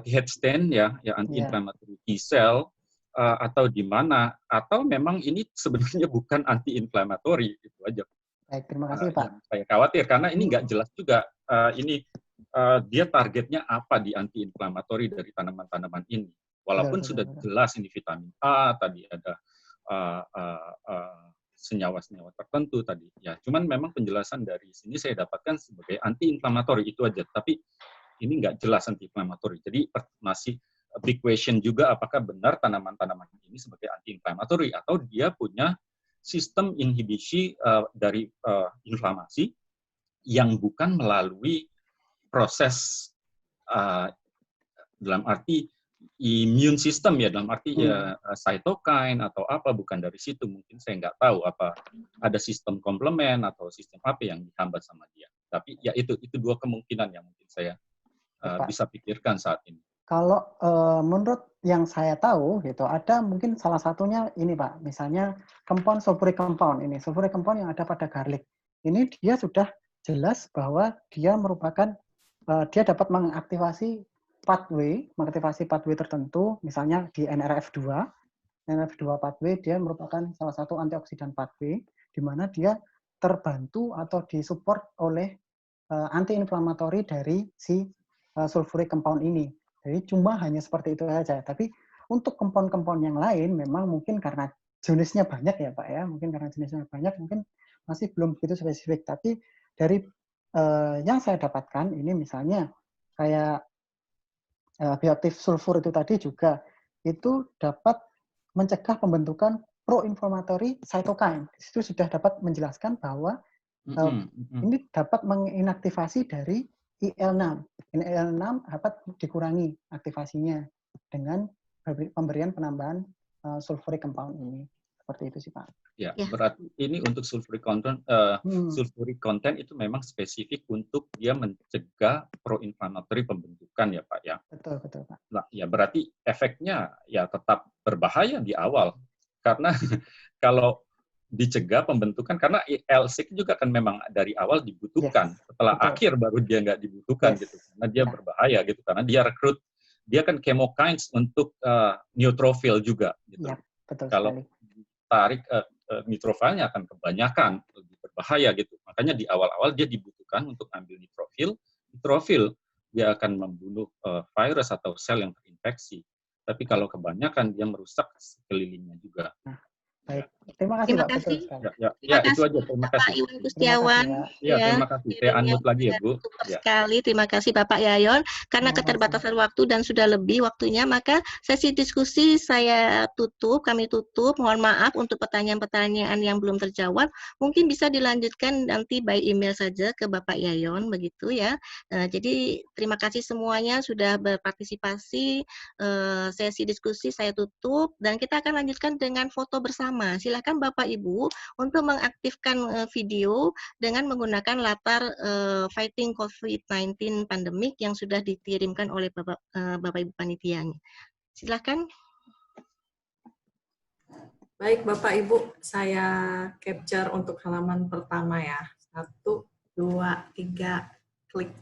TH10 ya anti-inflammatory T cell atau di mana, atau memang ini sebenarnya bukan anti-inflammatory, itu aja. Baik, terima kasih Pak. Saya khawatir karena ini nggak jelas juga dia targetnya apa di anti-inflammatory dari tanaman-tanaman ini. Walaupun sudah jelas ini vitamin A, tadi ada senyawa-senyawa tertentu tadi. Ya, cuman memang penjelasan dari sini saya dapatkan sebagai anti-inflammatory itu aja. Tapi ini nggak jelas anti-inflammatory. Jadi masih big question juga apakah benar tanaman-tanaman ini sebagai anti-inflammatory atau dia punya sistem inhibisi dari inflamasi yang bukan melalui proses dalam arti immune system ya, dalam arti cytokine atau apa, bukan dari situ. Mungkin saya nggak tahu apa ada sistem komplement atau sistem apa yang dihambat sama dia. Tapi ya itu dua kemungkinan yang mungkin saya bisa pikirkan saat ini. Kalau menurut yang saya tahu gitu, ada mungkin salah satunya ini Pak, misalnya compound sulfuric compound ini, sulfuric compound yang ada pada garlic. Ini dia sudah jelas bahwa dia merupakan dia dapat mengaktifasi pathway tertentu, misalnya di NRF2 pathway dia merupakan salah satu antioksidan pathway di mana dia terbantu atau disupport oleh anti-inflammatory dari si sulfuric compound ini. Jadi cuma hanya seperti itu saja. Tapi untuk compound-compound yang lain memang mungkin karena jenisnya banyak ya Pak ya, mungkin masih belum begitu spesifik. Tapi dari yang saya dapatkan ini misalnya kayak bioaktif sulfur itu tadi juga itu dapat mencegah pembentukan pro-inflammatory cytokine. Itu sudah dapat menjelaskan bahwa ini dapat menginaktivasi dari IL-6. IL-6 dapat dikurangi aktivasinya dengan pemberian penambahan sulfuric compound ini. Seperti itu sih Pak. Ya, berarti ini untuk sulfuric content itu memang spesifik untuk dia mencegah pro-inflammatory pembentukan ya Pak ya. Betul Pak. Nah, ya berarti efeknya ya tetap berbahaya di awal karena kalau dicegah pembentukan, karena IL-6 juga kan memang dari awal dibutuhkan, setelah akhir baru dia nggak dibutuhkan gitu, karena dia berbahaya gitu, karena dia rekrut, dia kan chemokines untuk neutrofil juga gitu. Betul kalau sekali. Tarik neutrofilnya akan kebanyakan, lebih berbahaya gitu, makanya di awal-awal dia dibutuhkan untuk ambil neutrofil dia akan membunuh virus atau sel yang terinfeksi, tapi kalau kebanyakan dia merusak sekelilingnya juga. Baik. Terima kasih Pak. Betul sekali. Ya, itu aja. Terima kasih. Pak Iwan Gustiawan. Terima kasih. Saya unmute lagi ya, Bu. Super sekali. Terima kasih Bapak Yayon. Karena keterbatasan waktu dan sudah lebih waktunya, maka sesi diskusi kami tutup. Mohon maaf untuk pertanyaan-pertanyaan yang belum terjawab. Mungkin bisa dilanjutkan nanti by email saja ke Bapak Yayon, begitu ya. Jadi terima kasih semuanya sudah berpartisipasi. Sesi diskusi saya tutup dan kita akan lanjutkan dengan foto bersama. Silakan Bapak Ibu untuk mengaktifkan video dengan menggunakan latar fighting COVID-19 pandemic yang sudah dikirimkan oleh Bapak Ibu panitianya. Silakan. Baik Bapak Ibu, saya capture untuk halaman pertama ya. 1, 2, 3, klik.